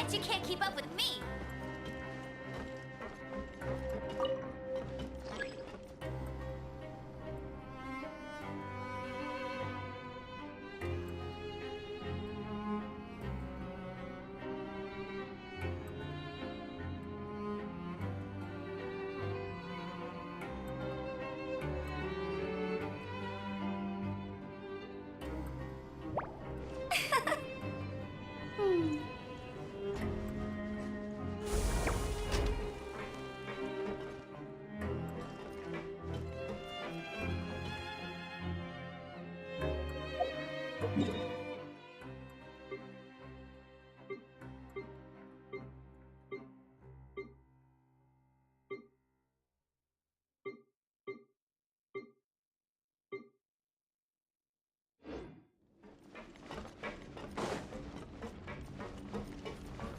Bet you can't keep up with me!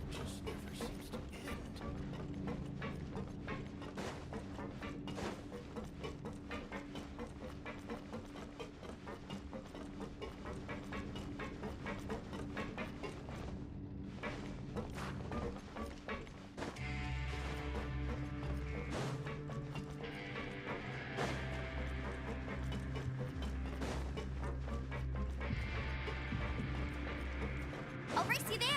Just never seems to end. I'll race you there!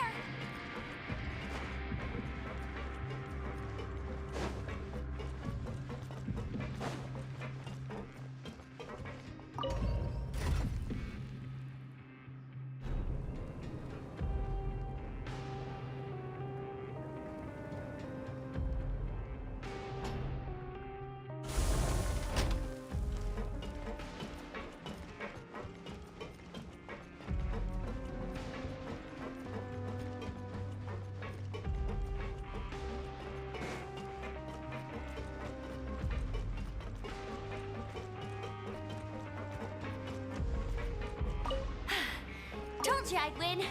Told you I'd win!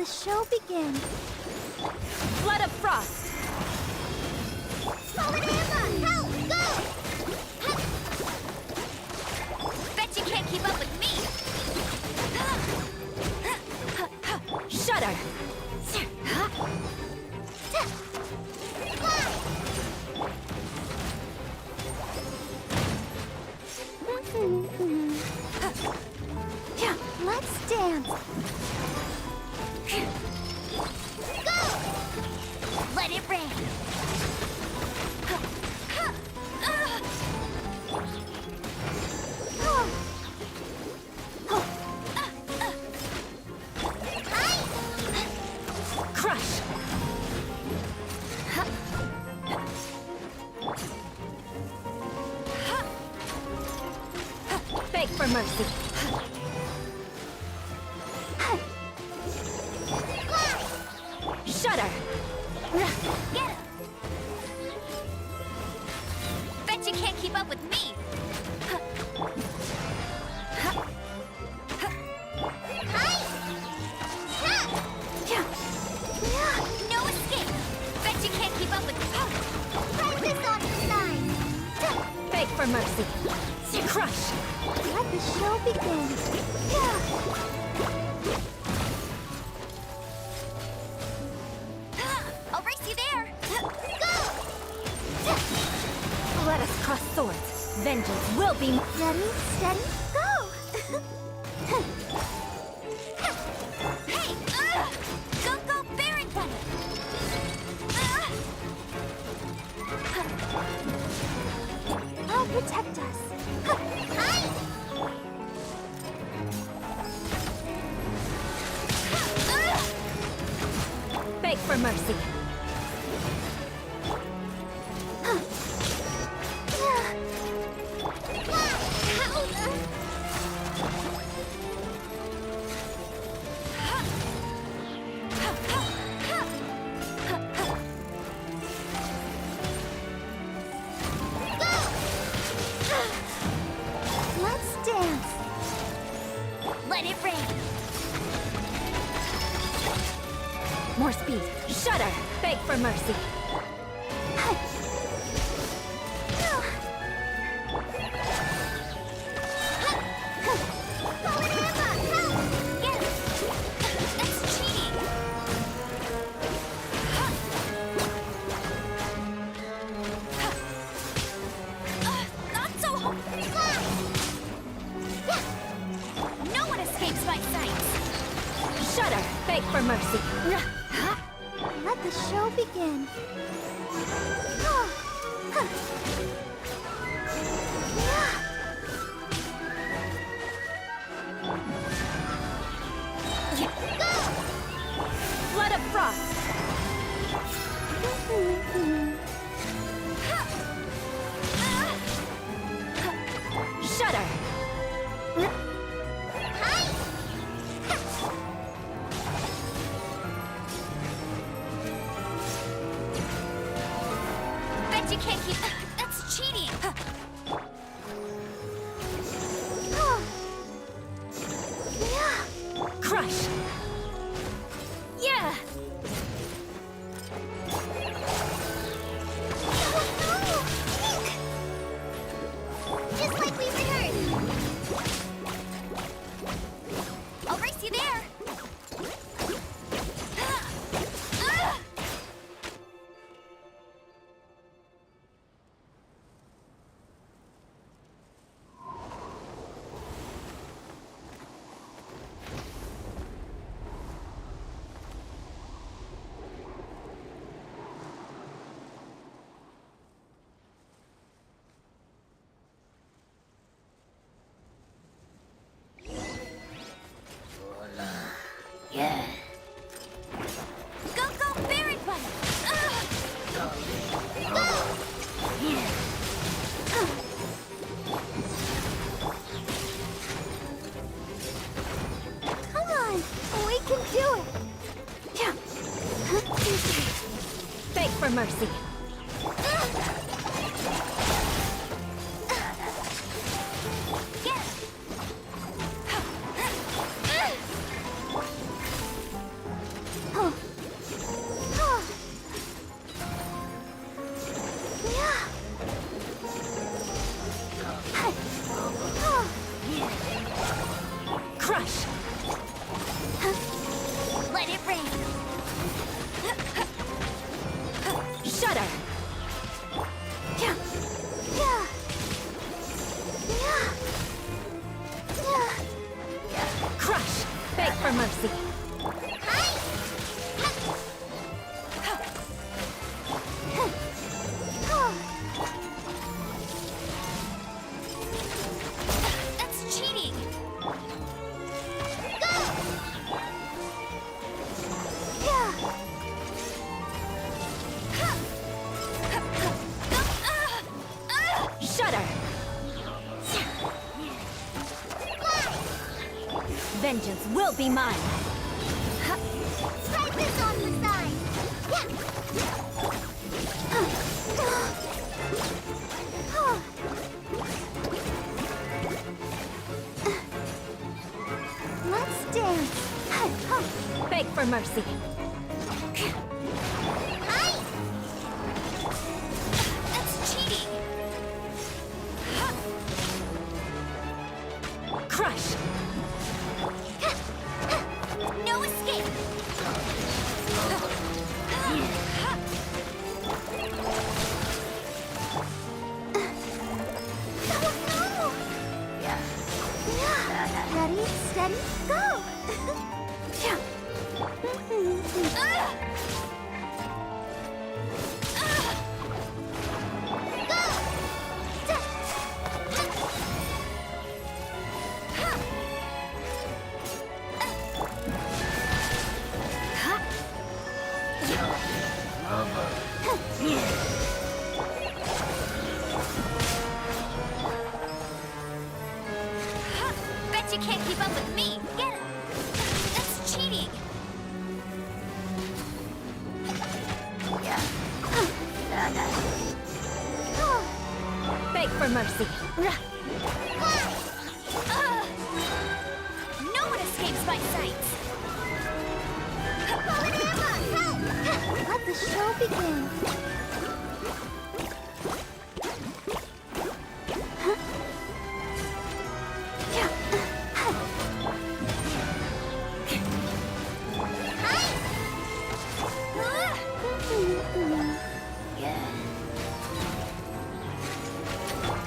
the show begin. Flood of frost. Fallen Emma, help! Go! Bet you can't keep up with me. Shudder. Let's dance. Go! Let it rain. Crush. Beg for mercy. Shudder. Get him. Bet you can't keep up with me. No escape. Bet you can't keep up with me. Practice on your side. Beg for mercy. Crush. Let the show begin. I'll race you there. Go! Let us cross swords. Vengeance will be. Ready, steady, go! Hey! Go, Baron Bunny! I'll protect us. Beg for mercy. Let's dance. Let it rain. More speed. Shudder. Beg for mercy. Get it. That's cheating. Not so hard. No one escapes my sight. Shudder. Beg for mercy. Let the show begin. Flood of frost. Shudder. Bet you can't keep. That's cheating. Crush. Yeah. Just like we rehearsed. I'll race you there. Yeah. Go, Baron Bunny. Yeah. Come on, we can do it. Beg for mercy. Get it. Shudder! Vengeance will be mine! Try this on the side. Let's dance. Beg for mercy. That's cheating. Crush! No escape. Ready, steady, go! Bet you can't keep up with me! Get him! That's cheating. Beg for mercy. No one escapes my sight. Help! Let the show begin.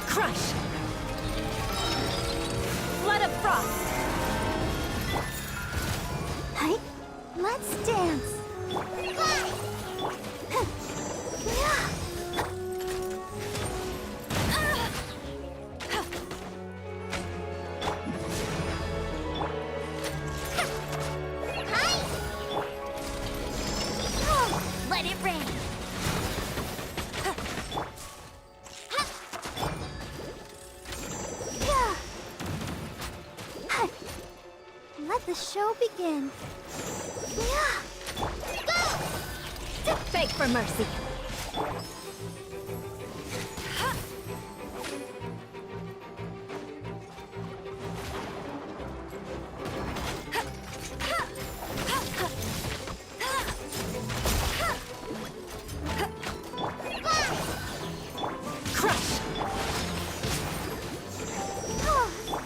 Crush! Flood of frost! Hey, let's dance. Let it rain! Let the show begin. Beg for mercy. Crush!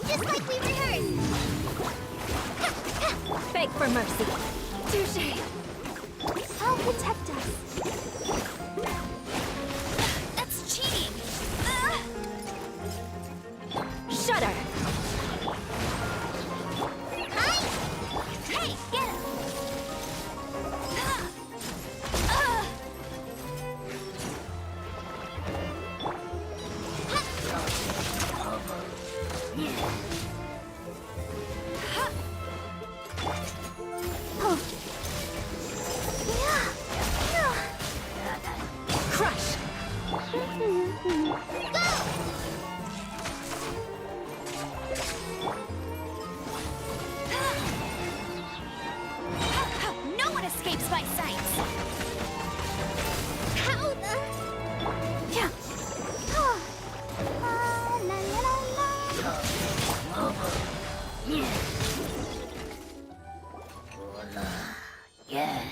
Just like we rehearsed. Beg for mercy. Touché! I'll protect us. That's cheating! Shudder! Hey, get him. Crush! No one escapes my sight. How the? Yeah. La la la la. Yeah.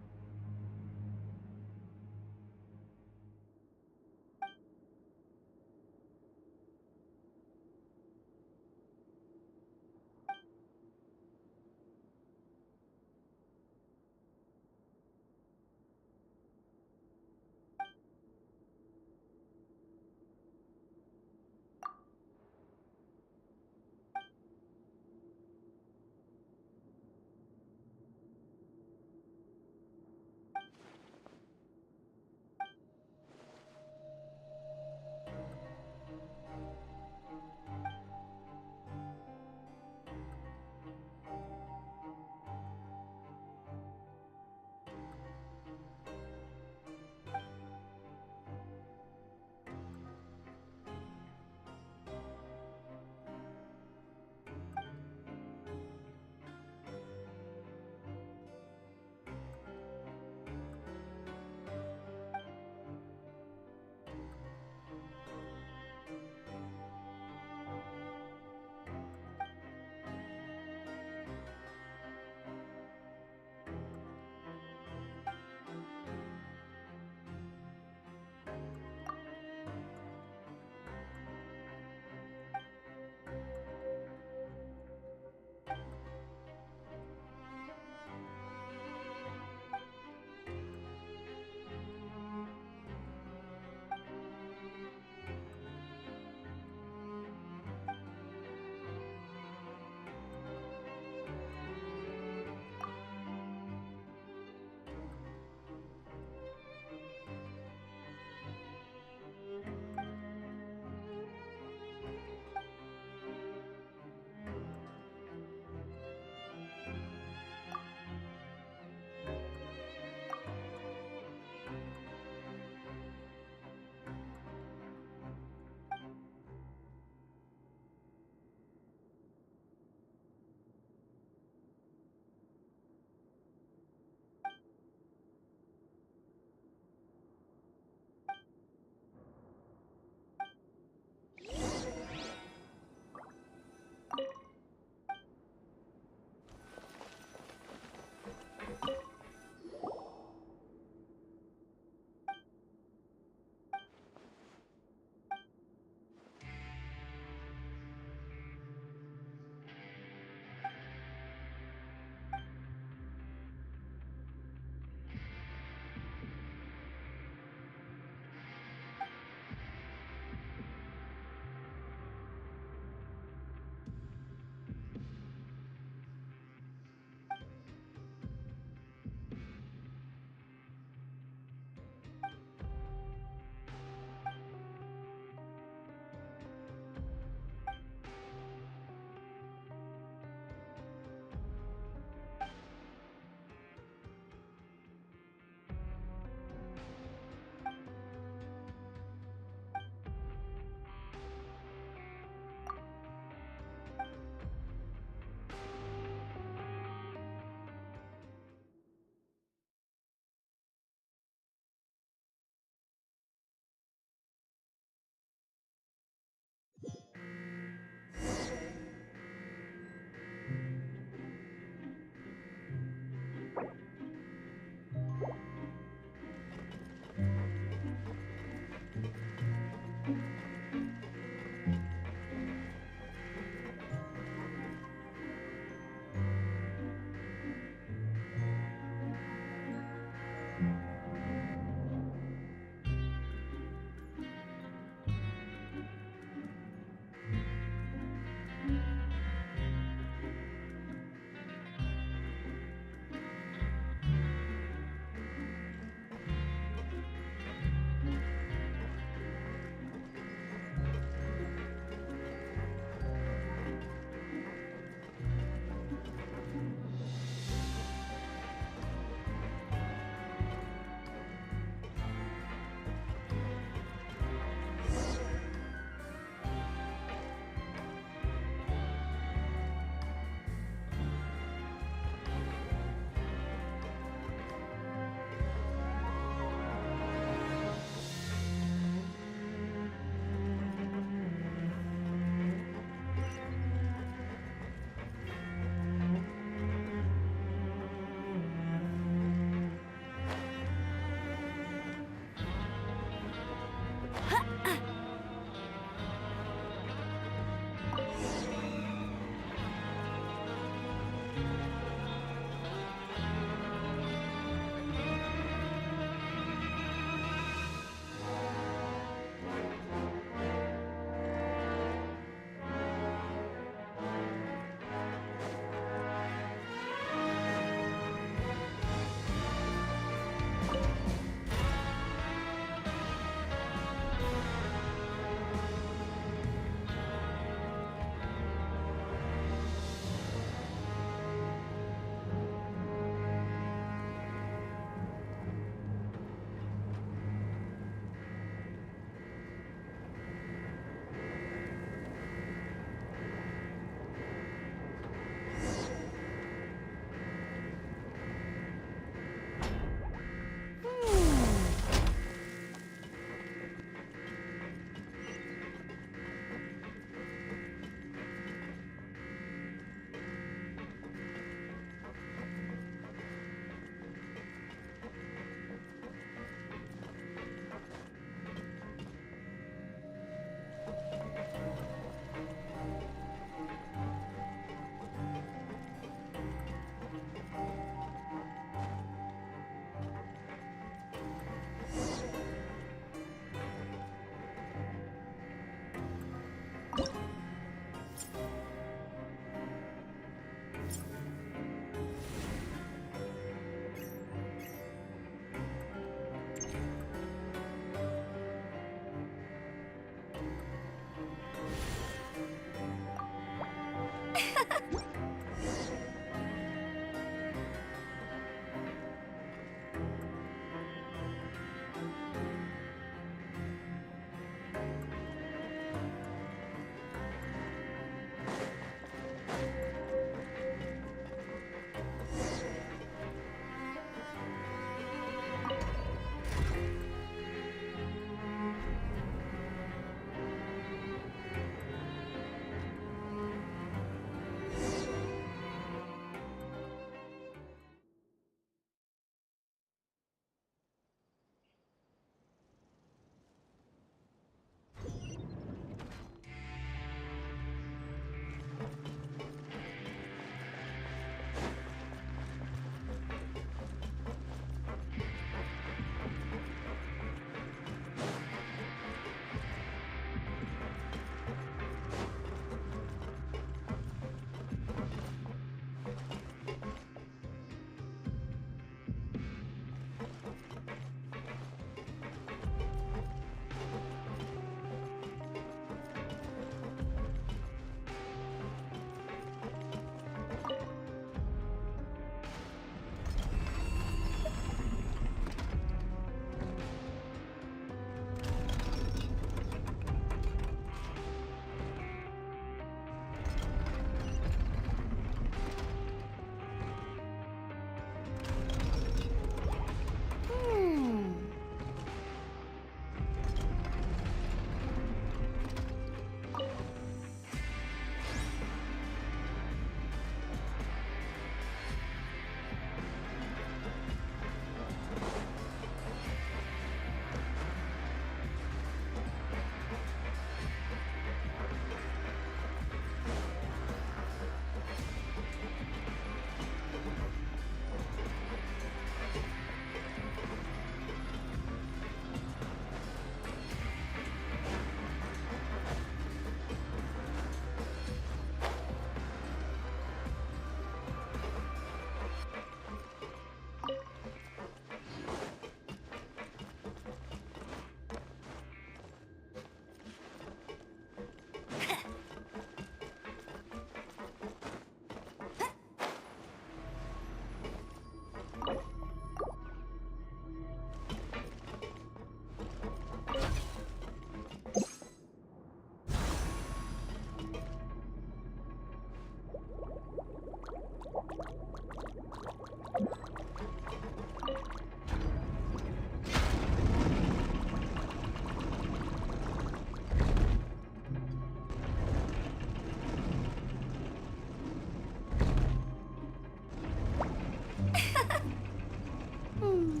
Hmm.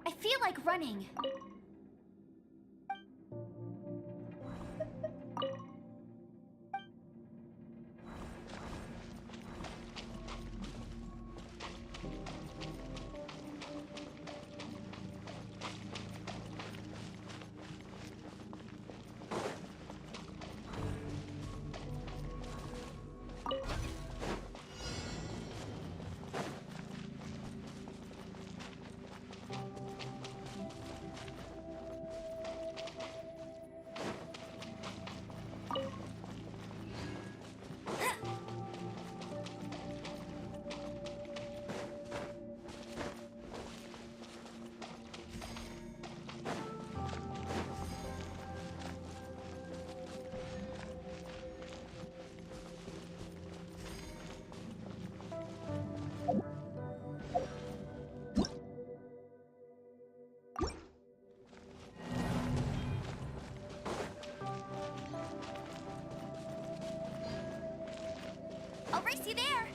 I feel like running. I'll race you there.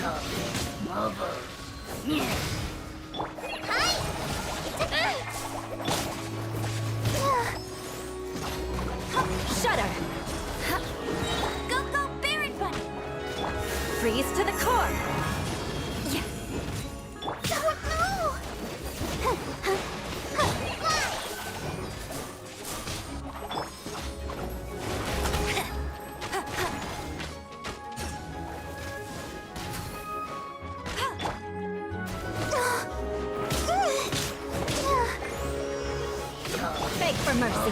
Mother. Yeah. Shudder! Go, go, Baron Bunny! Freeze to the core! Yeah. Oh, no! Beg for mercy.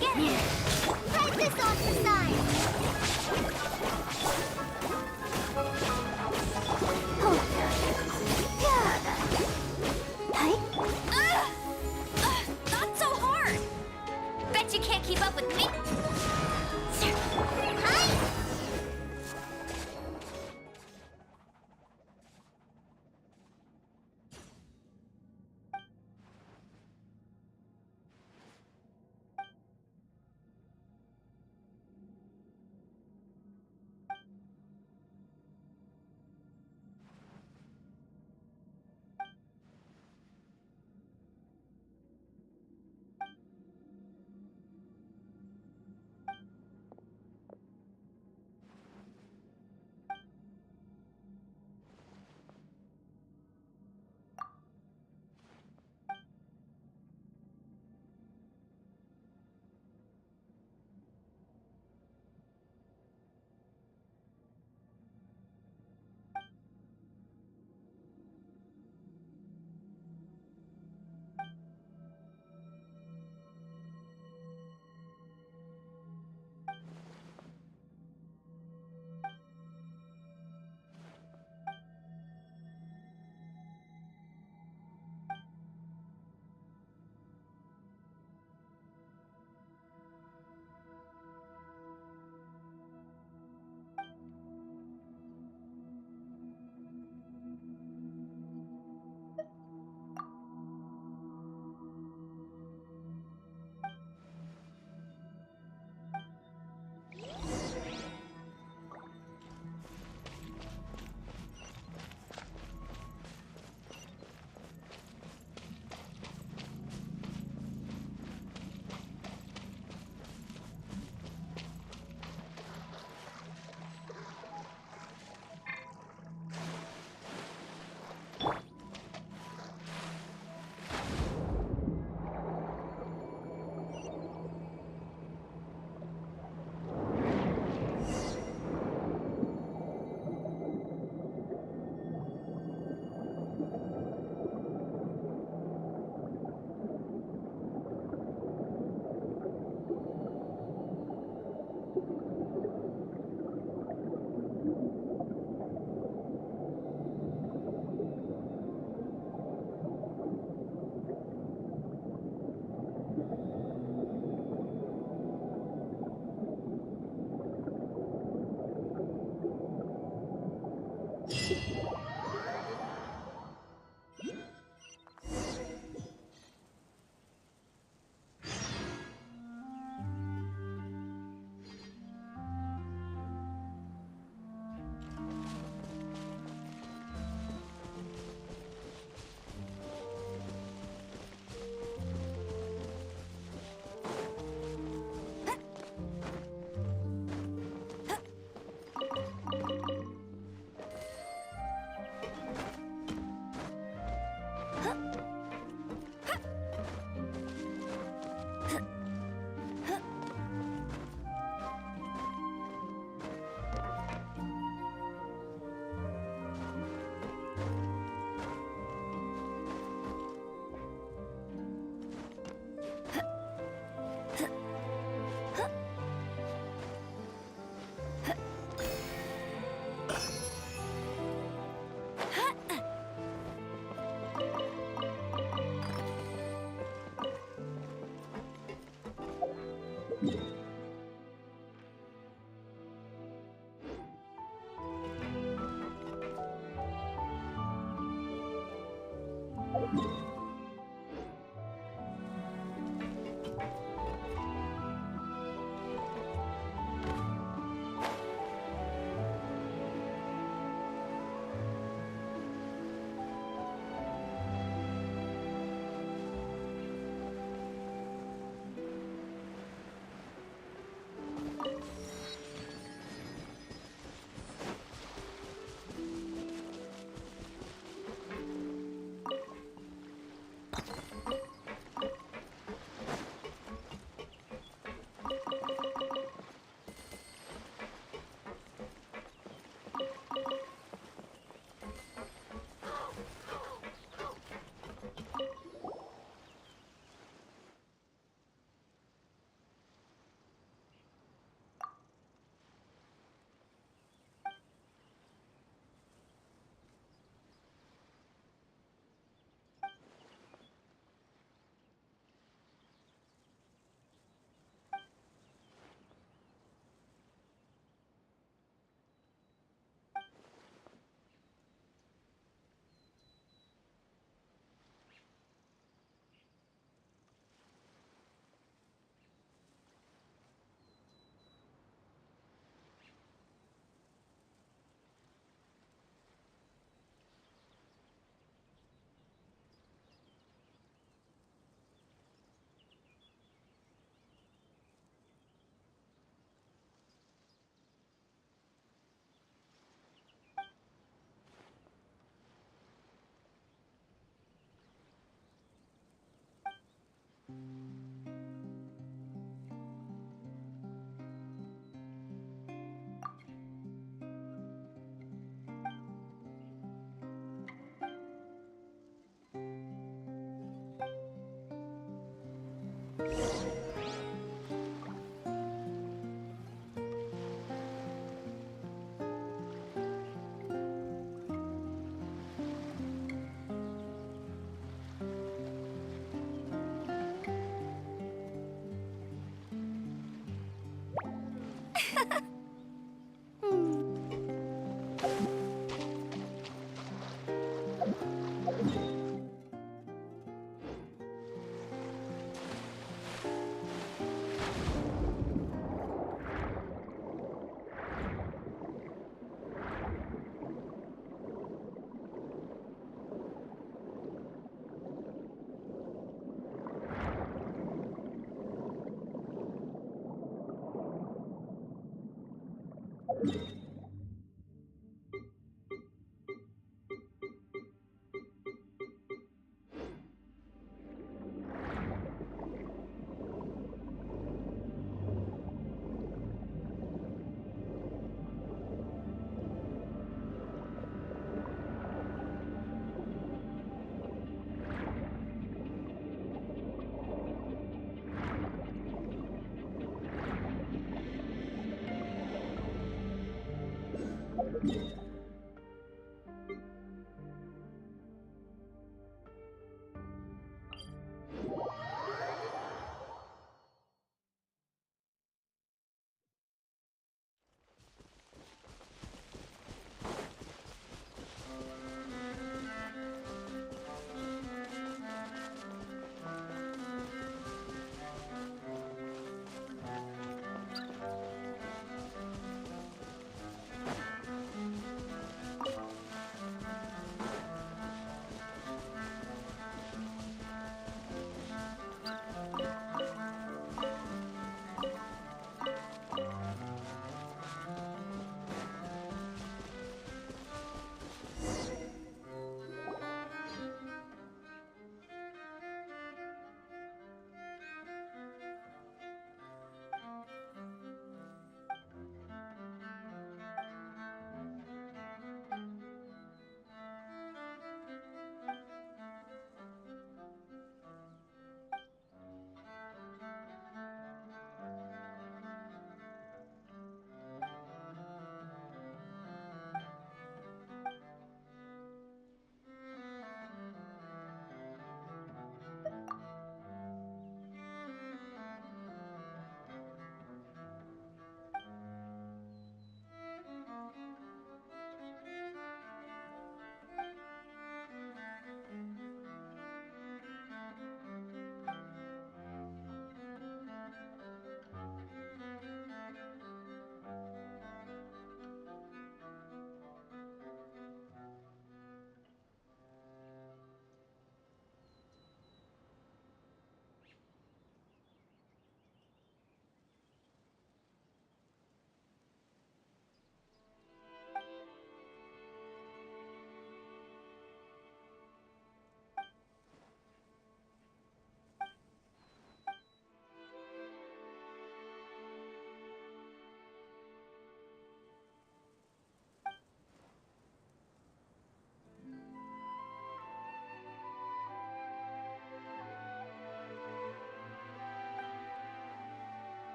Get it! Right this off the side! Oh. Yeah. Hi. Not so hard! Bet you can't keep up with me! Hi.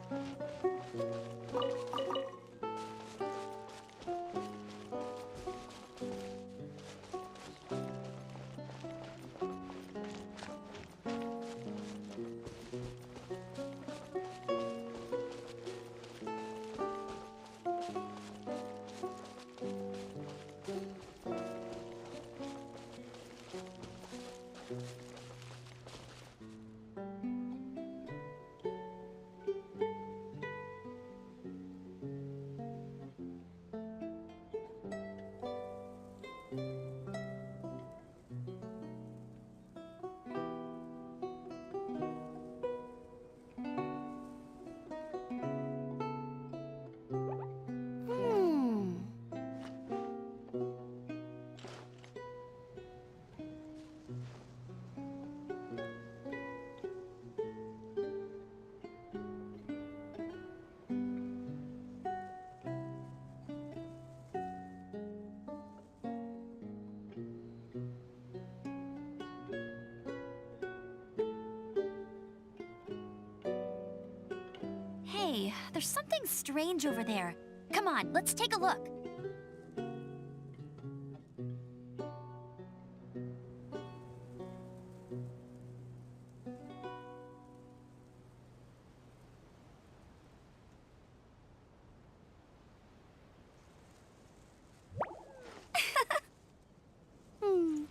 Hmm. Hey, there's something strange over there. Come on, let's take a look. Hmm.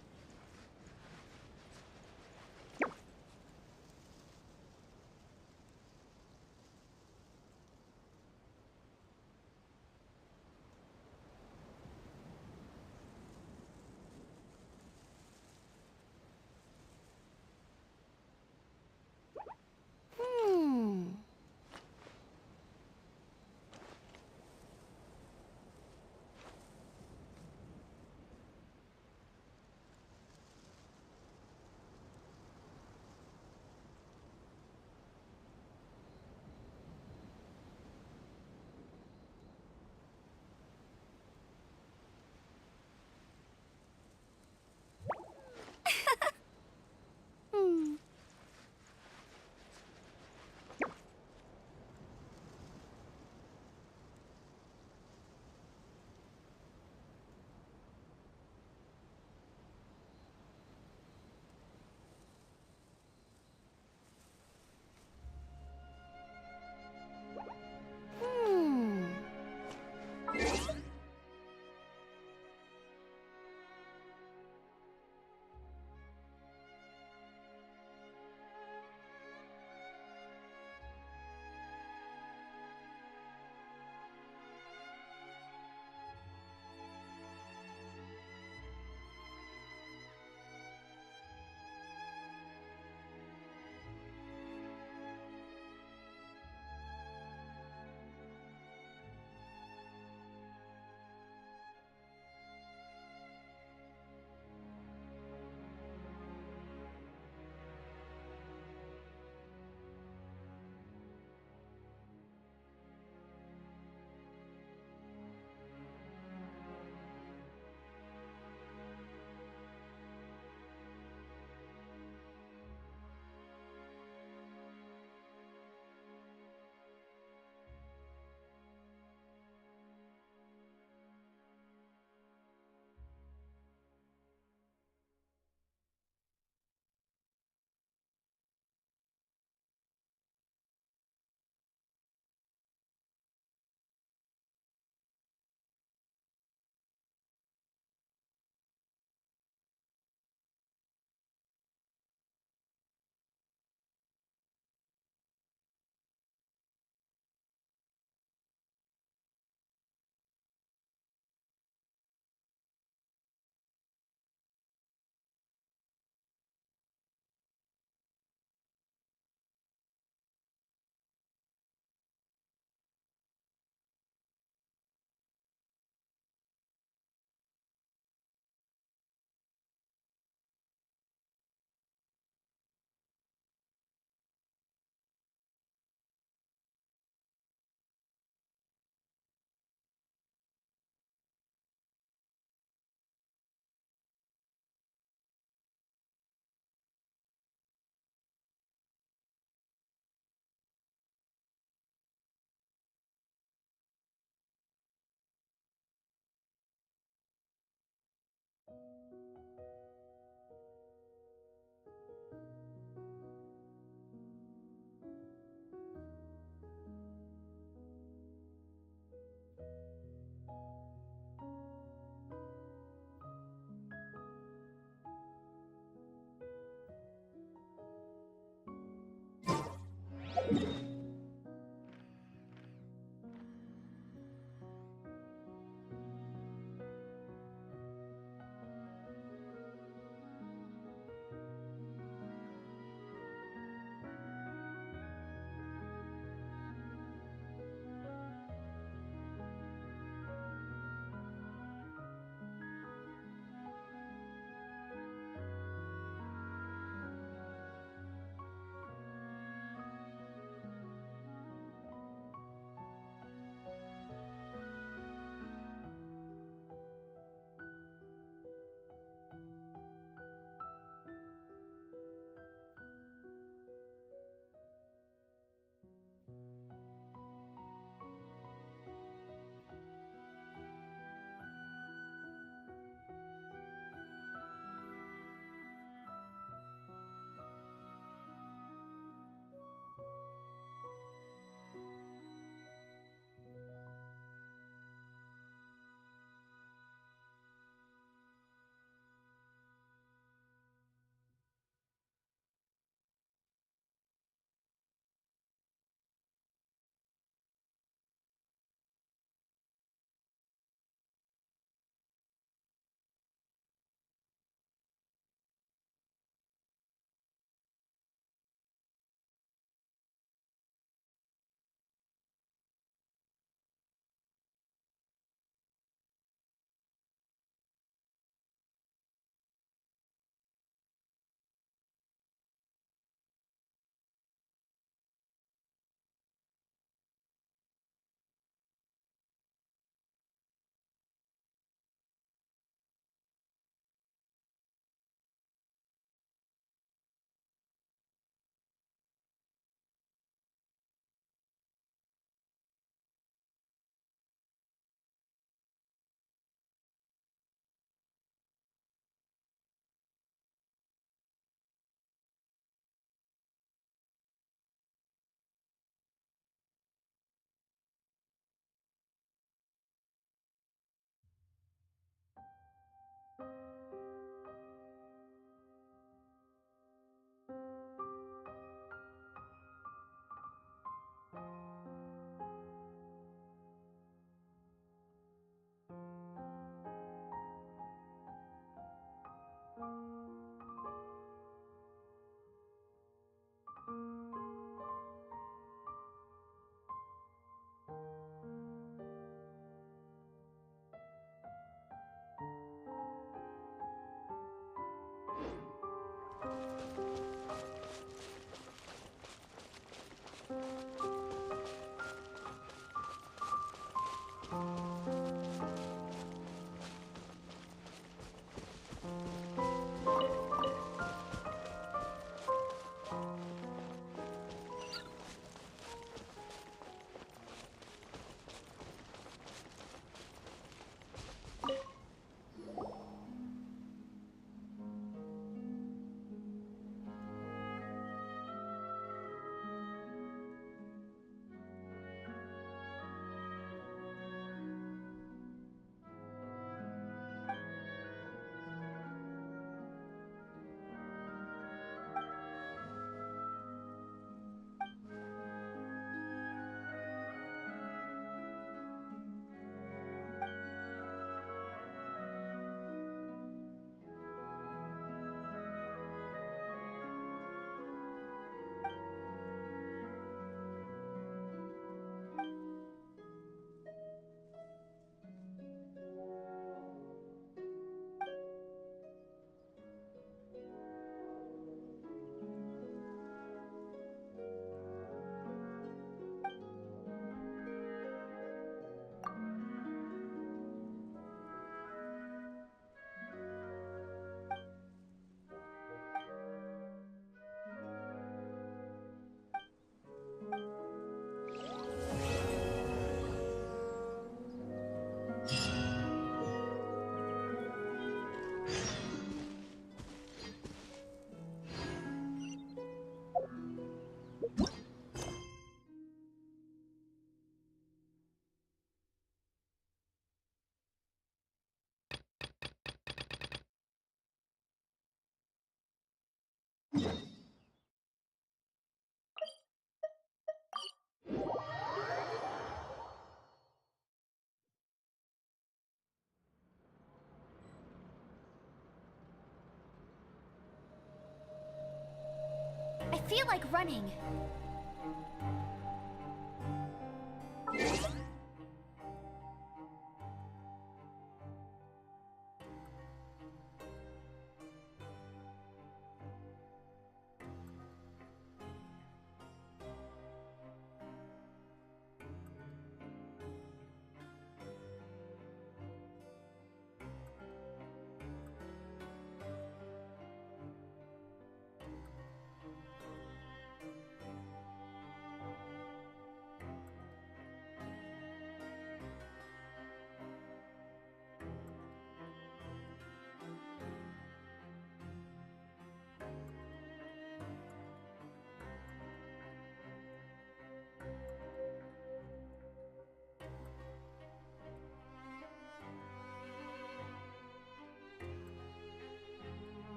I feel like running.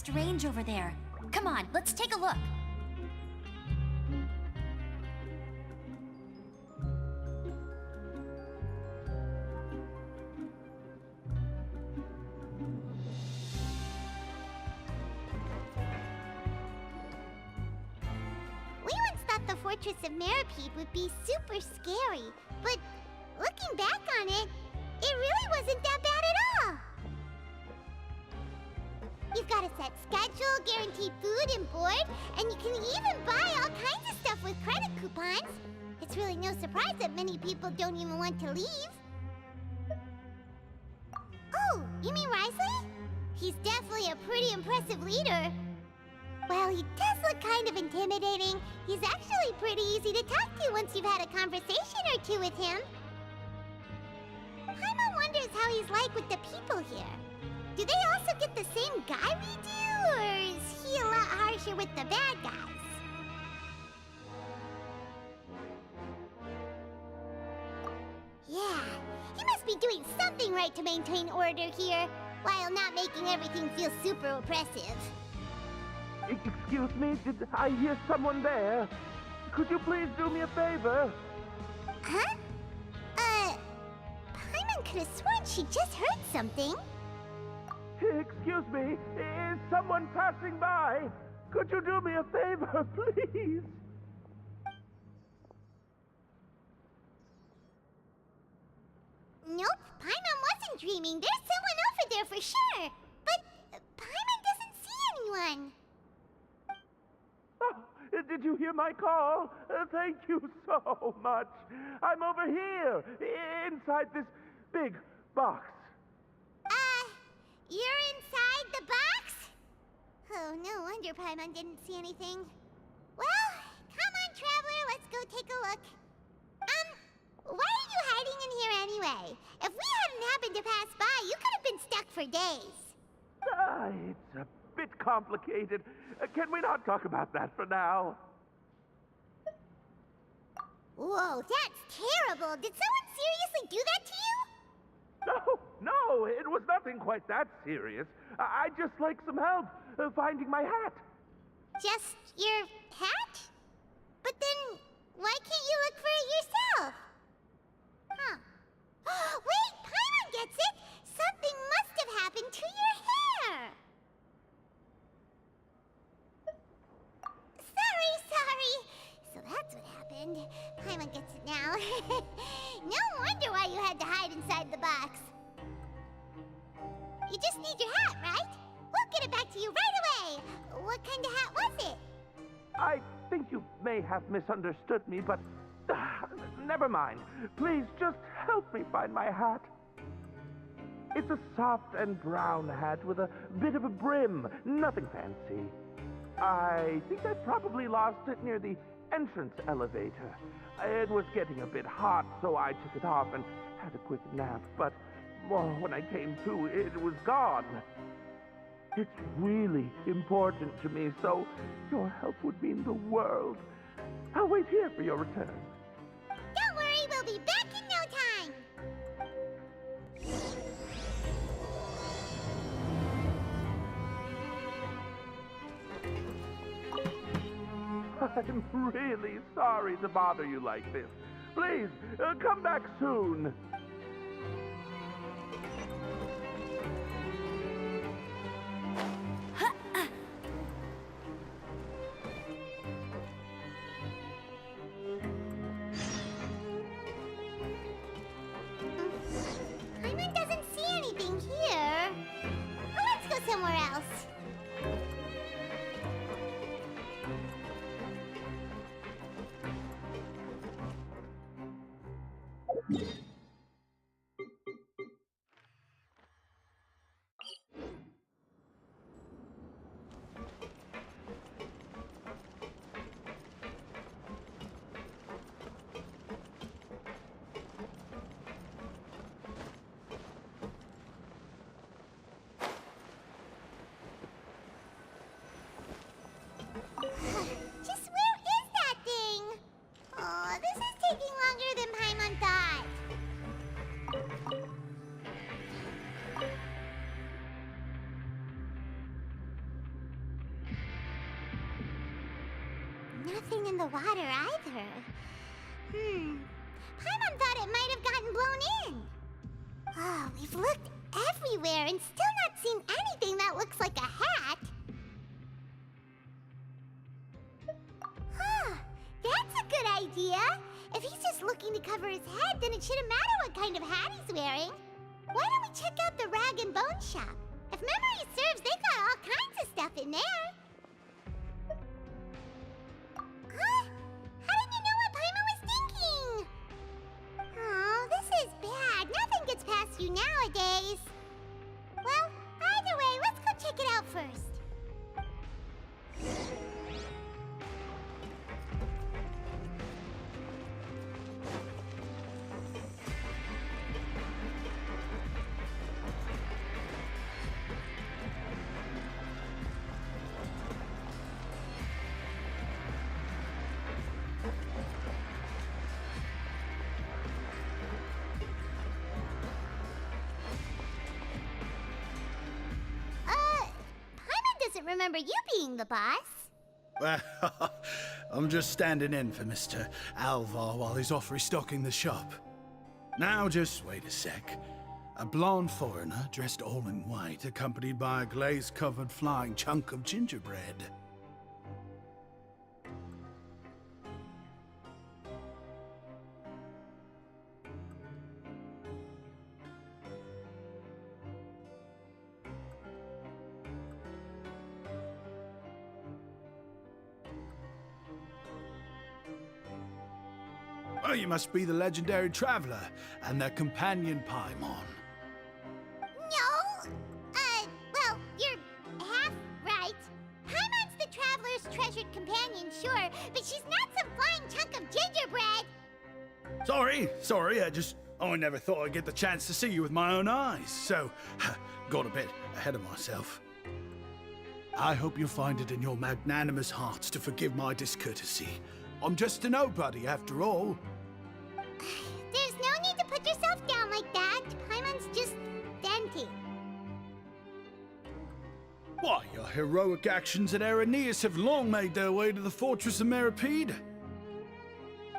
strange over there. Come on, let's take a look. We once thought the Fortress of Meropide would be super scary, but looking back on it, it really wasn't that bad at all. You've got a set schedule, guaranteed food and board, and you can even buy all kinds of stuff with credit coupons. It's really no surprise that many people don't even want to leave. Oh, you mean Risley? He's definitely a pretty impressive leader. While he does look kind of intimidating, he's actually pretty easy to talk to once you've had a conversation or two with him. Paimon wonders how he's like with the people here. Do they also get the same guy we do, or is he a lot harsher with the bad guys? Yeah, he must be doing something right to maintain order here, while not making everything feel super oppressive. Excuse me, did I hear someone there? Could you please do me a favor? Huh? Paimon could have sworn she just heard something. Excuse me, is someone passing by? Could you do me a favor, please? Nope, Paimon wasn't dreaming. There's someone over there for sure. But Paimon doesn't see anyone. Oh, did you hear my call? Thank you so much. I'm over here, inside this big box. You're inside the box? Oh, no wonder Paimon didn't see anything. Well, come on, Traveler, let's go take a look. Why are you hiding in here anyway? If we hadn't happened to pass by, you could have been stuck for days. It's a bit complicated. Can we not talk about that for now? Whoa, that's terrible. Did someone seriously do that to you? No, it was nothing quite that serious. I'd just like some help finding my hat. Just your hat? But then, why can't you look for it yourself? Huh. Wait, Paimon gets it! Something must have happened to your hair! Sorry. So that's what happened. Paimon gets it now. No wonder why you had to hide inside the box. You just need your hat, right? We'll get it back to you right away. What kind of hat was it? I think you may have misunderstood me, but never mind. Please just help me find my hat. It's a soft and brown hat with a bit of a brim. Nothing fancy. I think I probably lost it near the entrance elevator. It was getting a bit hot, so I took it off and had a quick nap. But when I came to, it was gone. It's really important to me, so your help would mean the world. I'll wait here for your return. Don't worry, we'll be back in no time. I'm really sorry to bother you like this. Please, come back soon. Paimon doesn't see anything here. Well, let's go somewhere else. water either. Paimon thought it might have gotten blown in. Oh, we've looked everywhere and still not seen anything that looks like a hat. Huh, that's a good idea. If he's just looking to cover his head, then it shouldn't matter what kind of hat he's wearing. Why don't we check out the rag and bone shop? If memory serves, they got all kinds of stuff in there. Huh? How did you know what Paimon was thinking? Oh, this is bad. Nothing gets past you nowadays. Well, either way, let's go check it out first. Paimon doesn't remember you being the boss. Well, I'm just standing in for Mr. Alvar while he's off restocking the shop. Now, just wait a sec. A blonde foreigner dressed all in white, accompanied by a glaze-covered flying chunk of gingerbread. Well, you must be the legendary traveler and their companion Paimon. No! Well, you're half right. Paimon's the traveler's treasured companion, sure, but she's not some flying chunk of gingerbread! Sorry, I never thought I'd get the chance to see you with my own eyes, so got a bit ahead of myself. I hope you'll find it in your magnanimous hearts to forgive my discourtesy. I'm just a nobody, after all. There's no need to put yourself down like that. Paimon's just venting. Why, your heroic actions at Araneus have long made their way to the fortress of Meripede.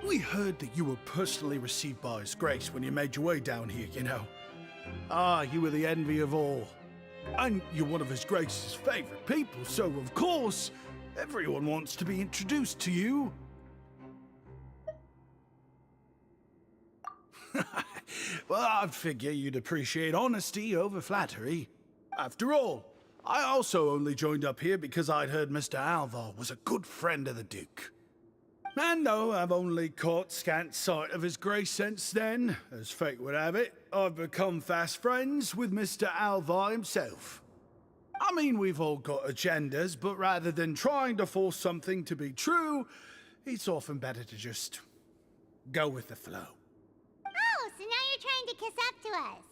We heard that you were personally received by His Grace when you made your way down here, you know. Ah, you were the envy of all. And you're one of His Grace's favorite people, so of course, everyone wants to be introduced to you. Well, I'd figure you'd appreciate honesty over flattery. After all, I also only joined up here because I'd heard Mr. Alvar was a good friend of the Duke. And though I've only caught scant sight of His Grace since then, as fate would have it, I've become fast friends with Mr. Alvar himself. I mean, we've all got agendas, but rather than trying to force something to be true, it's often better to just go with the flow. Oh, so now you're trying to kiss up to us.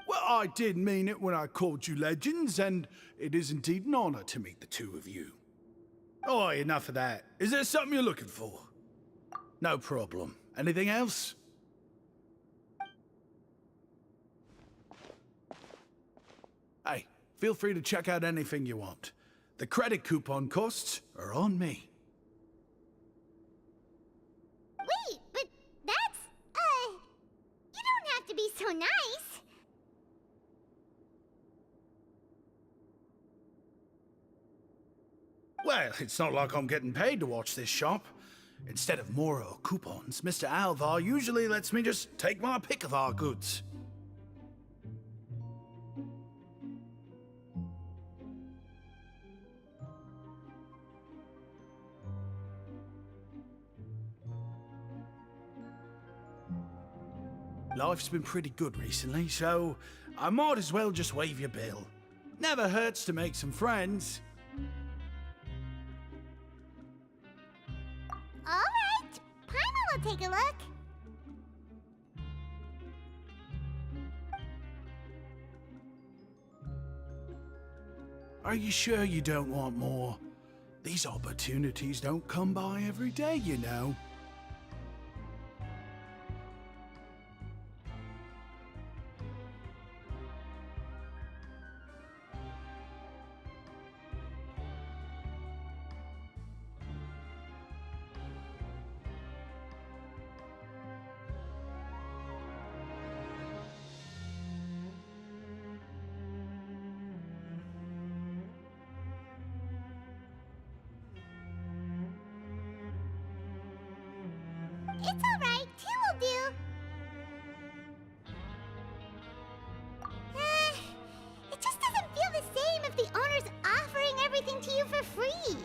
Well, I did mean it when I called you legends, and it is indeed an honor to meet the two of you. Oh, enough of that. Is there something you're looking for? No problem. Anything else? Hey, feel free to check out anything you want. The credit coupon costs are on me. Wait, but that's, you don't have to be so nice. Well, it's not like I'm getting paid to watch this shop. Instead of more or coupons, Mr. Alvar usually lets me just take my pick of our goods. Life's been pretty good recently, so I might as well just waive your bill. Never hurts to make some friends. All right, Paimon will take a look. Are you sure you don't want more? These opportunities don't come by every day, you know. It's alright. 2 will do. It just doesn't feel the same if the owner's offering everything to you for free.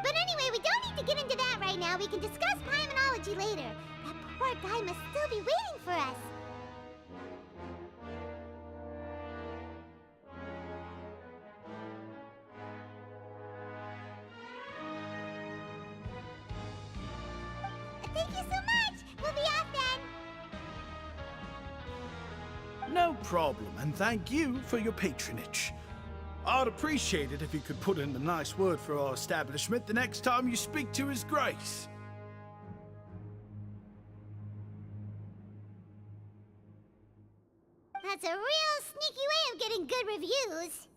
But anyway, we don't need to get into that right now. We can discuss Paimanology later. That poor guy must still be waiting for us. Thank you so much. We'll be off then. No problem, and thank you for your patronage. I'd appreciate it if you could put in a nice word for our establishment the next time you speak to His Grace. That's a real sneaky way of getting good reviews.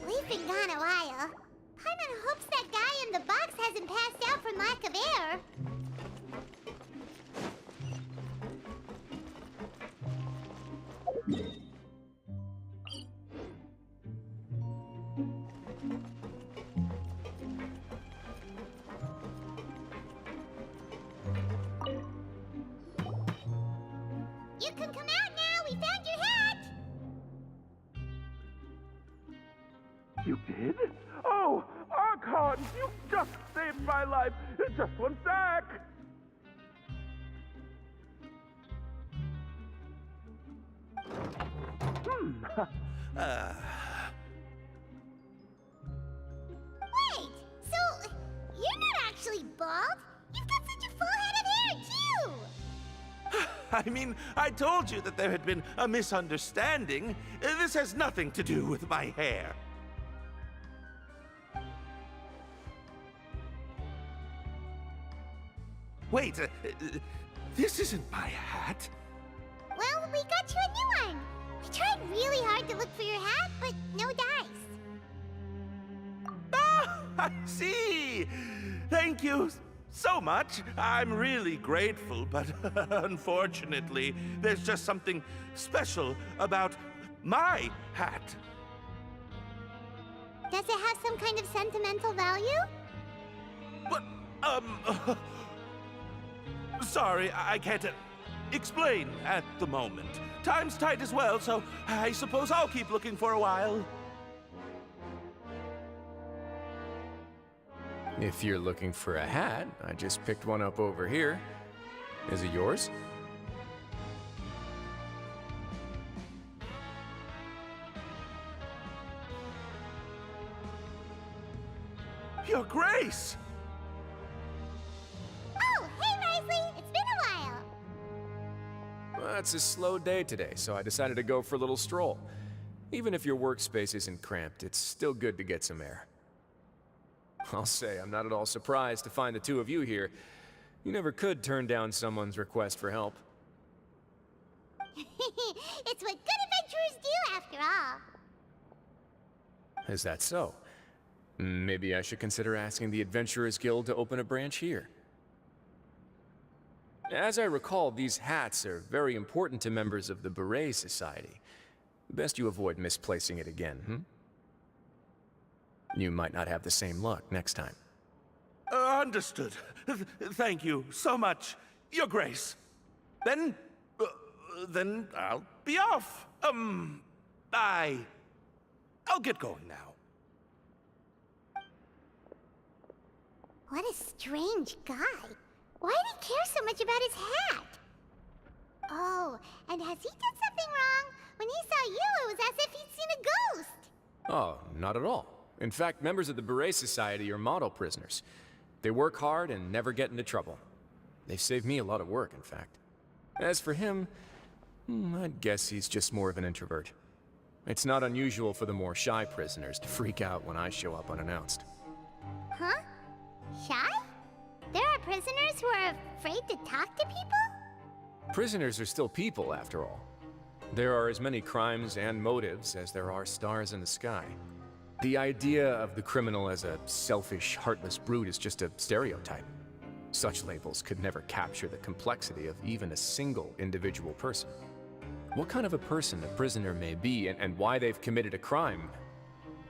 We've been gone a while. Paimon hopes that guy in the box hasn't passed out from lack of air. You can come out now. We found your hat. You did? Oh, Archon, you just saved my life. Just one sec. Wait, so you're not actually bald? You've got such a full head of hair, too! I mean, I told you that there had been a misunderstanding. This has nothing to do with my hair. Wait, this isn't my hat. Well, we got you a new one. We tried really hard to look for your hat, but no dice. Ah, I see. Thank you so much. I'm really grateful, but unfortunately, there's just something special about my hat. Does it have some kind of sentimental value? But, sorry, I can't explain at the moment. Time's tight as well, so I suppose I'll keep looking for a while. If you're looking for a hat, I just picked one up over here. Is it yours? Your Grace! Oh, hey, Risley! It's been a while. Well, it's a slow day today, so I decided to go for a little stroll. Even if your workspace isn't cramped, it's still good to get some air. I'll say, I'm not at all surprised to find the two of you here. You never could turn down someone's request for help. It's what good adventurers do, after all. Is that so? Maybe I should consider asking the Adventurers Guild to open a branch here. As I recall, these hats are very important to members of the Beret Society. Best you avoid misplacing it again, You might not have the same luck next time. Understood. Thank you so much, Your Grace. Then I'll be off. I'll get going now. What a strange guy. Why did he care so much about his hat? Oh, and has he done something wrong? When he saw you, it was as if he'd seen a ghost. Oh, not at all. In fact, members of the Beret Society are model prisoners. They work hard and never get into trouble. They've saved me a lot of work, in fact. As for him, I'd guess he's just more of an introvert. It's not unusual for the more shy prisoners to freak out when I show up unannounced. Huh? Shy? There are prisoners who are afraid to talk to people? Prisoners are still people, after all. There are as many crimes and motives as there are stars in the sky. The idea of the criminal as a selfish, heartless brute is just a stereotype. Such labels could never capture the complexity of even a single individual person. What kind of a person a prisoner may be and why they've committed a crime,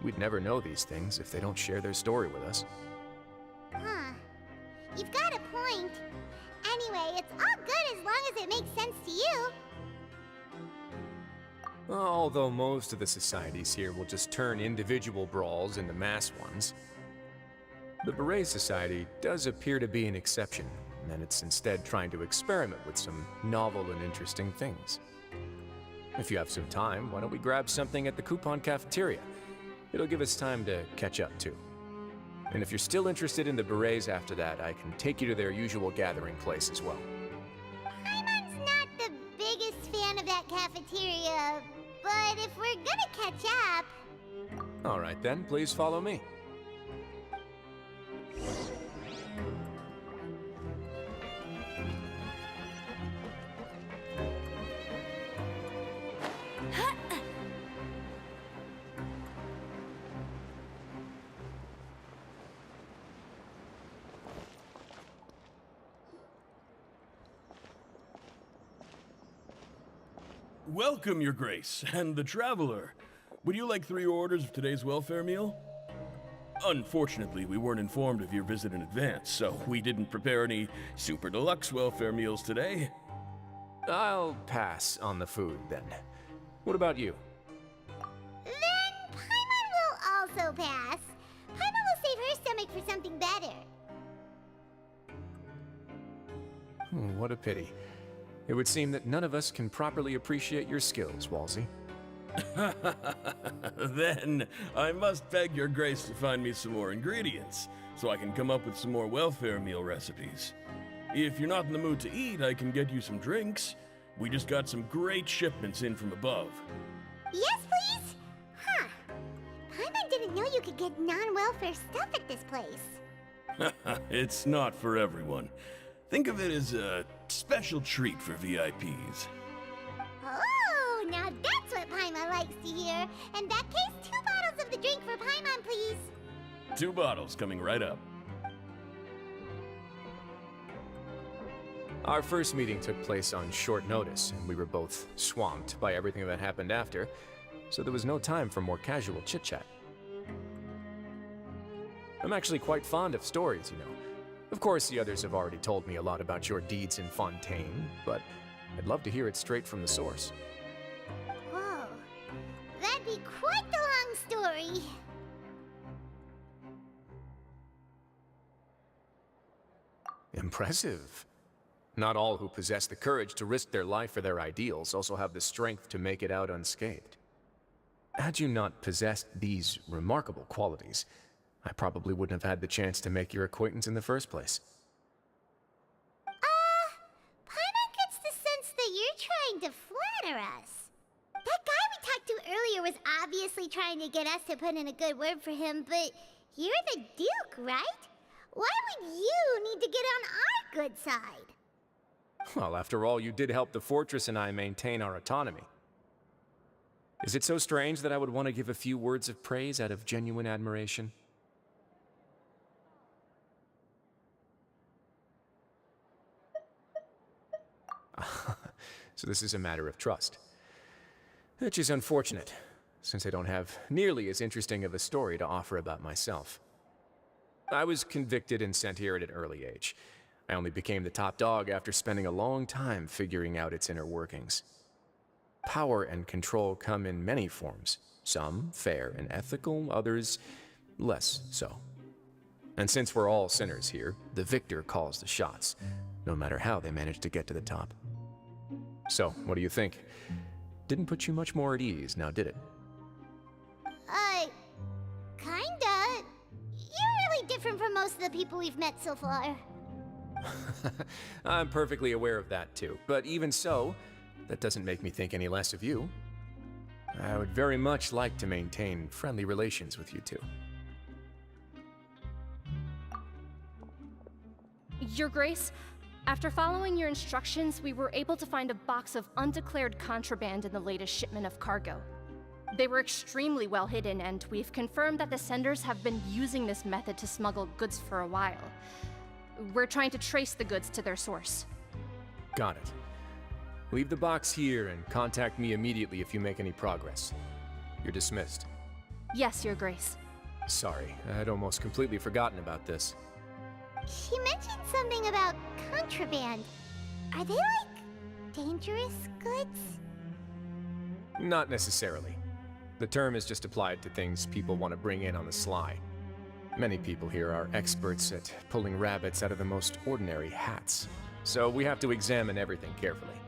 We'd never know these things if they don't share their story with us. Huh. You've got a point. Anyway, it's all good as long as it makes sense to you. Although most of the societies here will just turn individual brawls into mass ones. The Beret Society does appear to be an exception, and it's instead trying to experiment with some novel and interesting things. If you have some time, why don't we grab something at the Coupon Cafeteria? It'll give us time to catch up too. And if you're still interested in the Berets after that, I can take you to their usual gathering place as well. Paimon's not the biggest fan of that cafeteria, but if we're gonna catch up... Alright then, please follow me. Welcome, Your Grace, and the Traveler. Would you like 3 orders of today's welfare meal? Unfortunately, we weren't informed of your visit in advance, so we didn't prepare any super deluxe welfare meals today. I'll pass on the food then. What about you? Then Paimon will also pass. Paimon will save her stomach for something better. What a pity. It would seem that none of us can properly appreciate your skills, Walsey. Then I must beg Your Grace to find me some more ingredients, so I can come up with some more welfare meal recipes. If you're not in the mood to eat, I can get you some drinks. We just got some great shipments in from above. Yes, please? Huh. Paimon didn't know you could get non-welfare stuff at this place. It's not for everyone. Think of it as a special treat for VIPs. Oh, now that's what Paimon likes to hear. In that case, 2 bottles of the drink for Paimon, please. 2 bottles coming right up. Our first meeting took place on short notice, and we were both swamped by everything that happened after, so there was no time for more casual chit-chat. I'm actually quite fond of stories, you know. Of course, the others have already told me a lot about your deeds in Fontaine, but I'd love to hear it straight from the source. Whoa. That'd be quite the long story. Impressive. Not all who possess the courage to risk their life for their ideals also have the strength to make it out unscathed. Had you not possessed these remarkable qualities, I probably wouldn't have had the chance to make your acquaintance in the first place. Paimon gets the sense that you're trying to flatter us. That guy we talked to earlier was obviously trying to get us to put in a good word for him, but you're the Duke, right? Why would you need to get on our good side? Well, after all, you did help the fortress and I maintain our autonomy. Is it so strange that I would want to give a few words of praise out of genuine admiration? So this is a matter of trust. Which is unfortunate, since I don't have nearly as interesting of a story to offer about myself. I was convicted and sent here at an early age. I only became the top dog after spending a long time figuring out its inner workings. Power and control come in many forms, some fair and ethical, others less so. And since we're all sinners here, the victor calls the shots, no matter how they manage to get to the top. So, what do you think? Didn't put you much more at ease, now did it? Kinda. You're really different from most of the people we've met so far. I'm perfectly aware of that too, but even so, that doesn't make me think any less of you. I would very much like to maintain friendly relations with you two. Your Grace, after following your instructions, we were able to find a box of undeclared contraband in the latest shipment of cargo. They were extremely well hidden, and we've confirmed that the senders have been using this method to smuggle goods for a while. We're trying to trace the goods to their source. Got it. Leave the box here and contact me immediately if you make any progress. You're dismissed. Yes, Your Grace. Sorry, I'd almost completely forgotten about this. She mentioned something about contraband. Are they like dangerous goods? Not necessarily. The term is just applied to things people want to bring in on the sly. Many people here are experts at pulling rabbits out of the most ordinary hats, so we have to examine everything carefully.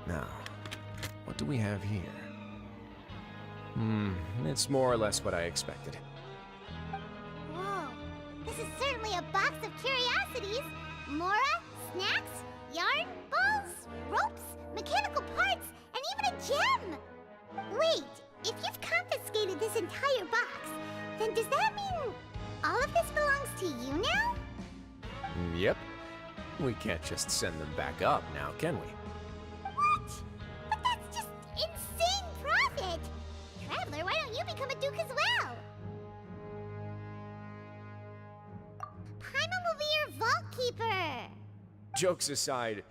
Now, what do we have here? It's more or less what I expected. Whoa, this is certainly a box of curiosities. Mora, snacks, yarn, balls, ropes, mechanical parts, and even a gem! Wait, if you've confiscated this entire box, then does that mean all of this belongs to you now? Yep. We can't just send them back up now, can we? What? But that's just insane profit! Traveler, why don't you become a duke as well? Paimon will be your vault keeper! Jokes aside,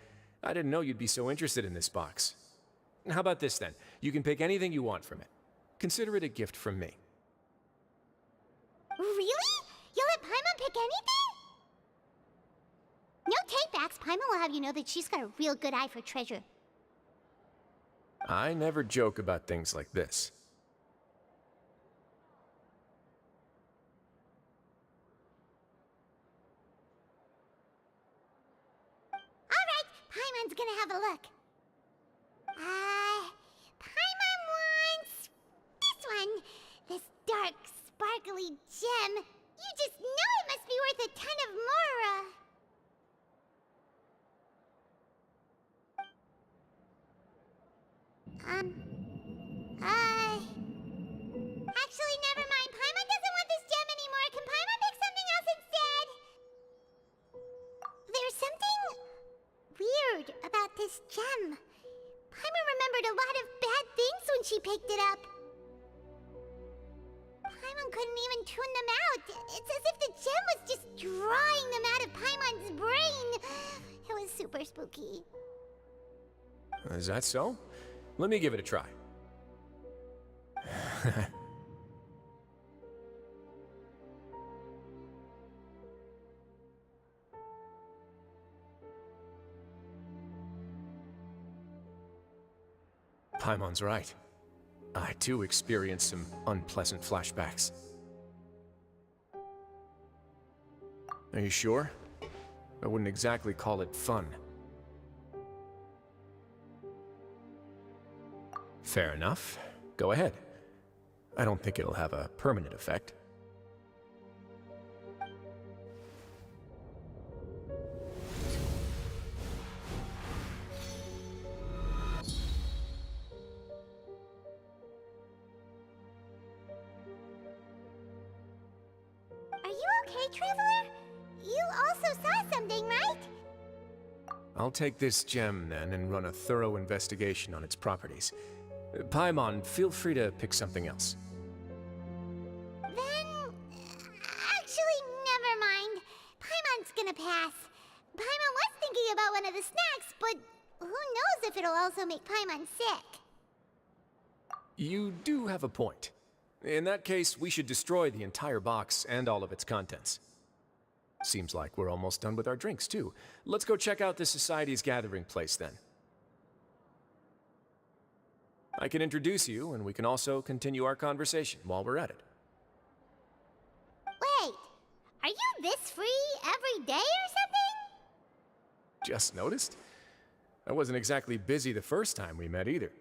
I didn't know you'd be so interested in this box. How about this then? You can pick anything you want from it. Consider it a gift from me. Really? You'll let Paimon pick anything? No takebacks. Paimon will have you know that she's got a real good eye for treasure. I never joke about things like this. Alright, Paimon's gonna have a look. Paimon wants this one. This dark, sparkly gem. You just know it must be worth a ton of Mora. Actually, never mind. Paimon doesn't want this gem anymore. Can Paimon pick something else instead? There's something weird about this gem. Paimon remembered a lot of bad things when she picked it up. Paimon couldn't even tune them out. It's as if the gem was just drawing them out of Paimon's brain. It was super spooky. Is that so? Let me give it a try. Paimon's right. I too experienced some unpleasant flashbacks. Are you sure? I wouldn't exactly call it fun. Fair enough. Go ahead. I don't think it'll have a permanent effect. Are you okay, Traveler? You also saw something, right? I'll take this gem then and run a thorough investigation on its properties. Paimon, feel free to pick something else. Then... actually, never mind. Paimon's gonna pass. Paimon was thinking about one of the snacks, but who knows if it'll also make Paimon sick. You do have a point. In that case, we should destroy the entire box and all of its contents. Seems like we're almost done with our drinks, too. Let's go check out the Society's gathering place, then. I can introduce you, and we can also continue our conversation while we're at it. Wait, are you this free every day or something? Just noticed? I wasn't exactly busy the first time we met, either.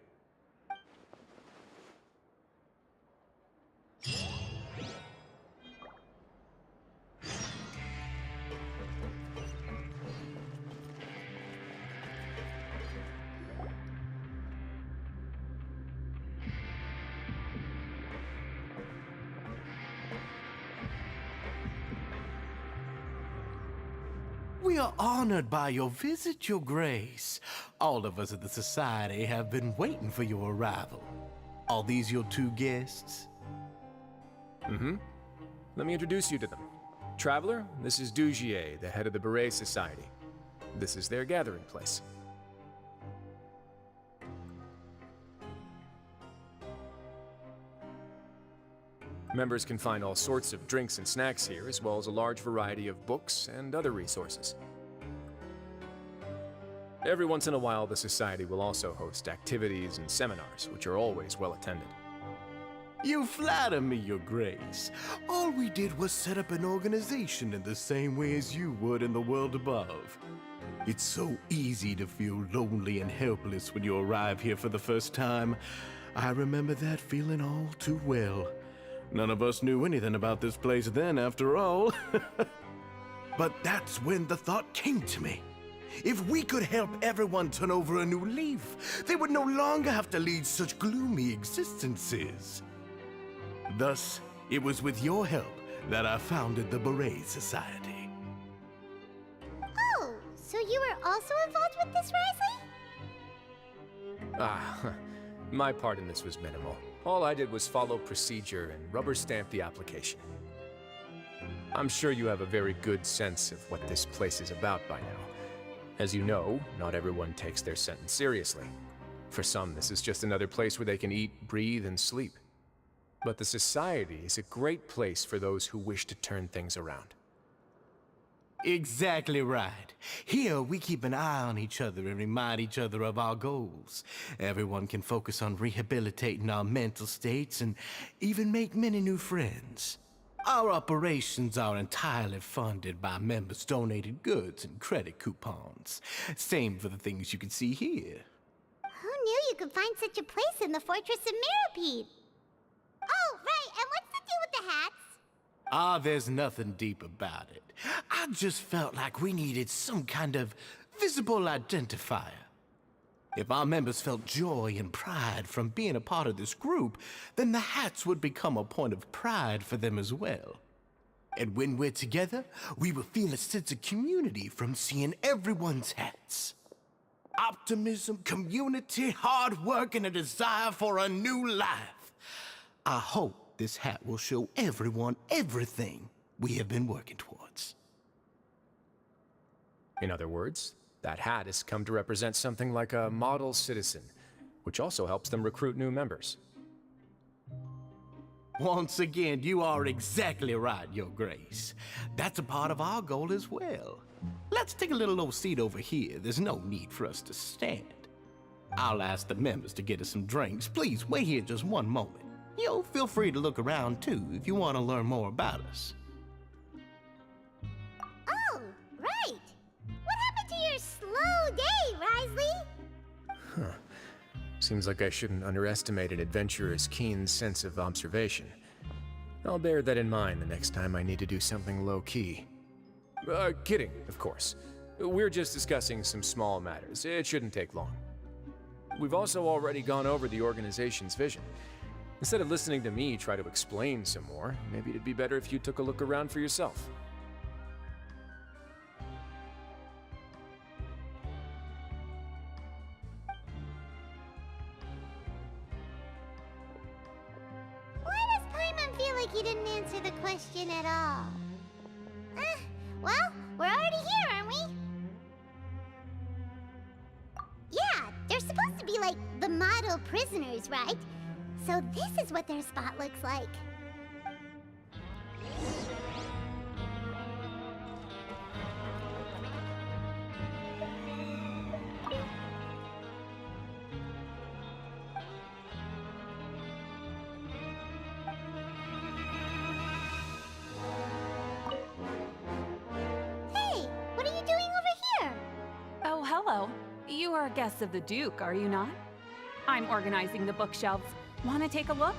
We are honored by your visit, Your Grace. All of us at the Society have been waiting for your arrival. Are these your two guests? Mm-hmm. Let me introduce you to them. Traveler, this is Dugier, the head of the Beret Society. This is their gathering place. Members can find all sorts of drinks and snacks here, as well as a large variety of books and other resources. Every once in a while, the Society will also host activities and seminars, which are always well attended. You flatter me, Your Grace. All we did was set up an organization in the same way as you would in the world above. It's so easy to feel lonely and helpless when you arrive here for the first time. I remember that feeling all too well. None of us knew anything about this place then, after all. But that's when the thought came to me. If we could help everyone turn over a new leaf, they would no longer have to lead such gloomy existences. Thus, it was with your help that I founded the Beret Society. Oh, so you were also involved with this, Risley? My part in this was minimal. All I did was follow procedure and rubber stamp the application. I'm sure you have a very good sense of what this place is about by now. As you know, not everyone takes their sentence seriously. For some, this is just another place where they can eat, breathe, and sleep. But the Society is a great place for those who wish to turn things around. Exactly right. Here, we keep an eye on each other and remind each other of our goals. Everyone can focus on rehabilitating our mental states and even make many new friends. Our operations are entirely funded by members' donated goods and credit coupons. Same for the things you can see here. Who knew you could find such a place in the Fortress of Mirapede? Oh, right, and what's the deal with the hats? There's nothing deep about it. I just felt like we needed some kind of visible identifier. If our members felt joy and pride from being a part of this group, then the hats would become a point of pride for them as well. And when we're together, we will feel a sense of community from seeing everyone's hats. Optimism, community, hard work, and a desire for a new life. I hope this hat will show everyone everything we have been working towards. In other words, that hat has come to represent something like a model citizen, which also helps them recruit new members. Once again, you are exactly right, Your Grace. That's a part of our goal as well. Let's take a little old seat over here. There's no need for us to stand. I'll ask the members to get us some drinks. Please wait here just one moment. Feel free to look around too if you want to learn more about us. Oh, right. What happened to your slow day, Risley? Seems like I shouldn't underestimate an adventurer's keen sense of observation. I'll bear that in mind the next time I need to do something low-key. Kidding, of course. We're just discussing some small matters. It shouldn't take long. We've also already gone over the organization's vision. Instead of listening to me try to explain some more, maybe it'd be better if you took a look around for yourself. Why does Paimon feel like he didn't answer the question at all? Well, we're already here, aren't we? Yeah, they're supposed to be like the model prisoners, right? So this is what their spot looks like. Hey, what are you doing over here? Oh, hello. You are guests of the Duke, are you not? I'm organizing the bookshelves. Want to take a look?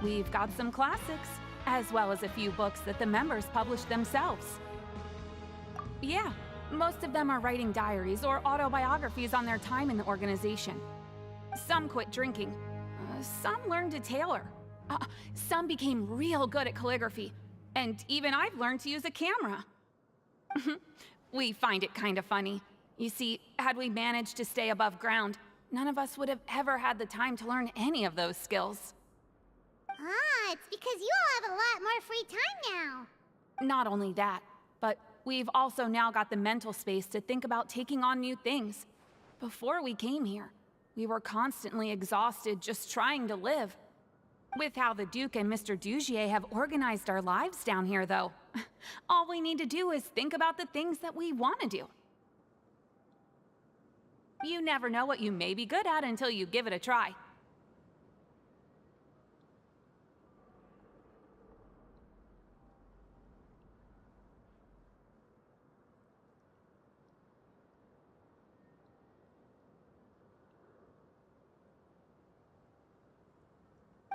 We've got some classics, as well as a few books that the members published themselves. Yeah, most of them are writing diaries or autobiographies on their time in the organization. Some quit drinking. Some learned to tailor. Some became real good at calligraphy. And even I've learned to use a camera. We find it kind of funny. You see, had we managed to stay above ground, none of us would have ever had the time to learn any of those skills. It's because you all have a lot more free time now. Not only that, but we've also now got the mental space to think about taking on new things. Before we came here, we were constantly exhausted just trying to live. With how the Duke and Mr. Dugier have organized our lives down here, though, all we need to do is think about the things that we want to do. You never know what you may be good at until you give it a try.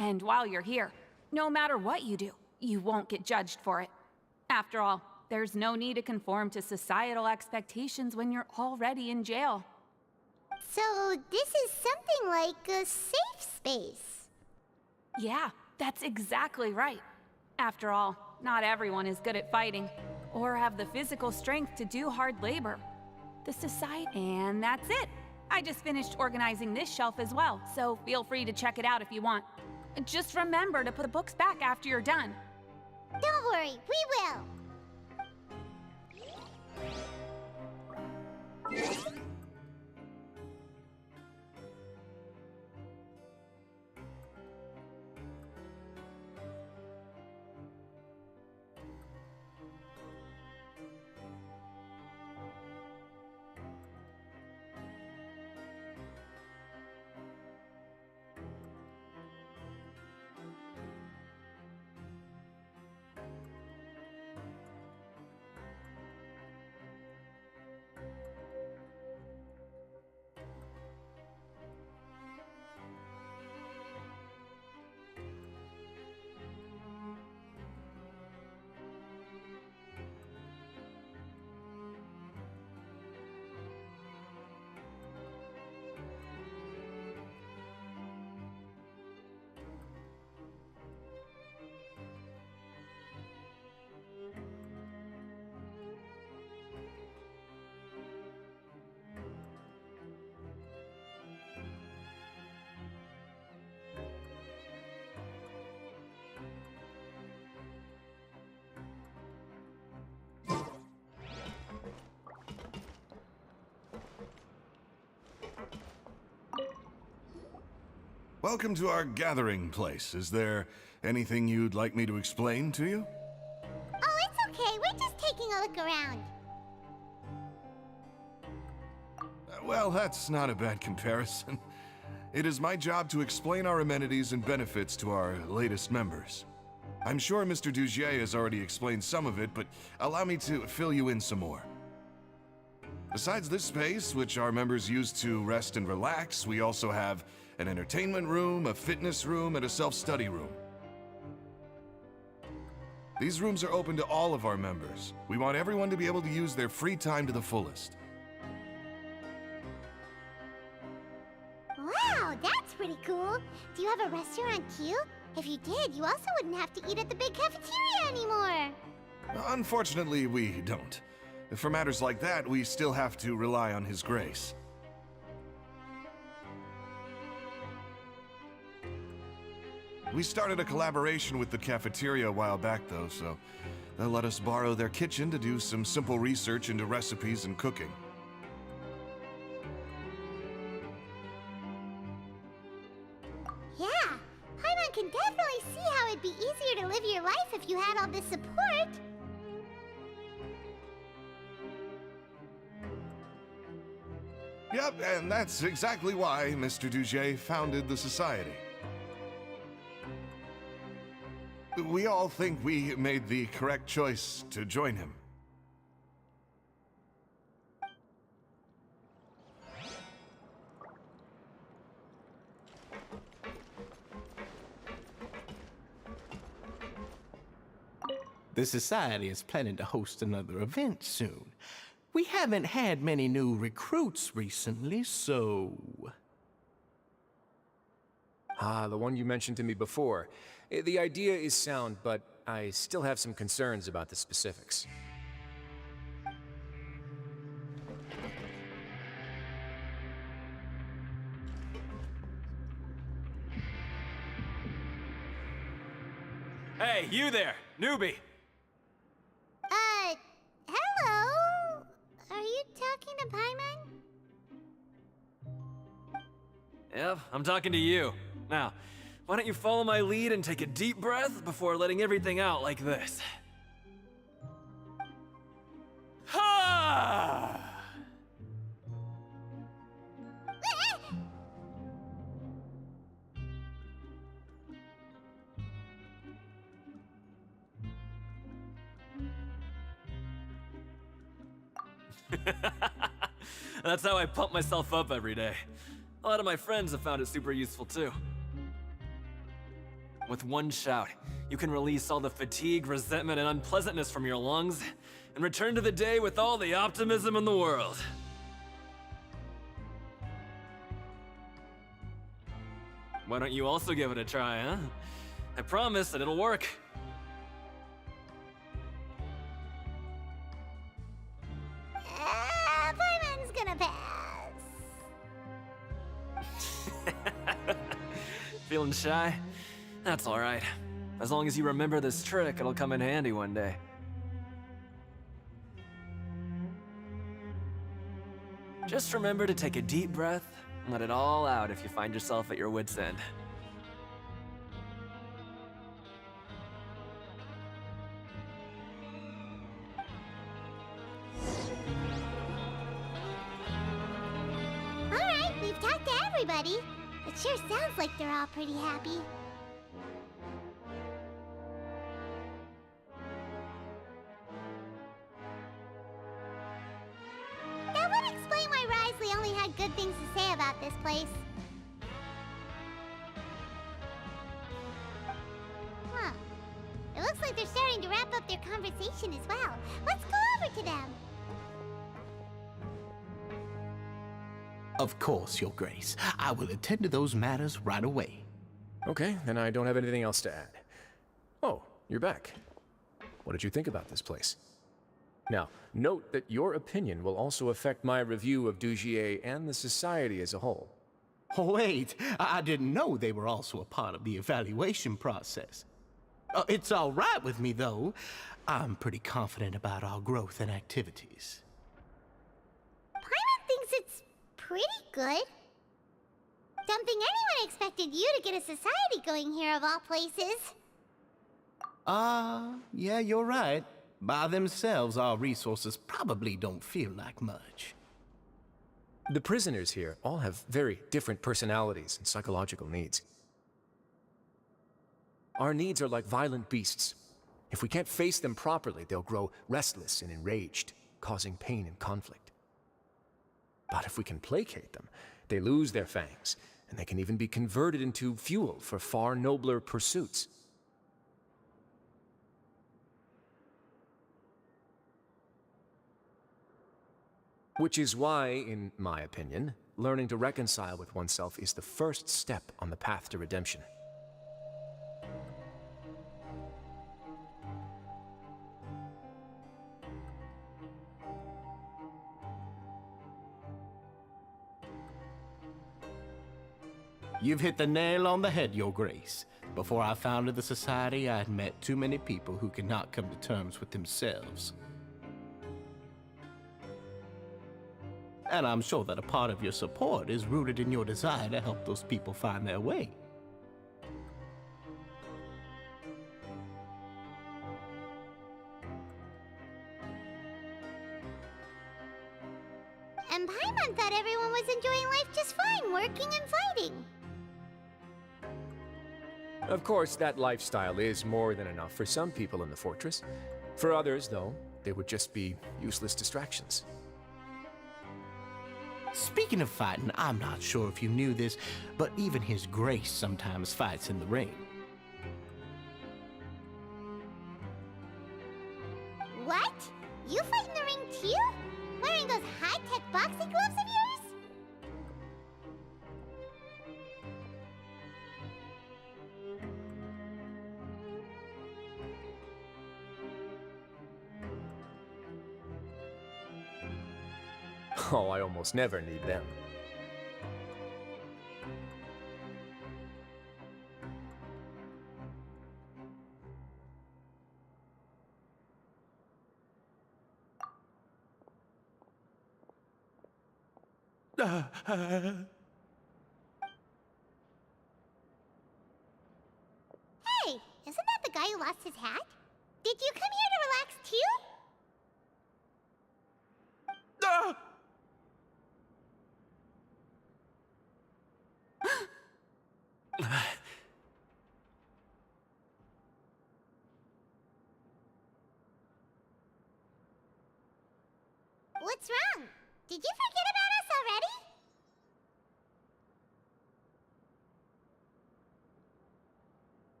And while you're here, no matter what you do, you won't get judged for it. After all, there's no need to conform to societal expectations when you're already in jail. So this is something like a safe space. Yeah, that's exactly right. After all, not everyone is good at fighting, or have the physical strength to do hard labor. The society... And that's it! I just finished organizing this shelf as well, so feel free to check it out if you want. Just remember to put the books back after you're done. Don't worry, we will. Welcome to our gathering place. Is there anything you'd like me to explain to you? Oh, it's okay. We're just taking a look around. Well, that's not a bad comparison. It is my job to explain our amenities and benefits to our latest members. I'm sure Mr. Dugier has already explained some of it, but allow me to fill you in some more. Besides this space, which our members use to rest and relax, we also have an entertainment room, a fitness room, and a self-study room. These rooms are open to all of our members. We want everyone to be able to use their free time to the fullest. Wow, that's pretty cool. Do you have a restaurant queue? If you did, you also wouldn't have to eat at the big cafeteria anymore. Unfortunately, we don't. For matters like that, we still have to rely on His grace. We started a collaboration with the cafeteria a while back, though, so they'll let us borrow their kitchen to do some simple research into recipes and cooking. Yeah, Paimon can definitely see how it'd be easier to live your life if you had all this support. Yep, and that's exactly why Mr. Dugier founded the society. We all think we made the correct choice to join him. The Society is planning to host another event soon. We haven't had many new recruits recently, so... Ah, the one you mentioned to me before. The idea is sound, but I still have some concerns about the specifics. Hey, you there, newbie! Hello? Are you talking to Paimon? Yep, I'm talking to you. Now, Why don't you follow my lead and take a deep breath before letting everything out like this? Ha! That's how I pump myself up every day. A lot of my friends have found it super useful too. With one shout, you can release all the fatigue, resentment, and unpleasantness from your lungs and return to the day with all the optimism in the world. Why don't you also give it a try, huh? I promise that it'll work. Paimon's gonna pass. Feeling shy? That's alright. As long as you remember this trick, it'll come in handy one day. Just remember to take a deep breath and let it all out if you find yourself at your wit's end. Alright, we've talked to everybody. It sure sounds like they're all pretty happy. That would explain why Risley only had good things to say about this place. Huh. It looks like they're starting to wrap up their conversation as well. Let's go over to them. Of course, Your Grace. I will attend to those matters right away. Okay, then I don't have anything else to add. Oh, you're back. What did you think about this place? Now, note that your opinion will also affect my review of Dugier and the society as a whole. Wait, I didn't know they were also a part of the evaluation process. It's all right with me, though. I'm pretty confident about our growth and activities. Paimon thinks it's pretty good. Don't think anyone expected you to get a society going here of all places. Yeah, you're right. By themselves, our resources probably don't feel like much. The prisoners here all have very different personalities and psychological needs. Our needs are like violent beasts. If we can't face them properly, they'll grow restless and enraged, causing pain and conflict. But if we can placate them, they lose their fangs, and they can even be converted into fuel for far nobler pursuits. Which is why, in my opinion, learning to reconcile with oneself is the first step on the path to redemption. You've hit the nail on the head, Your Grace. Before I founded the Society, I had met too many people who could not come to terms with themselves. And I'm sure that a part of your support is rooted in your desire to help those people find their way. And Paimon thought everyone was enjoying life just fine, working and fighting. Of course, that lifestyle is more than enough for some people in the fortress. For others, though, they would just be useless distractions. Speaking of fighting, I'm not sure if you knew this, but even His Grace sometimes fights in the ring. What? You fight in the ring too? Wearing those high-tech boxing gloves of yours? Oh, I almost never need them. guy who lost his hat? Did you come here to relax too? Ah! What's wrong? Did you forget about us already?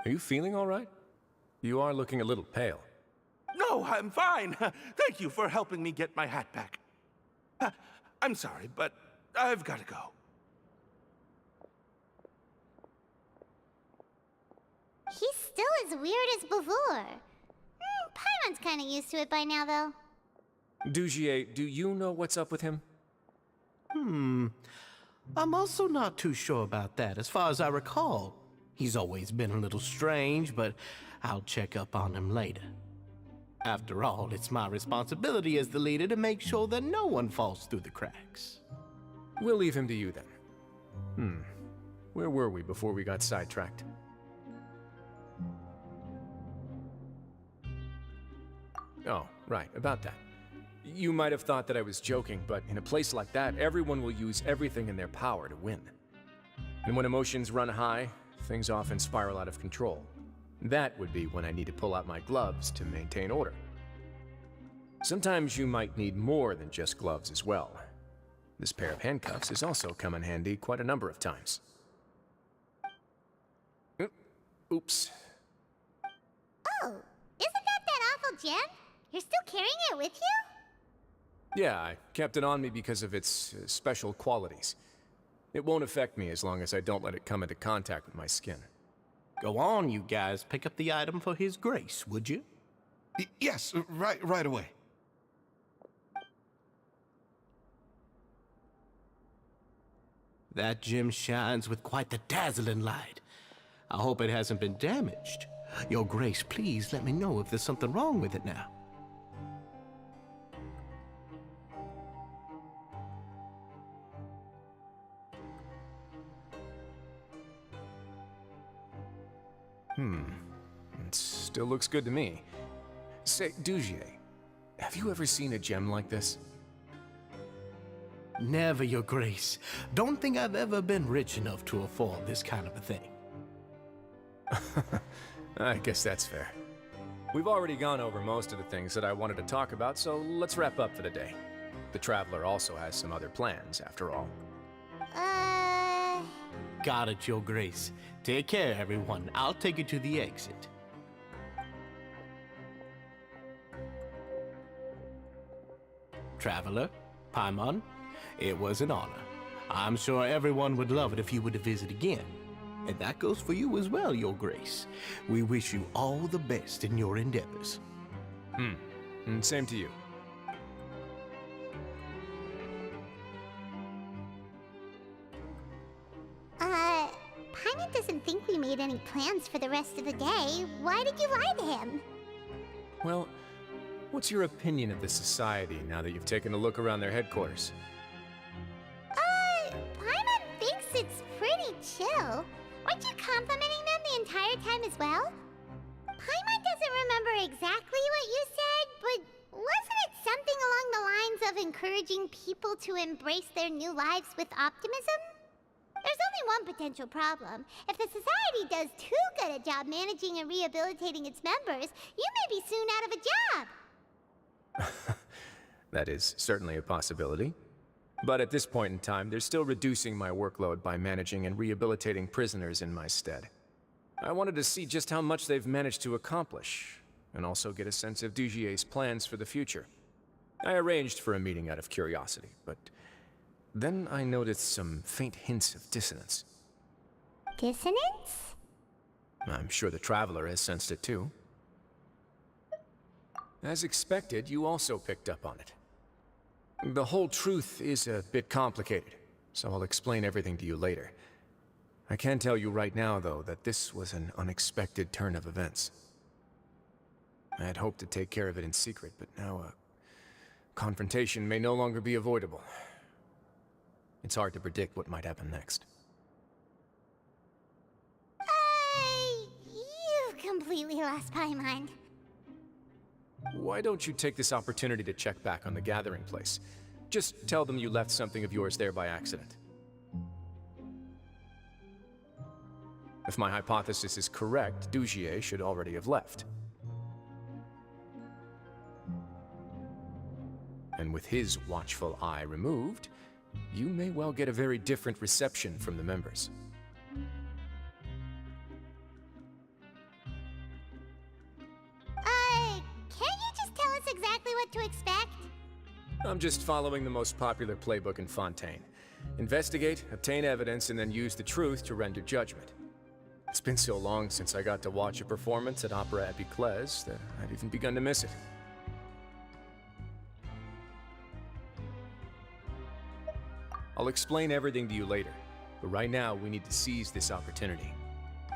Are you feeling all right? You are looking a little pale. No, I'm fine. Thank you for helping me get my hat back. I'm sorry, but I've got to go. He's still as weird as before. Paimon's kind of used to it by now, though. Dugier, do you know what's up with him? I'm also not too sure about that. As far as I recall, he's always been a little strange, but I'll check up on him later. After all, it's my responsibility as the leader to make sure that no one falls through the cracks. We'll leave him to you then. Where were we before we got sidetracked? Oh, right, about that. You might have thought that I was joking, but in a place like that, everyone will use everything in their power to win. And when emotions run high, things often spiral out of control. That would be when I need to pull out my gloves to maintain order. Sometimes you might need more than just gloves as well. This pair of handcuffs has also come in handy quite a number of times. Oops. Oh, isn't that awful gem? You're still carrying it with you? Yeah, I kept it on me because of its special qualities. It won't affect me as long as I don't let it come into contact with my skin. Go on, you guys. Pick up the item for His Grace, would you? Yes, right away. That gem shines with quite the dazzling light. I hope it hasn't been damaged. Your Grace, please let me know if there's something wrong with it now. It still looks good to me. Say, Dugier, have you ever seen a gem like this? Never, Your Grace. Don't think I've ever been rich enough to afford this kind of a thing. I guess that's fair. We've already gone over most of the things that I wanted to talk about, so let's wrap up for the day. The Traveler also has some other plans, after all. Got it, Your Grace. Take care, everyone. I'll take you to the exit. Traveler, Paimon, it was an honor. I'm sure everyone would love it if you were to visit again. And that goes for you as well, Your Grace. We wish you all the best in your endeavors. And same to you. Paimon doesn't think we made any plans for the rest of the day. Why did you lie to him? Well, what's your opinion of the society now that you've taken a look around their headquarters? Paimon thinks it's pretty chill. Weren't you complimenting them the entire time as well? Paimon doesn't remember exactly what you said, but wasn't it something along the lines of encouraging people to embrace their new lives with optimism? There's only one potential problem. If the society does too good a job managing and rehabilitating its members, you may be soon out of a job. That is certainly a possibility. But at this point in time, they're still reducing my workload by managing and rehabilitating prisoners in my stead. I wanted to see just how much they've managed to accomplish, and also get a sense of Dugier's plans for the future. I arranged for a meeting out of curiosity, but then I noticed some faint hints of dissonance. Dissonance? I'm sure the Traveler has sensed it too. As expected, you also picked up on it. The whole truth is a bit complicated, so I'll explain everything to you later. I can tell you right now, though, that this was an unexpected turn of events. I had hoped to take care of it in secret, but now a confrontation may no longer be avoidable. It's hard to predict what might happen next. lost Paimon. Why don't you take this opportunity to check back on the gathering place? Just tell them you left something of yours there by accident. If my hypothesis is correct, Dujier should already have left. And with his watchful eye removed, you may well get a very different reception from the members. Can't you just tell us exactly what to expect? I'm just following the most popular playbook in Fontaine. Investigate, obtain evidence, and then use the truth to render judgment. It's been so long since I got to watch a performance at Opera Epiclese that I've even begun to miss it. I'll explain everything to you later, but right now we need to seize this opportunity.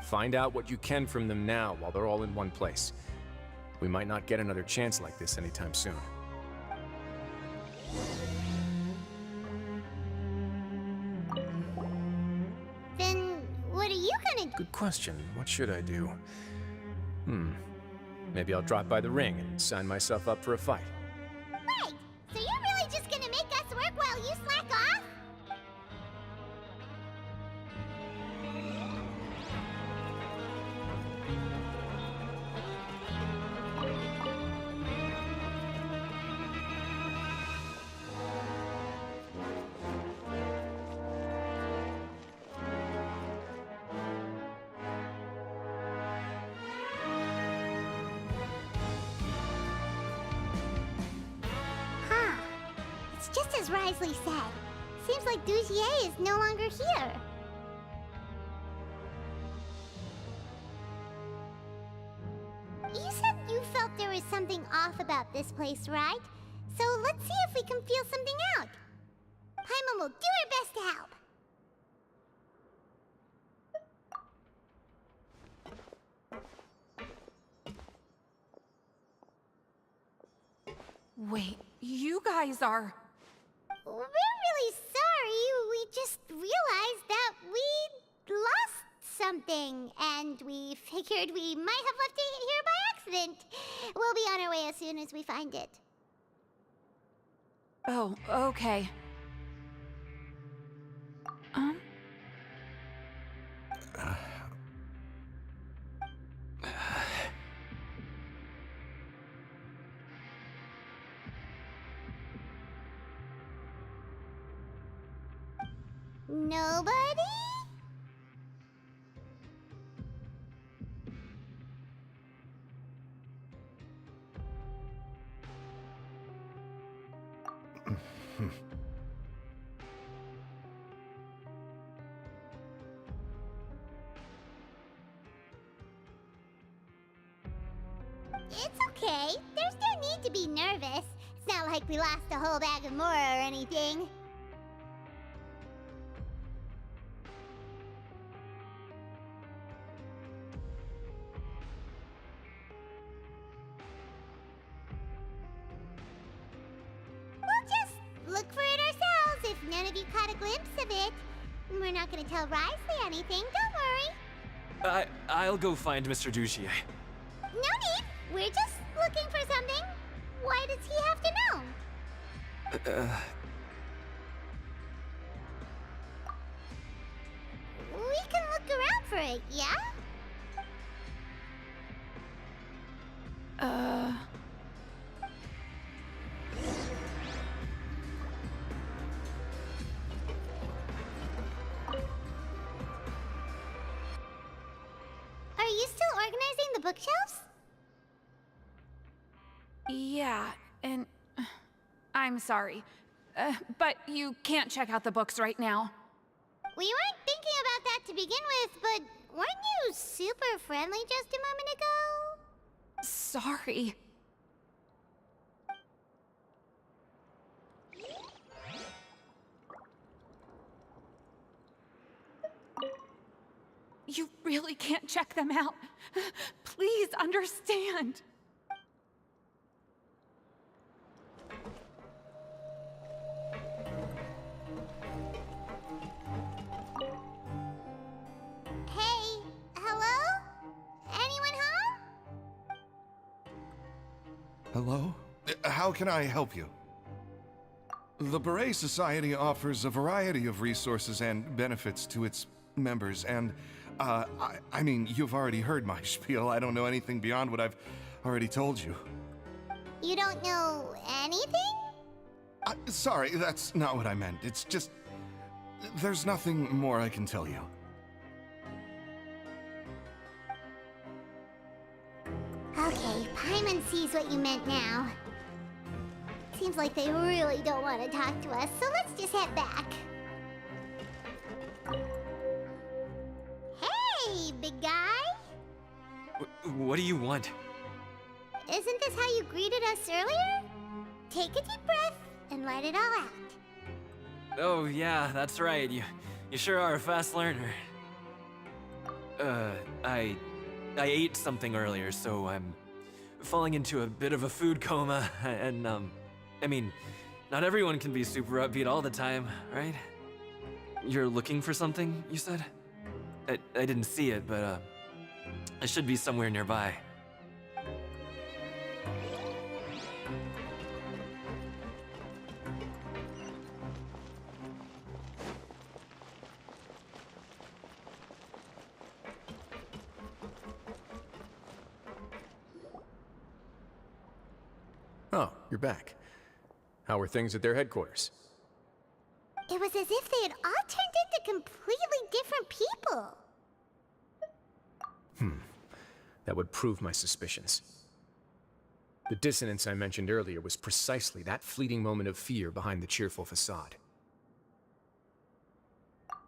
Find out what you can from them now while they're all in one place. We might not get another chance like this anytime soon. Then what are you gonna do? Good question. What should I do? Maybe I'll drop by the ring and sign myself up for a fight. Wait, so you're really just gonna make us work while you slack off? It's just as Risley said. Seems like Dujier is no longer here. You said you felt there was something off about this place, right? So let's see if we can feel something out. Paimon will do her best to help. Wait, you guys are... We're really sorry. We just realized that we lost something, and we figured we might have left it here by accident. We'll be on our way as soon as we find it. Oh, okay. Nobody? It's okay. There's no need to be nervous. It's not like we lost a whole bag of more or anything. We'll just look for it ourselves if none of you caught a glimpse of it. We're not gonna tell Risley anything, don't worry. I'll go find Mr. Dujier. No need. We're just looking for something. Why does he have to know? We can look around for it, yeah? Are you still organizing the bookshelves? Yeah, and... I'm sorry. But you can't check out the books right now. We weren't thinking about that to begin with, but weren't you super friendly just a moment ago? Sorry. You really can't check them out. Please understand. Hey, hello? Anyone home? Hello? How can I help you? The Beret Society offers a variety of resources and benefits to its members, and, I mean, you've already heard my spiel. I don't know anything beyond what I've already told you. You don't know anything? Sorry, that's not what I meant. It's just... there's nothing more I can tell you. Okay, Paimon sees what you meant now. Seems like they really don't want to talk to us, so let's just head back. Hey, big guy! What do you want? Isn't this how you greeted us earlier? Take a deep breath and let it all out. Oh, yeah, that's right. You sure are a fast learner. I ate something earlier, so I'm falling into a bit of a food coma, and, I mean, not everyone can be super upbeat all the time, right? You're looking for something, you said? I didn't see it, but, it should be somewhere nearby. Oh, you're back. How were things at their headquarters? It was as if they had all turned into completely different people. That would prove my suspicions. The dissonance I mentioned earlier was precisely that fleeting moment of fear behind the cheerful facade.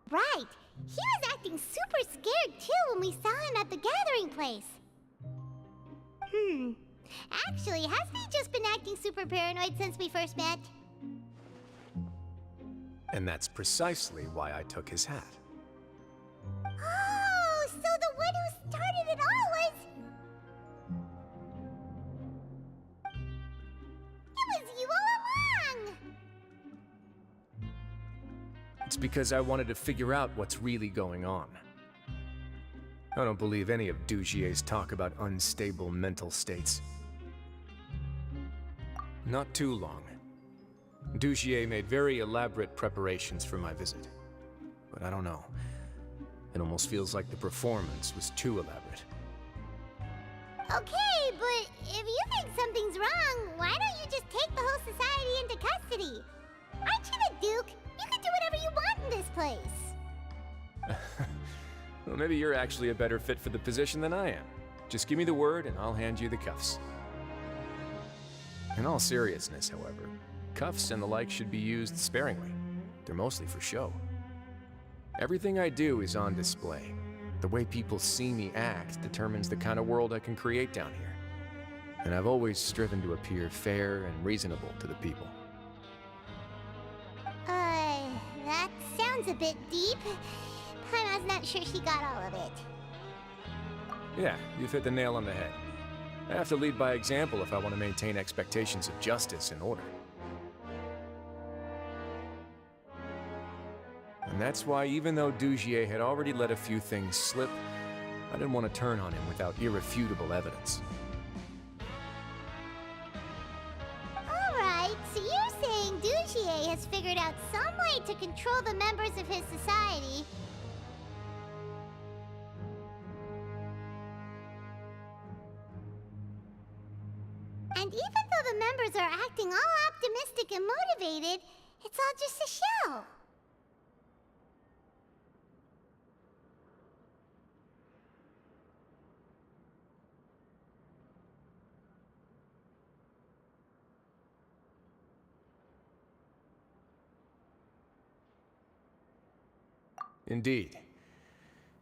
Right. He was acting super scared too when we saw him at the gathering place. Actually, hasn't he just been acting super paranoid since we first met? And that's precisely why I took his hat. Oh, so the one who started it all was... It was you all along! It's because I wanted to figure out what's really going on. I don't believe any of Dugier's talk about unstable mental states. Not too long. Dugier made very elaborate preparations for my visit. But I don't know. It almost feels like the performance was too elaborate. Okay, but if you think something's wrong, why don't you just take the whole society into custody? Aren't you the Duke? You can do whatever you want in this place. Well, maybe you're actually a better fit for the position than I am. Just give me the word and I'll hand you the cuffs. In all seriousness, however, cuffs and the like should be used sparingly. They're mostly for show. Everything I do is on display. The way people see me act determines the kind of world I can create down here. And I've always striven to appear fair and reasonable to the people. That sounds a bit deep. Paimon's not sure she got all of it. Yeah, you've hit the nail on the head. I have to lead by example if I want to maintain expectations of justice and order. And that's why, even though Dugier had already let a few things slip, I didn't want to turn on him without irrefutable evidence. Alright, so you're saying Dugier has figured out some way to control the members of his society. And even though the members are acting all optimistic and motivated, it's all just a show. Indeed.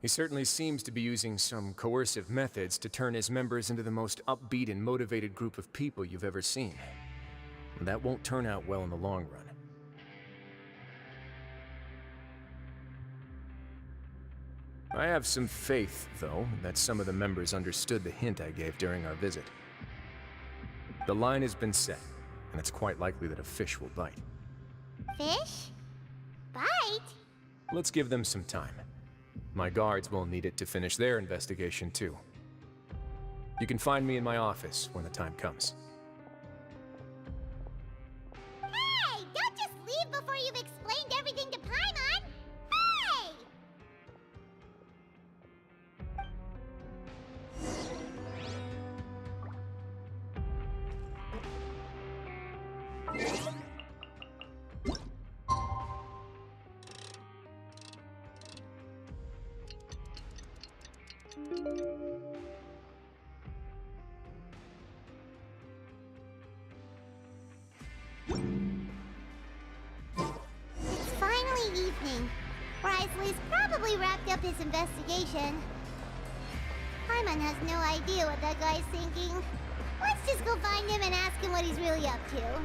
He certainly seems to be using some coercive methods to turn his members into the most upbeat and motivated group of people you've ever seen. And that won't turn out well in the long run. I have some faith, though, that some of the members understood the hint I gave during our visit. The line has been set, and it's quite likely that a fish will bite. Fish? Bite? Let's give them some time. My guards will need it to finish their investigation, too. You can find me in my office when the time comes. It's finally evening. Risley's probably wrapped up his investigation. Paimon has no idea what that guy's thinking. Let's just go find him and ask him what he's really up to.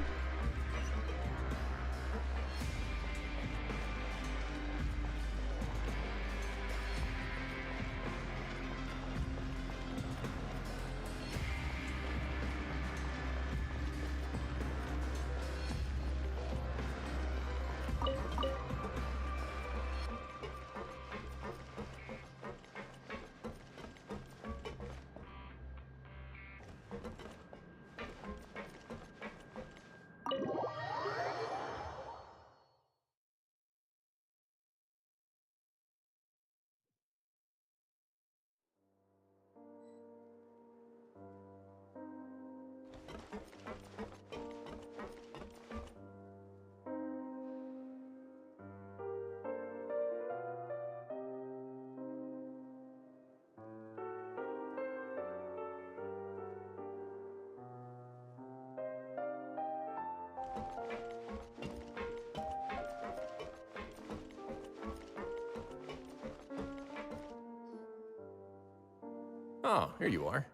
Oh, here you are.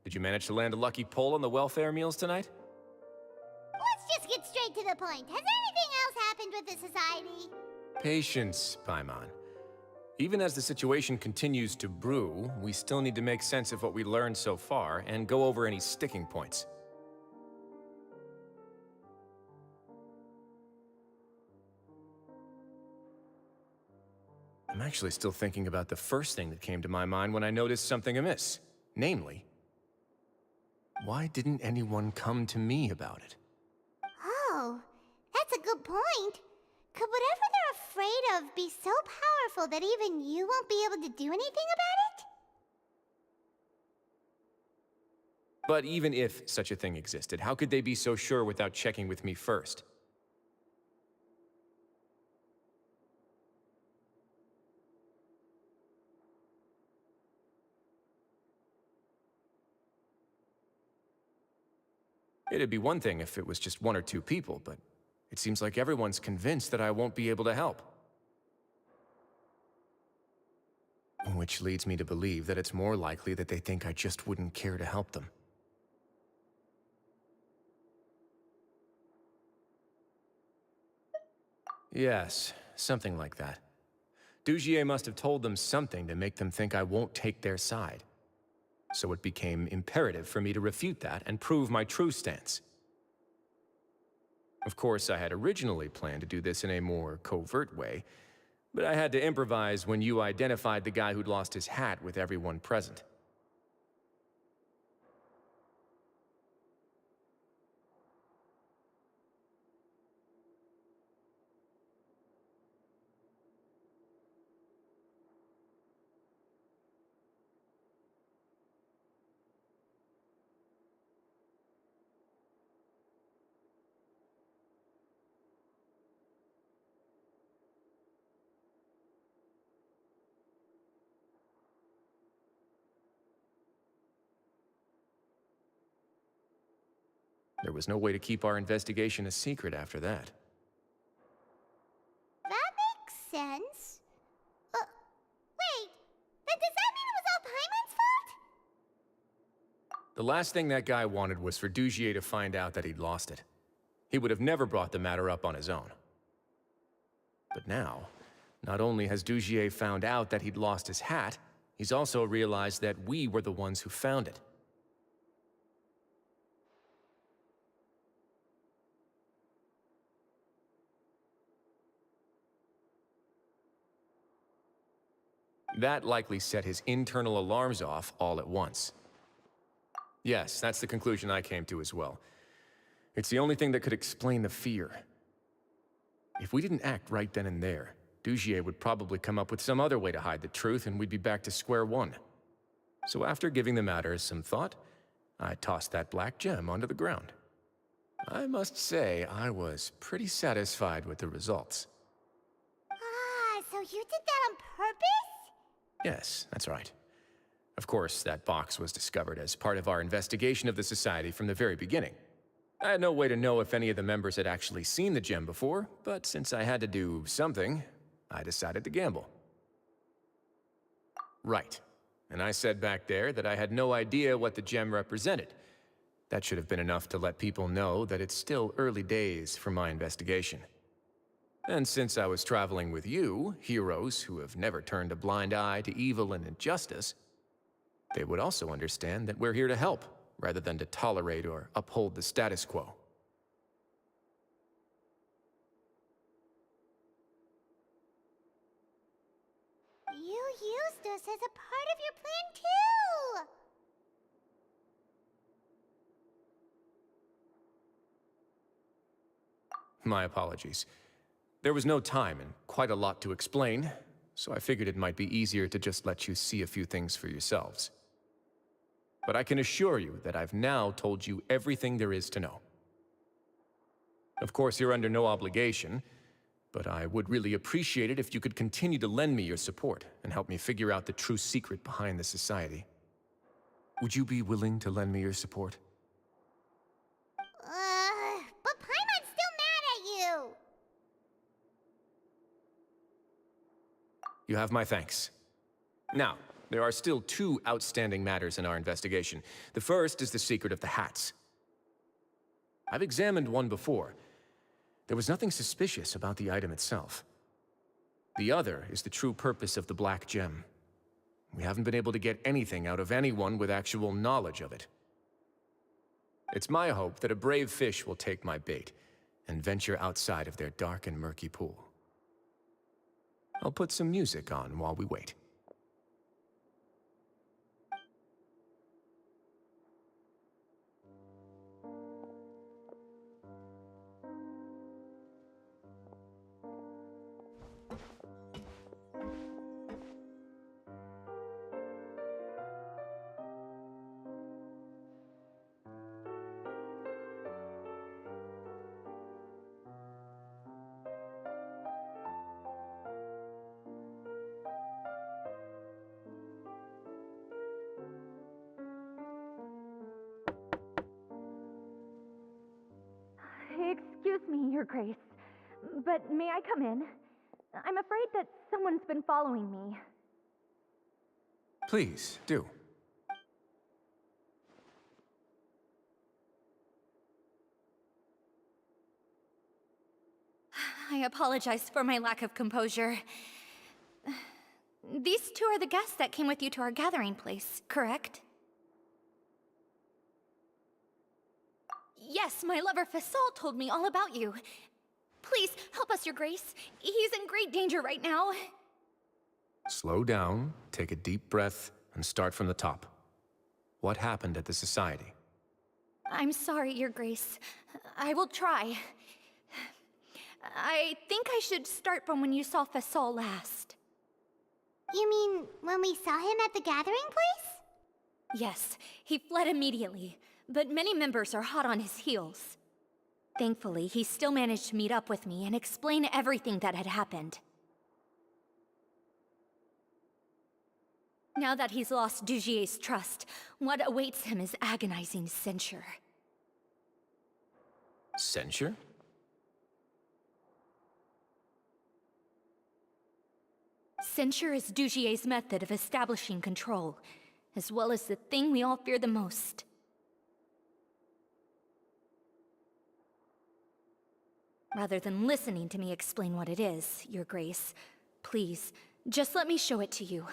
Did you manage to land a lucky pull on the welfare meals tonight? Let's just get straight to the point. Has anything else happened with the society? Patience, Paimon. Even as the situation continues to brew, we still need to make sense of what we learned so far and go over any sticking points. I'm actually still thinking about the first thing that came to my mind when I noticed something amiss. Namely, why didn't anyone come to me about it? Oh, that's a good point. Could whatever they're afraid of be so powerful that even you won't be able to do anything about it? But even if such a thing existed, how could they be so sure without checking with me first? It'd be one thing if it was just one or two people, but it seems like everyone's convinced that I won't be able to help. Which leads me to believe that it's more likely that they think I just wouldn't care to help them. Yes, something like that. Dugier must have told them something to make them think I won't take their side. So it became imperative for me to refute that and prove my true stance. Of course, I had originally planned to do this in a more covert way, but I had to improvise when you identified the guy who'd lost his hat with everyone present. There was no way to keep our investigation a secret after that. That makes sense. Wait, then does that mean it was all Paimon's fault? The last thing that guy wanted was for Dugier to find out that he'd lost it. He would have never brought the matter up on his own. But now, not only has Dugier found out that he'd lost his hat, he's also realized that we were the ones who found it. That likely set his internal alarms off all at once. Yes, that's the conclusion I came to as well. It's the only thing that could explain the fear. If we didn't act right then and there, Dugier would probably come up with some other way to hide the truth and we'd be back to square one. So after giving the matter some thought, I tossed that black gem onto the ground. I must say, I was pretty satisfied with the results. Ah, so you did that on purpose? Yes, that's right. Of course, that box was discovered as part of our investigation of the Society from the very beginning. I had no way to know if any of the members had actually seen the gem before, but since I had to do something, I decided to gamble. Right. And I said back there that I had no idea what the gem represented. That should have been enough to let people know that it's still early days for my investigation. And since I was traveling with you, heroes who have never turned a blind eye to evil and injustice, they would also understand that we're here to help, rather than to tolerate or uphold the status quo. You used us as a part of your plan, too! My apologies. There was no time and quite a lot to explain, so I figured it might be easier to just let you see a few things for yourselves. But I can assure you that I've now told you everything there is to know. Of course, you're under no obligation, but I would really appreciate it if you could continue to lend me your support and help me figure out the true secret behind the Society. Would you be willing to lend me your support? But Paimon's still mad at you! You have my thanks. Now, there are still two outstanding matters in our investigation. The first is the secret of the hats. I've examined one before. There was nothing suspicious about the item itself. The other is the true purpose of the black gem. We haven't been able to get anything out of anyone with actual knowledge of it. It's my hope that a brave fish will take my bait and venture outside of their dark and murky pool. I'll put some music on while we wait. Excuse me, Your Grace, but may I come in? I'm afraid that someone's been following me. Please, do. I apologize for my lack of composure. These two are the guests that came with you to our gathering place, correct? Yes, my lover Fasol told me all about you. Please, help us, Your Grace. He's in great danger right now. Slow down, take a deep breath, and start from the top. What happened at the Society? I'm sorry, Your Grace. I will try. I think I should start from when you saw Fasol last. You mean when we saw him at the gathering place? Yes, he fled immediately, but many members are hot on his heels. Thankfully, he still managed to meet up with me and explain everything that had happened. Now that he's lost Dugier's trust, what awaits him is agonizing censure. Censure? Censure is Dugier's method of establishing control, as well as the thing we all fear the most. Rather than listening to me explain what it is, Your Grace, please, just let me show it to you.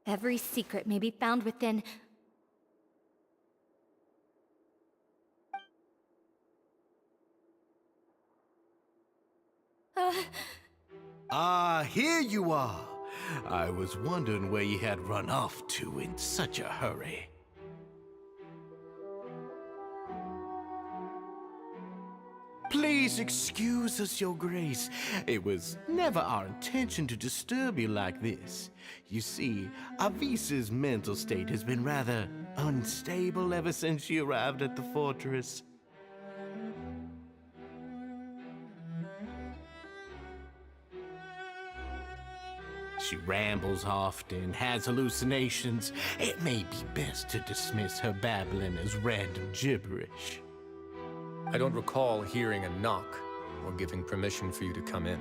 Every secret may be found within... Here you are. I was wondering where you had run off to in such a hurry. Please excuse us, Your Grace. It was never our intention to disturb you like this. You see, Avisa's mental state has been rather unstable ever since she arrived at the fortress. She rambles often, has hallucinations. It may be best to dismiss her babbling as random gibberish. I don't recall hearing a knock or giving permission for you to come in.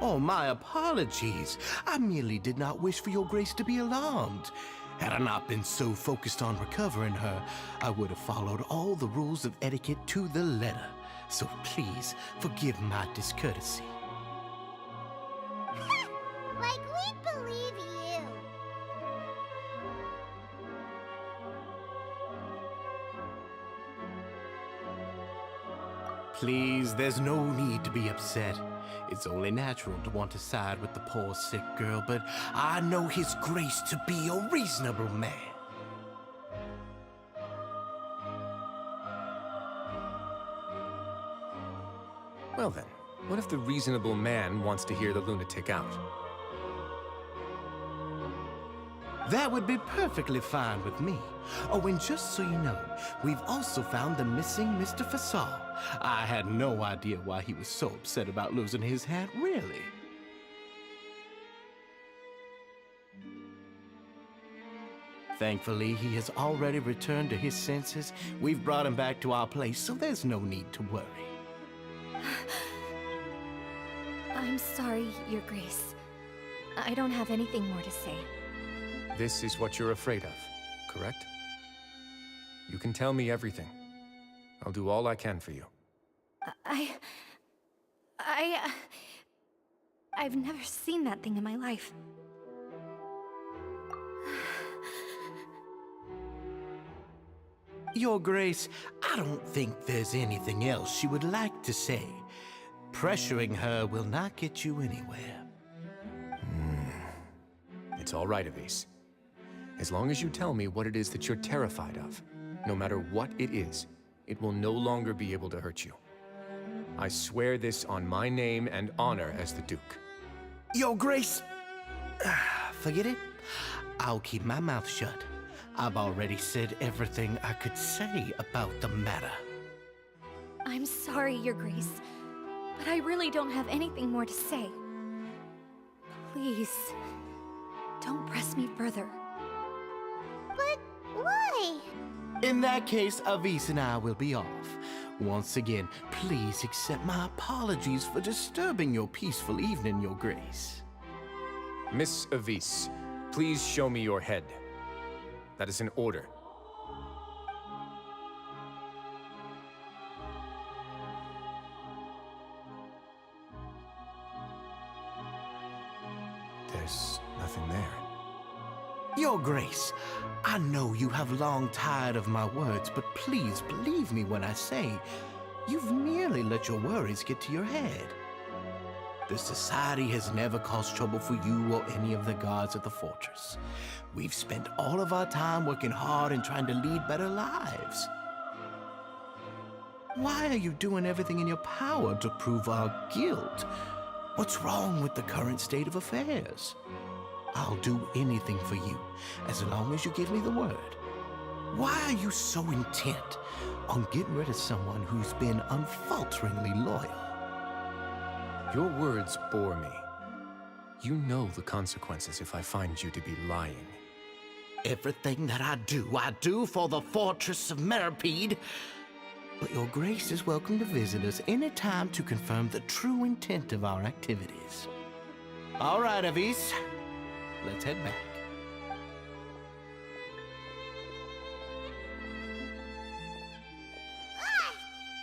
Oh, my apologies. I merely did not wish for your grace to be alarmed. Had I not been so focused on recovering her, I would have followed all the rules of etiquette to the letter. So please, forgive my discourtesy. Like we believe you. Please, there's no need to be upset. It's only natural to want to side with the poor sick girl, but I know His Grace to be a reasonable man. Well then, what if the reasonable man wants to hear the lunatic out? That would be perfectly fine with me. Oh, and just so you know, we've also found the missing Mr. Fasal. I had no idea why he was so upset about losing his hat, really. Thankfully, he has already returned to his senses. We've brought him back to our place, so there's no need to worry. I'm sorry, Your Grace. I don't have anything more to say. This is what you're afraid of, correct? You can tell me everything. I'll do all I can for you. I've never seen that thing in my life. Your Grace, I don't think there's anything else she would like to say. Pressuring her will not get you anywhere. It's all right, Avise. As long as you tell me what it is that you're terrified of, no matter what it is, it will no longer be able to hurt you. I swear this on my name and honor as the Duke. Your Grace, forget it. I'll keep my mouth shut. I've already said everything I could say about the matter. I'm sorry, Your Grace, but I really don't have anything more to say. Please, don't press me further. But why? In that case, Avise and I will be off. Once again, please accept my apologies for disturbing your peaceful evening, Your Grace. Miss Avise, please show me your head. That is an order. There's nothing there. Your Grace, I know you have long tired of my words, but please believe me when I say you've merely let your worries get to your head. The Society has never caused trouble for you or any of the guards at the fortress. We've spent all of our time working hard and trying to lead better lives. Why are you doing everything in your power to prove our guilt? What's wrong with the current state of affairs? I'll do anything for you, as long as you give me the word. Why are you so intent on getting rid of someone who's been unfalteringly loyal? Your words bore me. You know the consequences if I find you to be lying. Everything that I do for the Fortress of Meripede. But Your Grace is welcome to visit us any time to confirm the true intent of our activities. All right, Avise. Let's head back.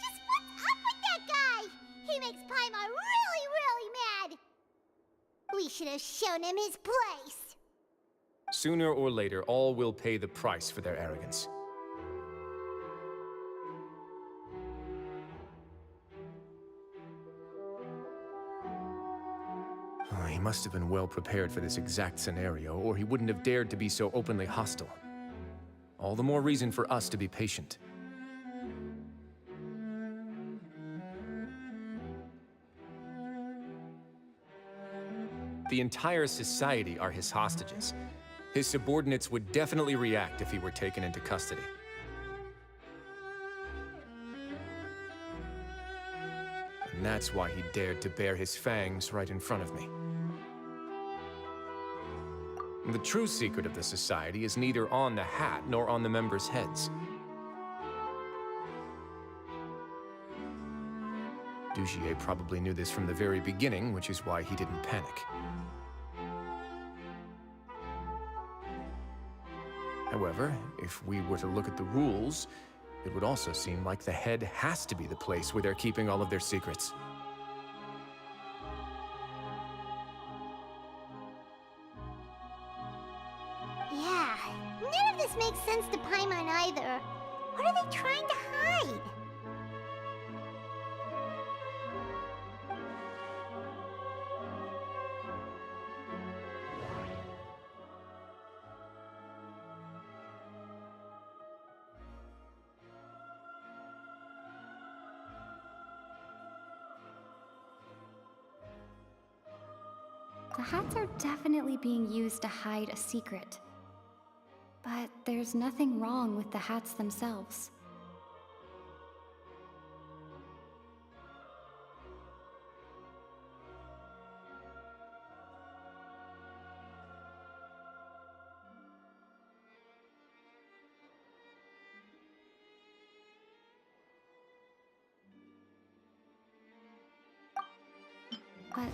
Just what's up with that guy? He makes Paimon really, really mad. We should have shown him his place. Sooner or later, all will pay the price for their arrogance. Oh, he must have been well prepared for this exact scenario, or he wouldn't have dared to be so openly hostile. All the more reason for us to be patient. The entire society are his hostages. His subordinates would definitely react if he were taken into custody. And that's why he dared to bare his fangs right in front of me. The true secret of the society is neither on the hat nor on the members' heads. Dugier probably knew this from the very beginning, which is why he didn't panic. However, if we were to look at the rules, it would also seem like the head has to be the place where they're keeping all of their secrets. Yeah, none of this makes sense to Paimon either. What are they trying to hide? The hats are definitely being used to hide a secret. But there's nothing wrong with the hats themselves. But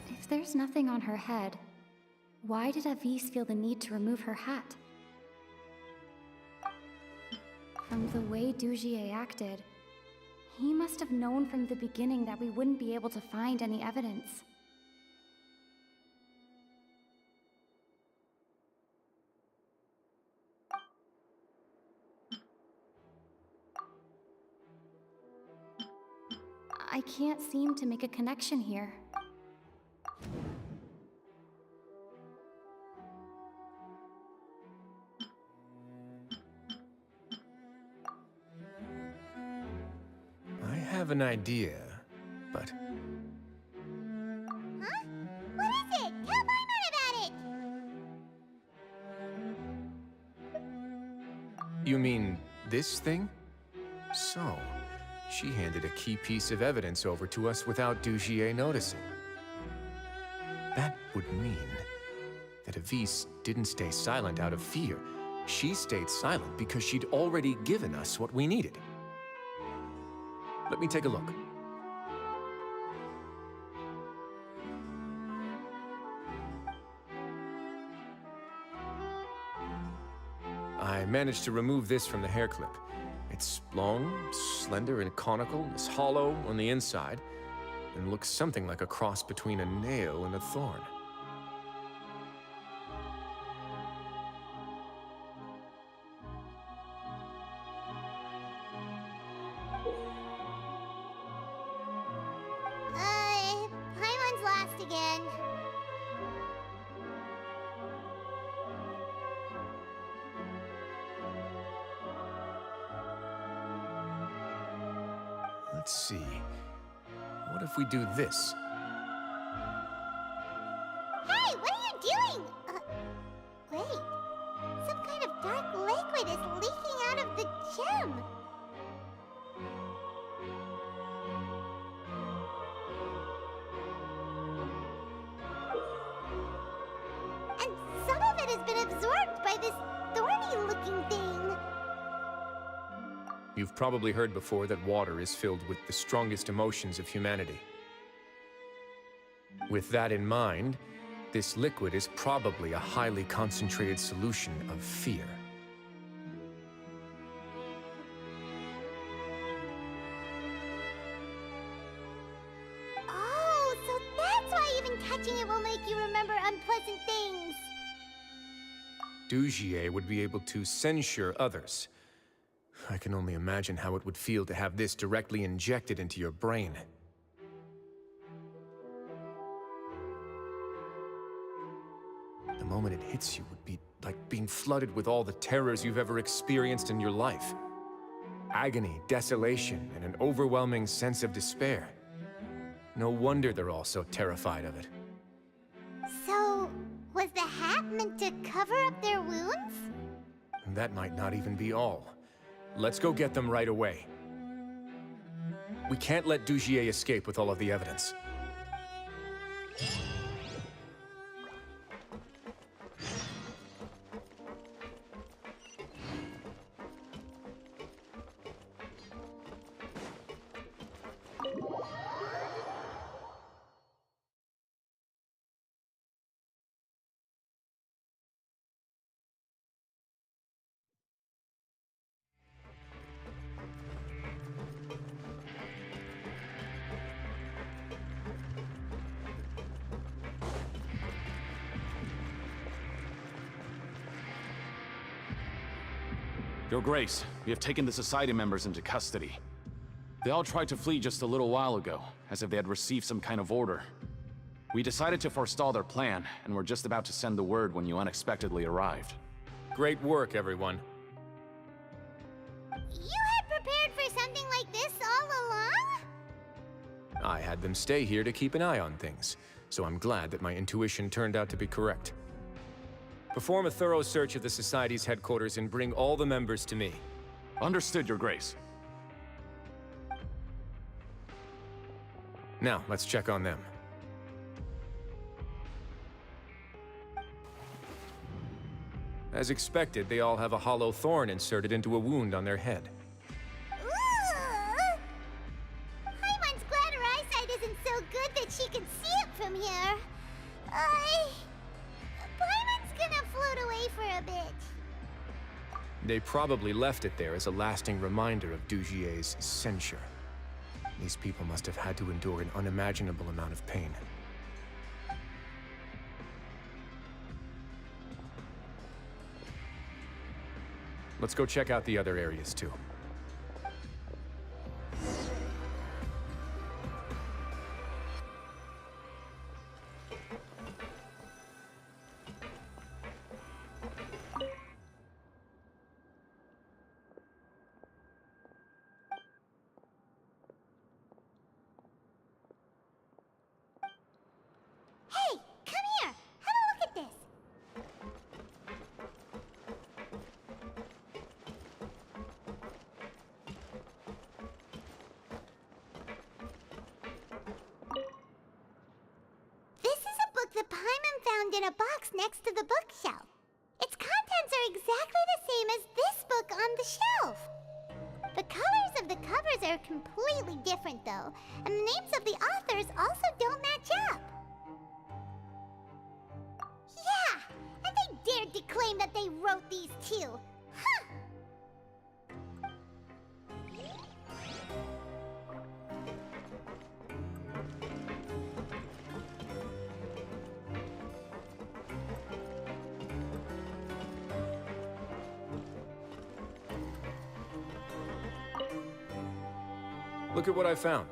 if there's nothing on her head, why did Avis feel the need to remove her hat? From the way Dugier acted, he must have known from the beginning that we wouldn't be able to find any evidence. I can't seem to make a connection here. I have an idea, but... Huh? What is it? Tell Paimon about it! You mean this thing? So, she handed a key piece of evidence over to us without Dugier noticing. That would mean that Avis didn't stay silent out of fear. She stayed silent because she'd already given us what we needed. Let me take a look. I managed to remove this from the hair clip. It's long, slender, and conical, is hollow on the inside, and looks something like a cross between a nail and a thorn. Paimon's last again. Let's see. What if we do this? Hey, what are you doing? Wait. Some kind of dark liquid is leaking out of the gem. And some of it has been absorbed by this thorny-looking thing. You've probably heard before that water is filled with the strongest emotions of humanity. With that in mind, this liquid is probably a highly concentrated solution of fear. Oh, so that's why even touching it will make you remember unpleasant things. Dugier would be able to censure others. I can only imagine how it would feel to have this directly injected into your brain. The moment it hits you would be like being flooded with all the terrors you've ever experienced in your life. Agony, desolation, and an overwhelming sense of despair. No wonder they're all so terrified of it. So Meant to cover up their wounds? That might not even be all. Let's go get them right away. We can't let Dugier escape with all of the evidence. Your Grace, we have taken the Society members into custody. They all tried to flee just a little while ago, as if they had received some kind of order. We decided to forestall their plan, and were just about to send the word when you unexpectedly arrived. Great work, everyone. You had prepared for something like this all along? I had them stay here to keep an eye on things, so I'm glad that my intuition turned out to be correct. Perform a thorough search of the Society's headquarters and bring all the members to me. Understood, Your Grace. Now, let's check on them. As expected, they all have a hollow thorn inserted into a wound on their head. Ooh! Paimon's glad her eyesight isn't so good that she can see it from here. Paimon's gonna float away for a bit. They probably left it there as a lasting reminder of Dugier's censure. These people must have had to endure an unimaginable amount of pain. Let's go check out the other areas, too. Hey, come here. Have a look at this. This is a book that Paimon found in a box next to the bookshelf. Its contents are exactly the same as this book on the shelf. The colors of the covers are completely different, though, and the names of the authors also don't match up. Yeah, and they dared to claim that they wrote these too. Huh! Look at what I found.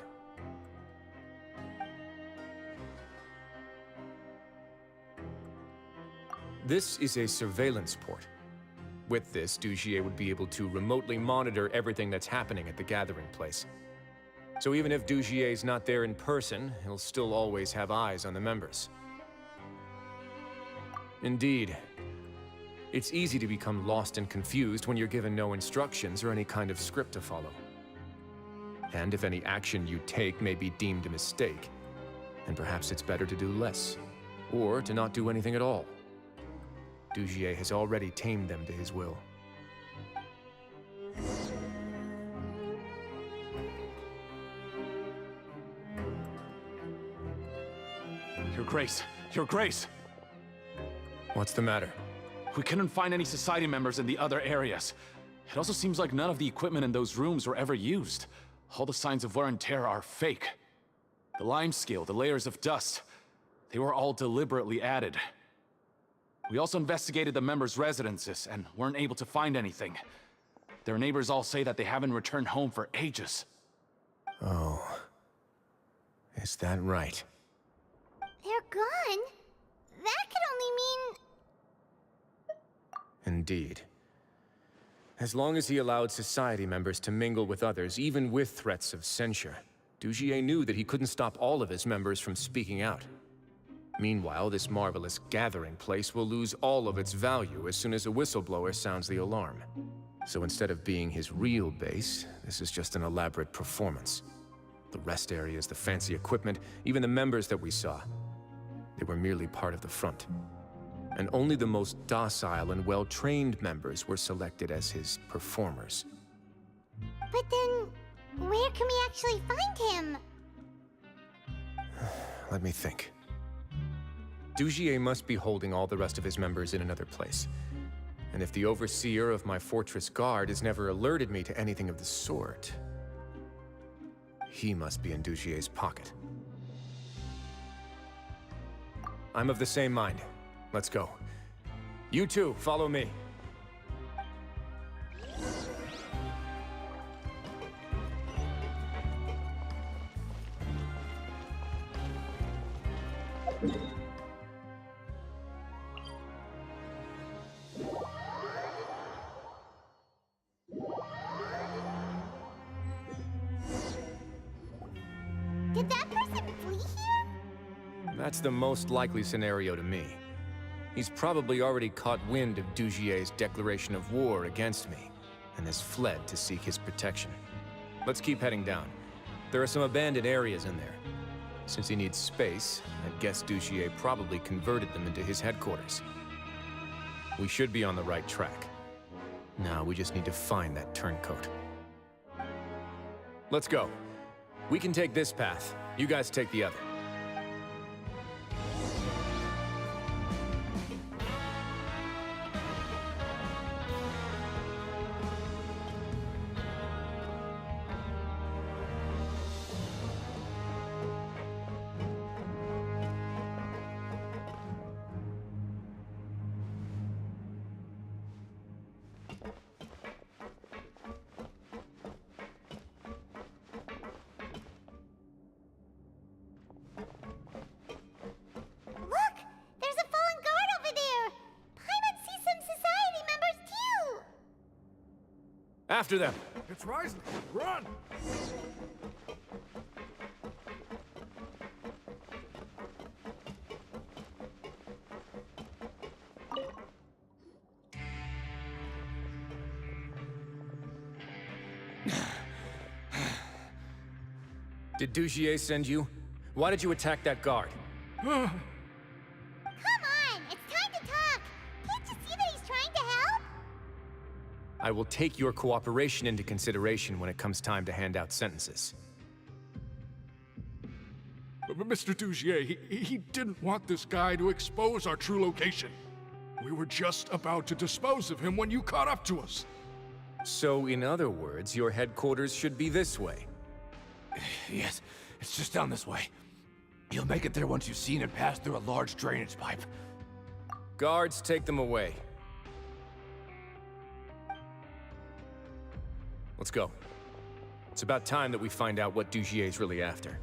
This is a surveillance port. With this, Dugier would be able to remotely monitor everything that's happening at the gathering place. So even if Dugier's not there in person, he'll still always have eyes on the members. Indeed. It's easy to become lost and confused when you're given no instructions or any kind of script to follow. And if any action you take may be deemed a mistake, then perhaps it's better to do less, or to not do anything at all. Dugier has already tamed them to his will. Your Grace! Your Grace! What's the matter? We couldn't find any Society members in the other areas. It also seems like none of the equipment in those rooms were ever used. All the signs of wear and tear are fake. The lime scale, the layers of dust, they were all deliberately added. We also investigated the members' residences and weren't able to find anything. Their neighbors all say that they haven't returned home for ages. Oh. Is that right? They're gone? That could only mean... Indeed. As long as he allowed Society members to mingle with others, even with threats of censure, Dugier knew that he couldn't stop all of his members from speaking out. Meanwhile, this marvelous gathering place will lose all of its value as soon as a whistleblower sounds the alarm. So instead of being his real base, this is just an elaborate performance. The rest areas, the fancy equipment, even the members that we saw, they were merely part of the front. And only the most docile and well-trained members were selected as his performers. But then, where can we actually find him? Let me think. Dugier must be holding all the rest of his members in another place. And if the overseer of my fortress guard has never alerted me to anything of the sort, he must be in Dugier's pocket. I'm of the same mind. Let's go. You two, follow me. Did that person flee here? That's the most likely scenario to me. He's probably already caught wind of Dugier's declaration of war against me, and has fled to seek his protection. Let's keep heading down. There are some abandoned areas in there. Since he needs space, I guess Dugier probably converted them into his headquarters. We should be on the right track. Now we just need to find that turncoat. Let's go. We can take this path. You guys take the other. Look! There's a fallen guard over there! Paimon sees some society members too! After them! It's Rising! Run! Did Dugier send you? Why did you attack that guard? Come on! It's time to talk! Can't you see that he's trying to help? I will take your cooperation into consideration when it comes time to hand out sentences. Mr. Dugier, he didn't want this guy to expose our true location. We were just about to dispose of him when you caught up to us. So, in other words, your headquarters should be this way. Yes, it's just down this way. You'll make it there once you've seen it pass through a large drainage pipe. Guards, take them away. Let's go. It's about time that we find out what Dugier's really after.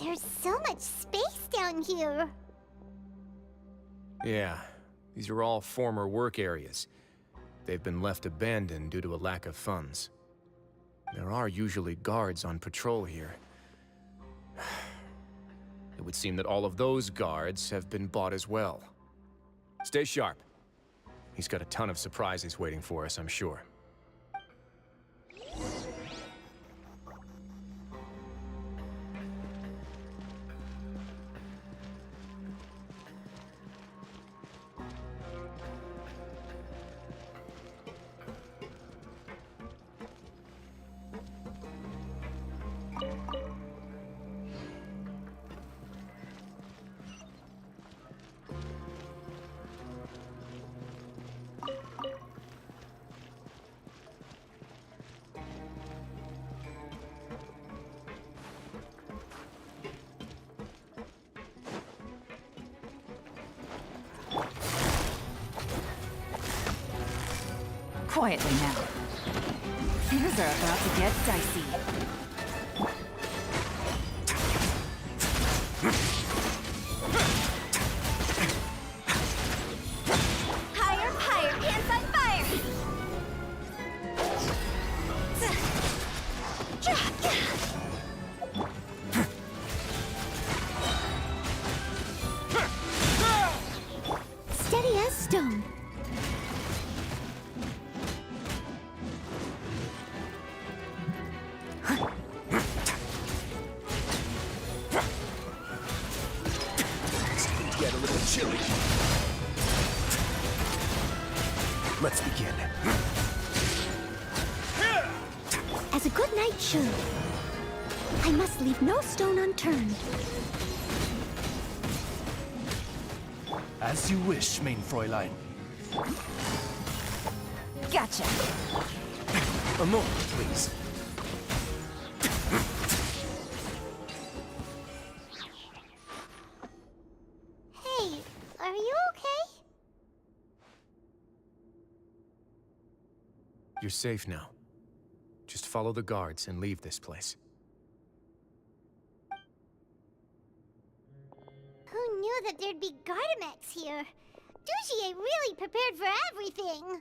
There's so much space down here. Yeah, these are all former work areas. They've been left abandoned due to a lack of funds. There are usually guards on patrol here. It would seem that all of those guards have been bought as well. Stay sharp. He's got a ton of surprises waiting for us, I'm sure. Quietly now. Things are about to get dicey. Higher, higher, hands on fire! Steady as stone. Get a little chilly. Let's begin. As a good knight should. I must leave no stone unturned. As you wish, main Fräulein. Gotcha. A moment, please. Hey, are you okay? You're safe now. Just follow the guards and leave this place. Who knew that there'd be Gardamex here? Dugier really prepared for everything.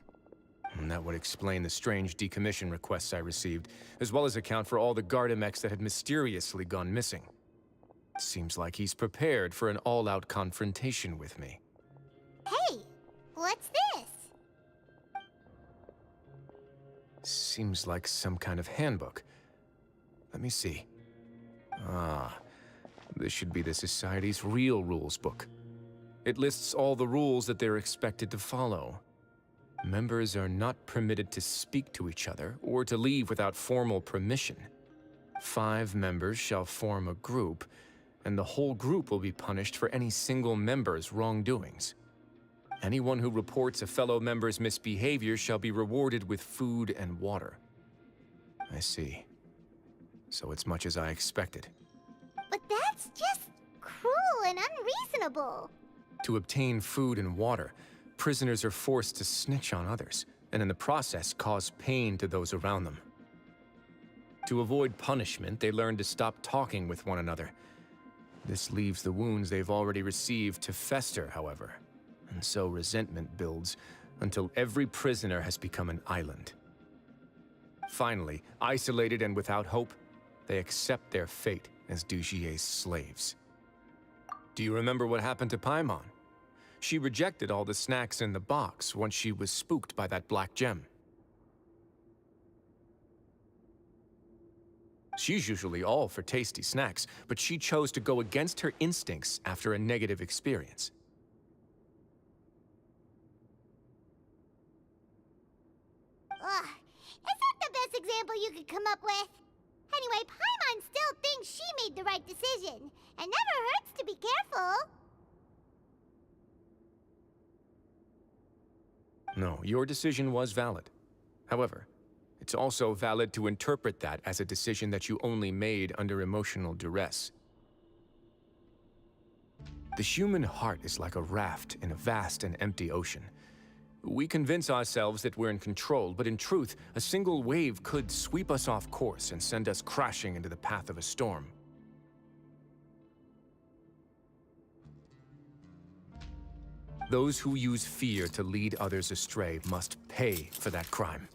And that would explain the strange decommission requests I received, as well as account for all the Gardamex that had mysteriously gone missing. Seems like he's prepared for an all-out confrontation with me. Hey, what's this? Seems like some kind of handbook. Let me see. Ah, this should be the Society's real rules book. It lists all the rules that they're expected to follow. Members are not permitted to speak to each other or to leave without formal permission. 5 members shall form a group, and the whole group will be punished for any single member's wrongdoings. Anyone who reports a fellow member's misbehavior shall be rewarded with food and water. I see. So it's much as I expected. But that's just cruel and unreasonable. To obtain food and water, prisoners are forced to snitch on others, and in the process cause pain to those around them. To avoid punishment, they learn to stop talking with one another. This leaves the wounds they've already received to fester, however, and so resentment builds until every prisoner has become an island. Finally, isolated and without hope, they accept their fate as Dugier's slaves. Do you remember what happened to Paimon? She rejected all the snacks in the box once she was spooked by that black gem. She's usually all for tasty snacks, but she chose to go against her instincts after a negative experience. Ugh, is that the best example you could come up with? Anyway, Paimon still thinks she made the right decision. It never hurts to be careful. No, your decision was valid. However, it's also valid to interpret that as a decision that you only made under emotional duress. The human heart is like a raft in a vast and empty ocean. We convince ourselves that we're in control, but in truth, a single wave could sweep us off course and send us crashing into the path of a storm. Those who use fear to lead others astray must pay for that crime.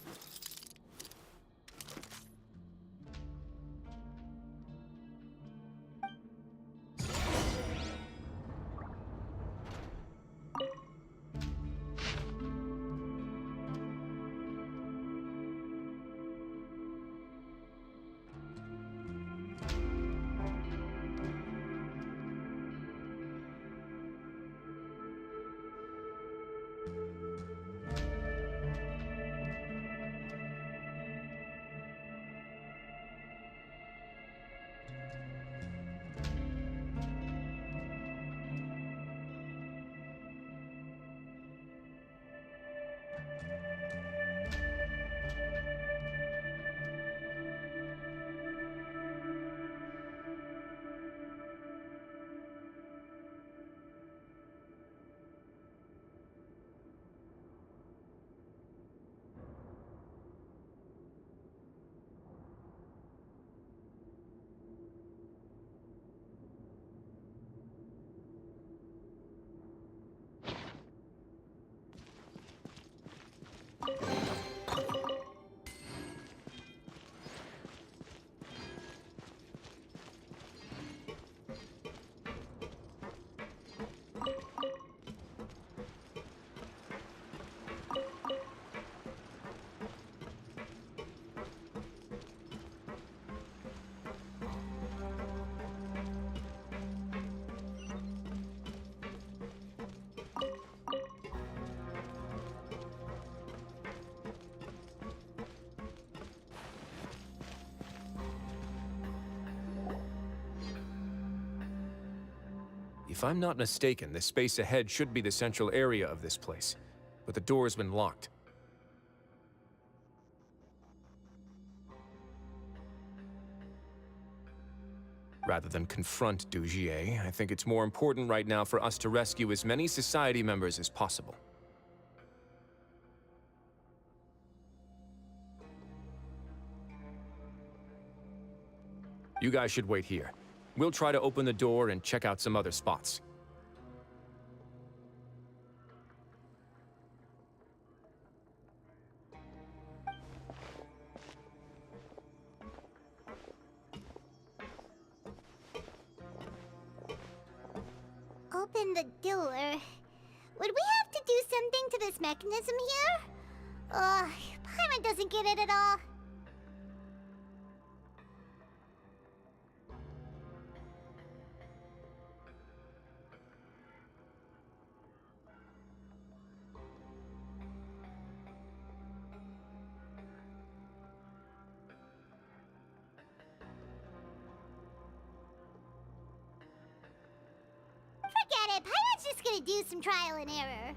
If I'm not mistaken, the space ahead should be the central area of this place, but the door has been locked. Rather than confront Dugier, I think it's more important right now for us to rescue as many society members as possible. You guys should wait here. We'll try to open the door and check out some other spots. Open the door. Would we have to do something to this mechanism here? Ugh, Paimon doesn't get it at all. Forget it, Paimon's just gonna do some trial and error.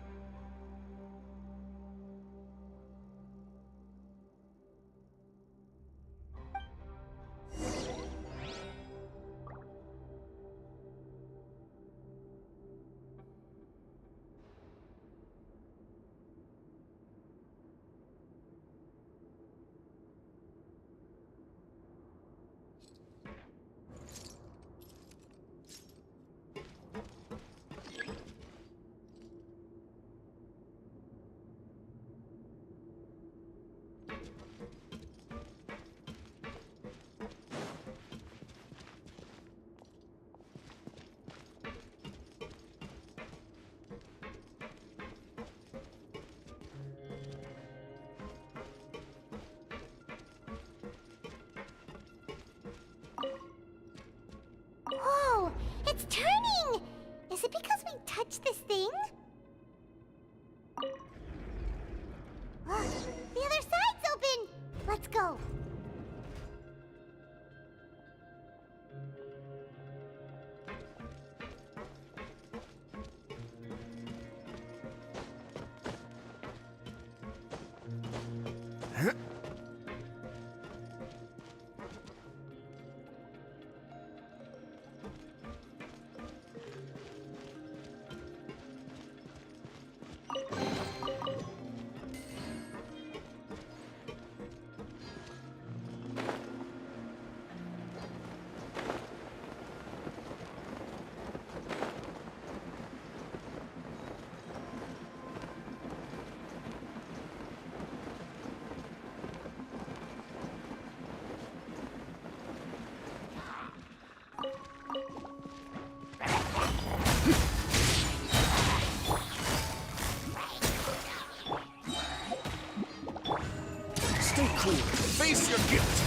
Whoa! It's turning! Is it because we touched this thing? Look, the other side's open! Let's go. Stay cool. Face your guilt.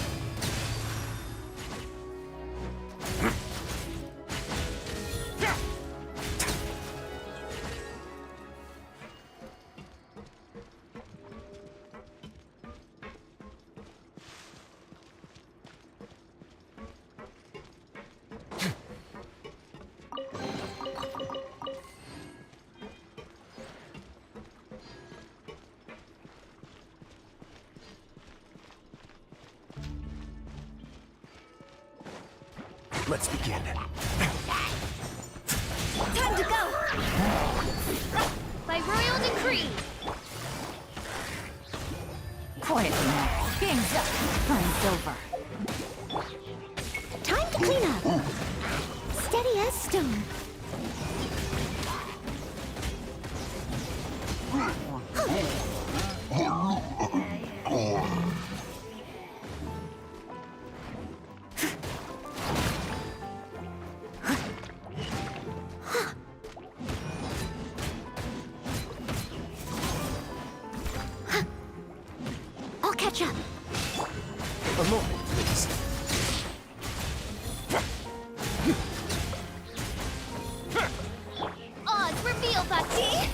Let's begin. Time to go! By royal decree! Quietly now. Game's up. Time's over. Time to clean up. Steady as stone. I'll catch up. A moment, please. Odds reveal, Bugsy.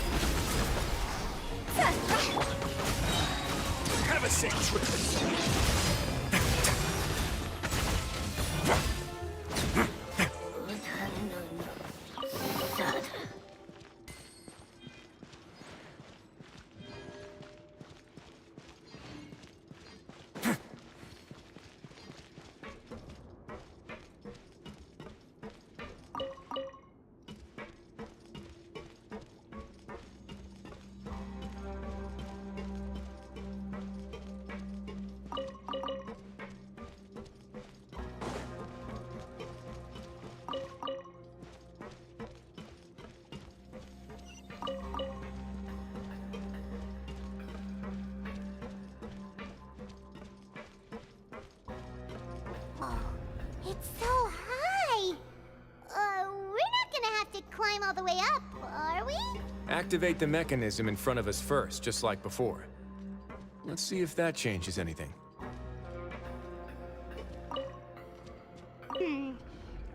Have a sick trip. It's so high. We're not gonna have to climb all the way up, are we? Activate the mechanism in front of us first, just like before. Let's see if that changes anything.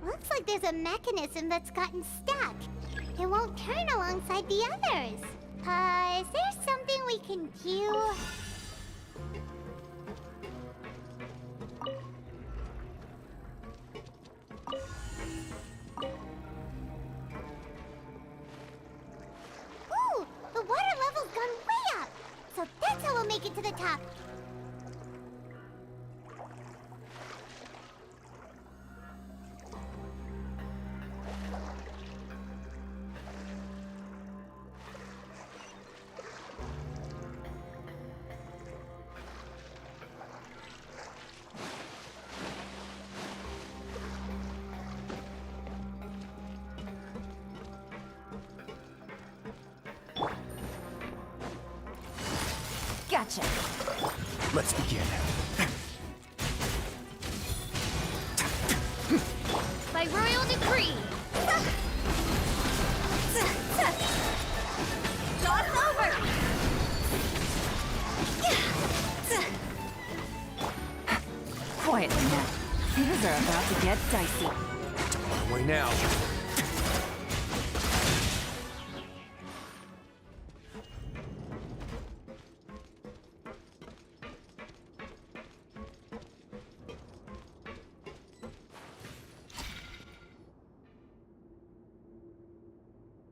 Looks like there's a mechanism that's gotten stuck. It won't turn alongside the others. Is there something we can do? Ooh, the water level's gone way up. So that's how we'll make it to the top. Gotcha. Let's begin. By royal decree! Jaw's over! Quietly now. Things are about to get dicey. Wait now.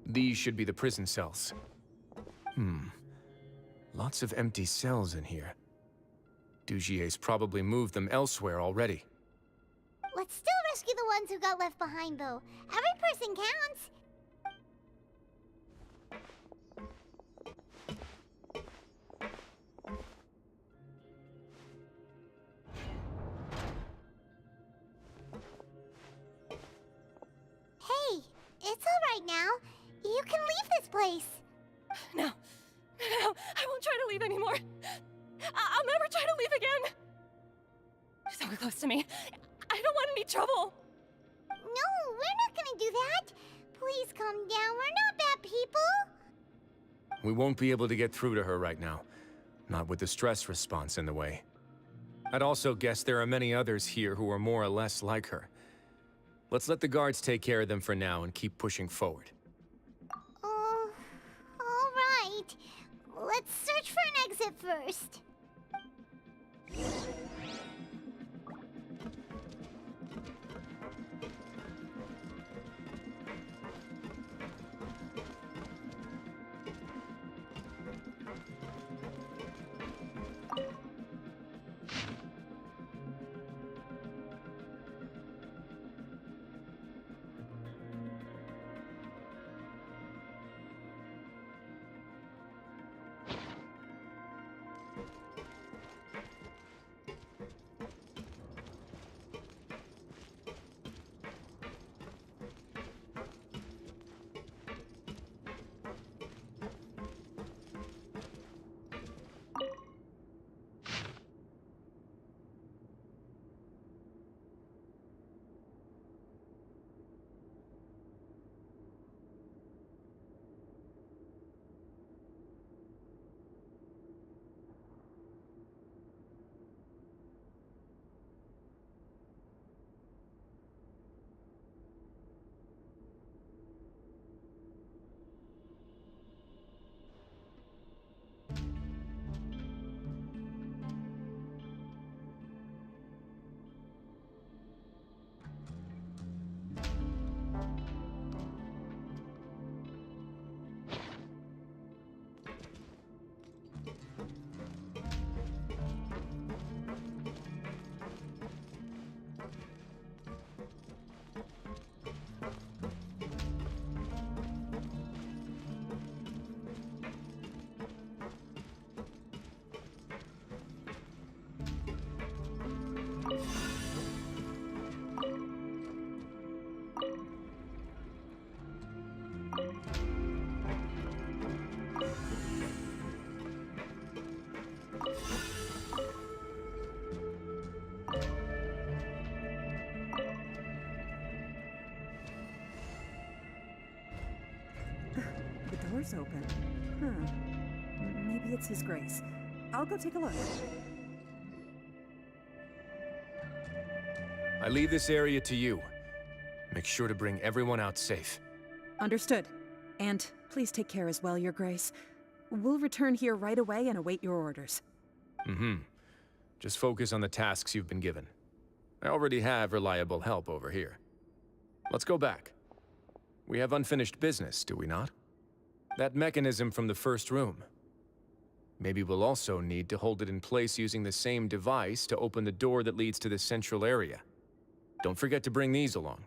These should be the prison cells. Lots of empty cells in here. Dugier's probably moved them elsewhere already. Let's still rescue the ones who got left behind, though. Every person counts. Hey, it's all right now. You can leave this place. No, I won't try to leave anymore. I'll never try to leave again. So close to me. I don't want any trouble. No, we're not gonna do that. Please calm down. We're not bad people. We won't be able to get through to her right now. Not with the stress response in the way. I'd also guess there are many others here who are more or less like her. Let's let the guards take care of them for now and keep pushing forward. All right. Let's search for an exit first. door's open. Maybe it's His Grace. I'll go take a look. I leave this area to you. Make sure to bring everyone out safe. Understood. And please take care as well, Your Grace. We'll return here right away and await your orders. Just focus on the tasks you've been given. I already have reliable help over here. Let's go back. We have unfinished business, do we not? That mechanism from the first room. Maybe we'll also need to hold it in place using the same device to open the door that leads to the central area. Don't forget to bring these along.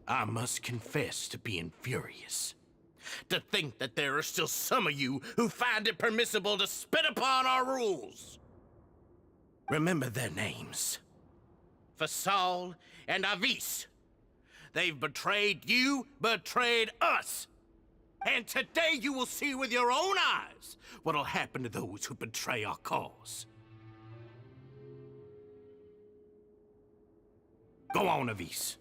I must confess to being furious. To think that there are still some of you who find it permissible to spit upon our rules. Remember their names. Fasal and Avis. They've betrayed you, betrayed us. And today you will see with your own eyes what'll happen to those who betray our cause. Go on, Avis.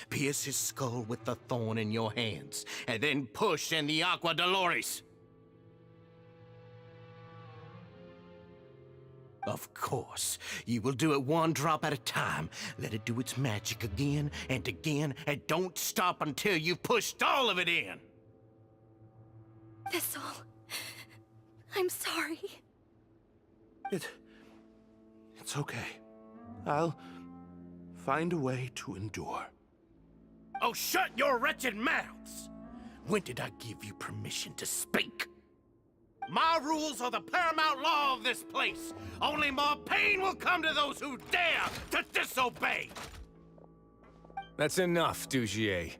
Pierce his skull with the thorn in your hands, and then push in the Aqua Dolores. Of course, you will do it one drop at a time. Let it do its magic again and again, and don't stop until you've pushed all of it in. Thistle, I'm sorry. It's okay. I'll find a way to endure. Oh, shut your wretched mouths! When did I give you permission to speak? My rules are the paramount law of this place. Only more pain will come to those who dare to disobey. That's enough, Dugier.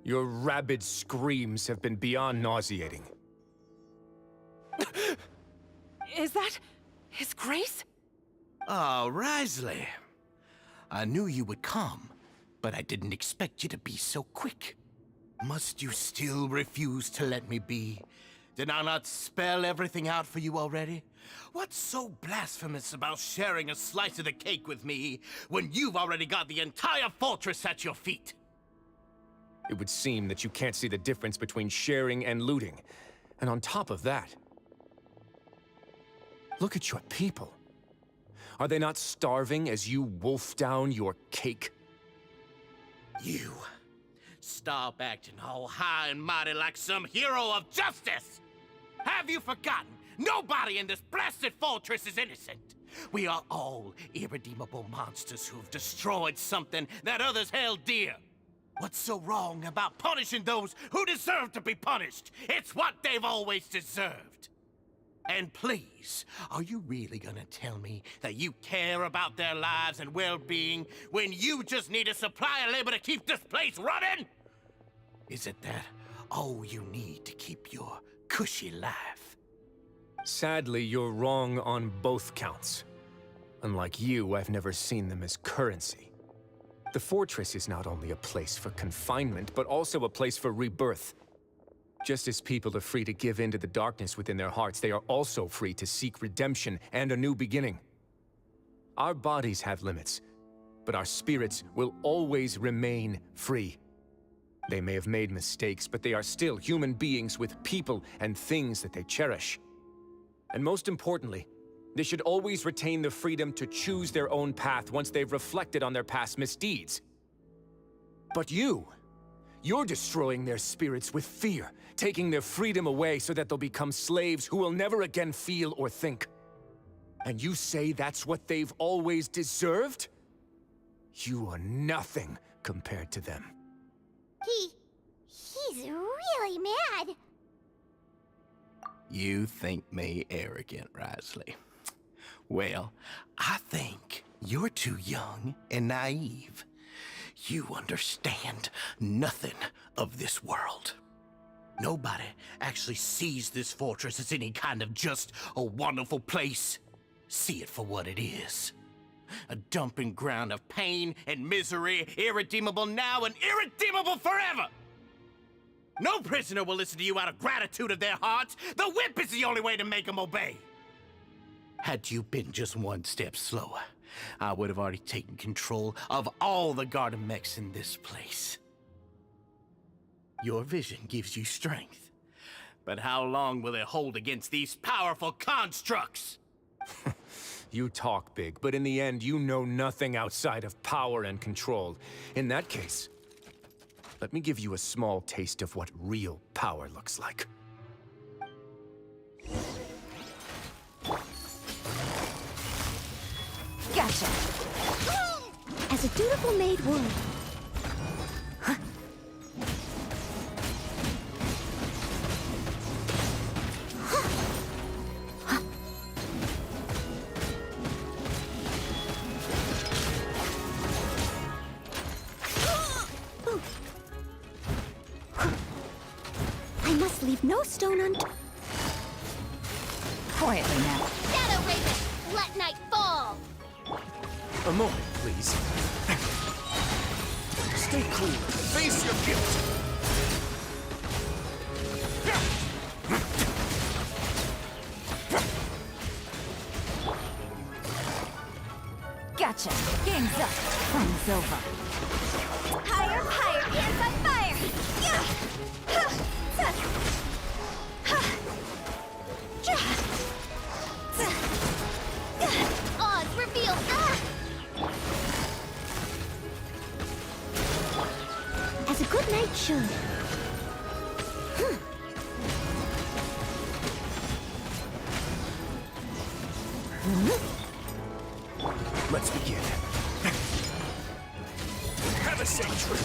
Your rabid screams have been beyond nauseating. Is that His Grace? Oh, Risley. I knew you would come, but I didn't expect you to be so quick. Must you still refuse to let me be? Did I not spell everything out for you already? What's so blasphemous about sharing a slice of the cake with me when you've already got the entire fortress at your feet? It would seem that you can't see the difference between sharing and looting. And on top of that, look at your people. Are they not starving as you wolf down your cake? You. Stop acting all high and mighty like some hero of justice! Have you forgotten? Nobody in this blasted fortress is innocent. We are all irredeemable monsters who have destroyed something that others held dear. What's so wrong about punishing those who deserve to be punished? It's what they've always deserved. And please, are you really gonna tell me that you care about their lives and well-being when you just need a supply of labor to keep this place running? Isn't that all you need to keep your cushy life? Sadly, you're wrong on both counts. Unlike you, I've never seen them as currency. The fortress is not only a place for confinement, but also a place for rebirth. Just as people are free to give in to the darkness within their hearts, they are also free to seek redemption and a new beginning. Our bodies have limits, but our spirits will always remain free. They may have made mistakes, but they are still human beings with people and things that they cherish. And most importantly, they should always retain the freedom to choose their own path once they've reflected on their past misdeeds. But you're destroying their spirits with fear, taking their freedom away so that they'll become slaves who will never again feel or think. And you say that's what they've always deserved? You are nothing compared to them. He's really mad. You think me arrogant, Risley. Well, I think you're too young and naive. You understand nothing of this world. Nobody actually sees this fortress as any kind of just a wonderful place. See it for what it is. A dumping ground of pain and misery, irredeemable now and irredeemable forever! No prisoner will listen to you out of gratitude of their hearts. The whip is the only way to make them obey. Had you been just one step slower, I would have already taken control of all the garden mechs in this place. Your vision gives you strength, but how long will it hold against these powerful constructs? You talk big, but in the end, you know nothing outside of power and control. In that case, let me give you a small taste of what real power looks like. Gotcha. As a dutiful maid would. leave no stone unturned. Quietly now. Shadow Raven, let night fall! A moment, please. Stay cool. Face your guilt. Gotcha. Game's up. Fun's over. Higher, higher, hands on fire! Yeah! Ha! Ha! Ha! Ja! Za! Oz, reveal! Ah! As a good knight should. Let's begin. Have a safe trip.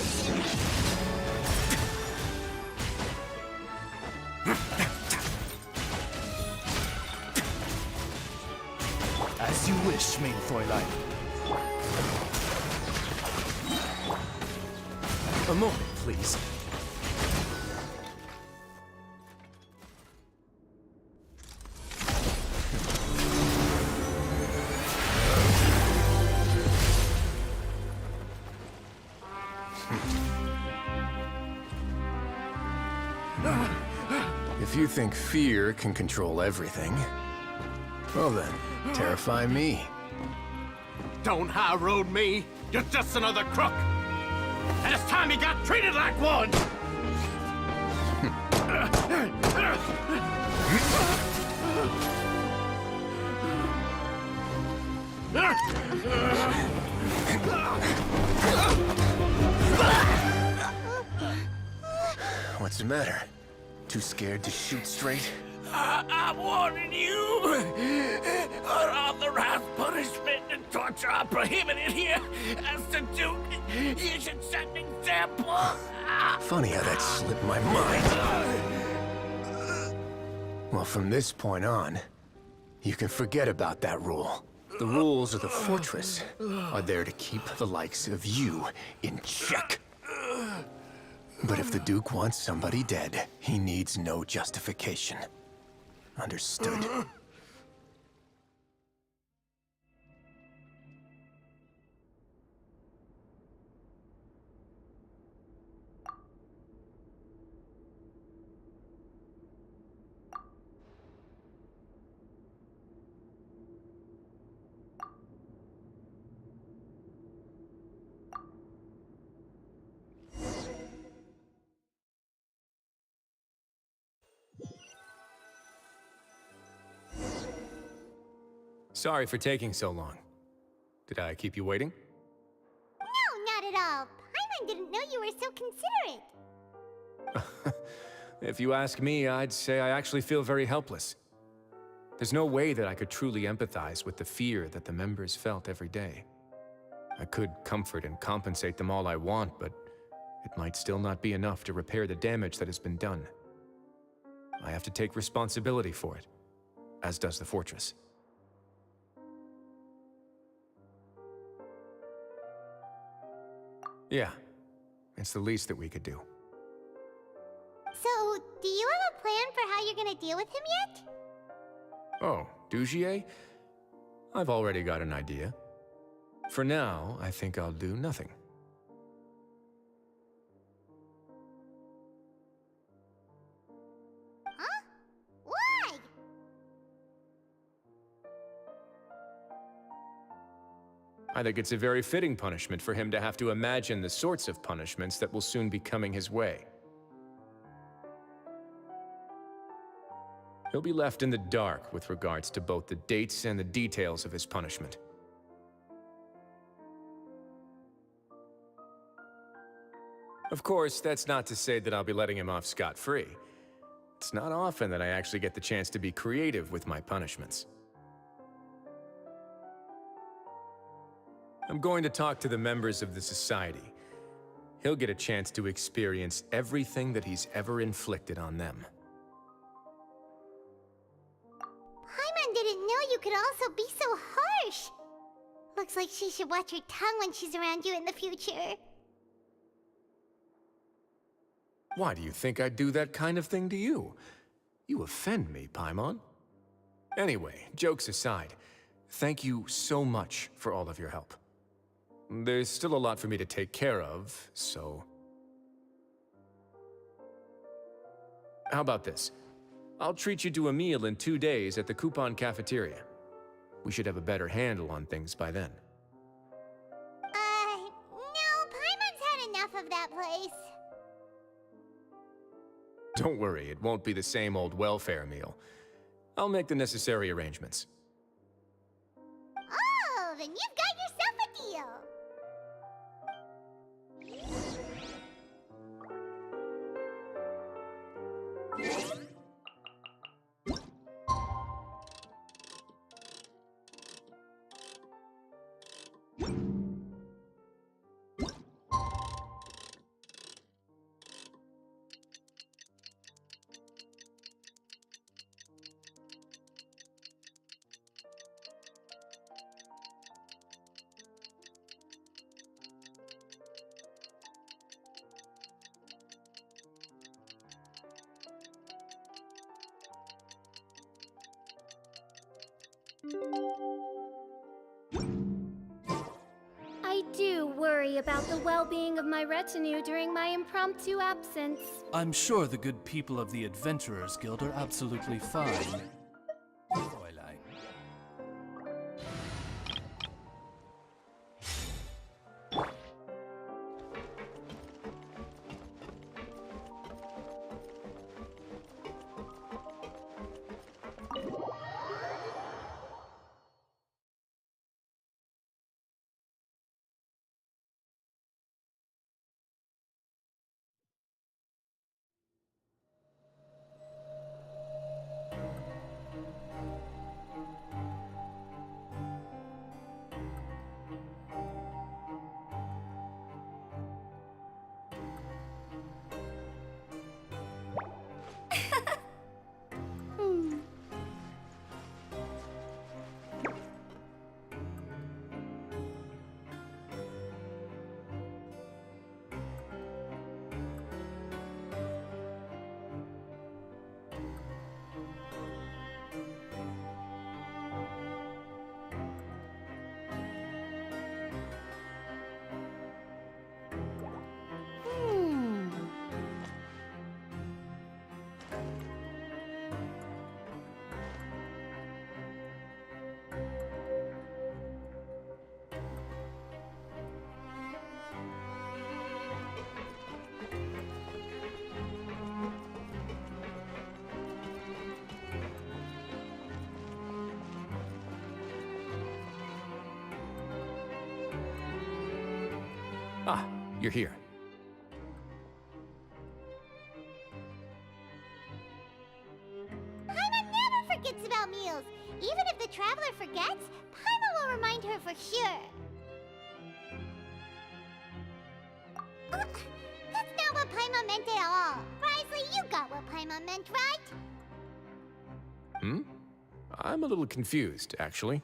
As you wish, mein Fräulein. A moment, please. If you think fear can control everything, well then, terrify me. Don't high road me. You're just another crook. And it's time you got treated like one. What's the matter? Too scared to shoot straight? I'm warning you. Unauthorized punishment and torture are prohibited here. As the Duke, you should set an example. Funny how that slipped my mind. Well, from this point on, you can forget about that rule. The rules of the fortress are there to keep the likes of you in check. But if the Duke wants somebody dead, he needs no justification. Understood? Sorry for taking so long. Did I keep you waiting? No, not at all. Paimon didn't know you were so considerate. If you ask me, I'd say I actually feel very helpless. There's no way that I could truly empathize with the fear that the members felt every day. I could comfort and compensate them all I want, but it might still not be enough to repair the damage that has been done. I have to take responsibility for it, as does the fortress. Yeah, it's the least that we could do. So, do you have a plan for how you're gonna deal with him yet? Oh, Dugier? I've already got an idea. For now, I think I'll do nothing. Huh? Why? I think it's a very fitting punishment for him to have to imagine the sorts of punishments that will soon be coming his way. He'll be left in the dark with regards to both the dates and the details of his punishment. Of course, that's not to say that I'll be letting him off scot-free. It's not often that I actually get the chance to be creative with my punishments. I'm going to talk to the members of the Society. He'll get a chance to experience everything that he's ever inflicted on them. Paimon didn't know you could also be so harsh. Looks like she should watch her tongue when she's around you in the future. Why do you think I'd do that kind of thing to you? You offend me, Paimon. Anyway, jokes aside, thank you so much for all of your help. There's still a lot for me to take care of, so... How about this? I'll treat you to a meal in 2 days at the Coupon Cafeteria. We should have a better handle on things by then. No, Paimon's had enough of that place. Don't worry, it won't be the same old welfare meal. I'll make the necessary arrangements. Oh, then you've got yourself a deal. I do worry about the well-being of my retinue during my impromptu absence. I'm sure the good people of the Adventurers Guild are absolutely fine. Fräulein. Ah, you're here. Paimon never forgets about meals. Even if the traveler forgets, Paimon will remind her for sure. That's not what Paimon meant at all. Risley, you got what Paimon meant, right? Hmm? I'm a little confused, actually.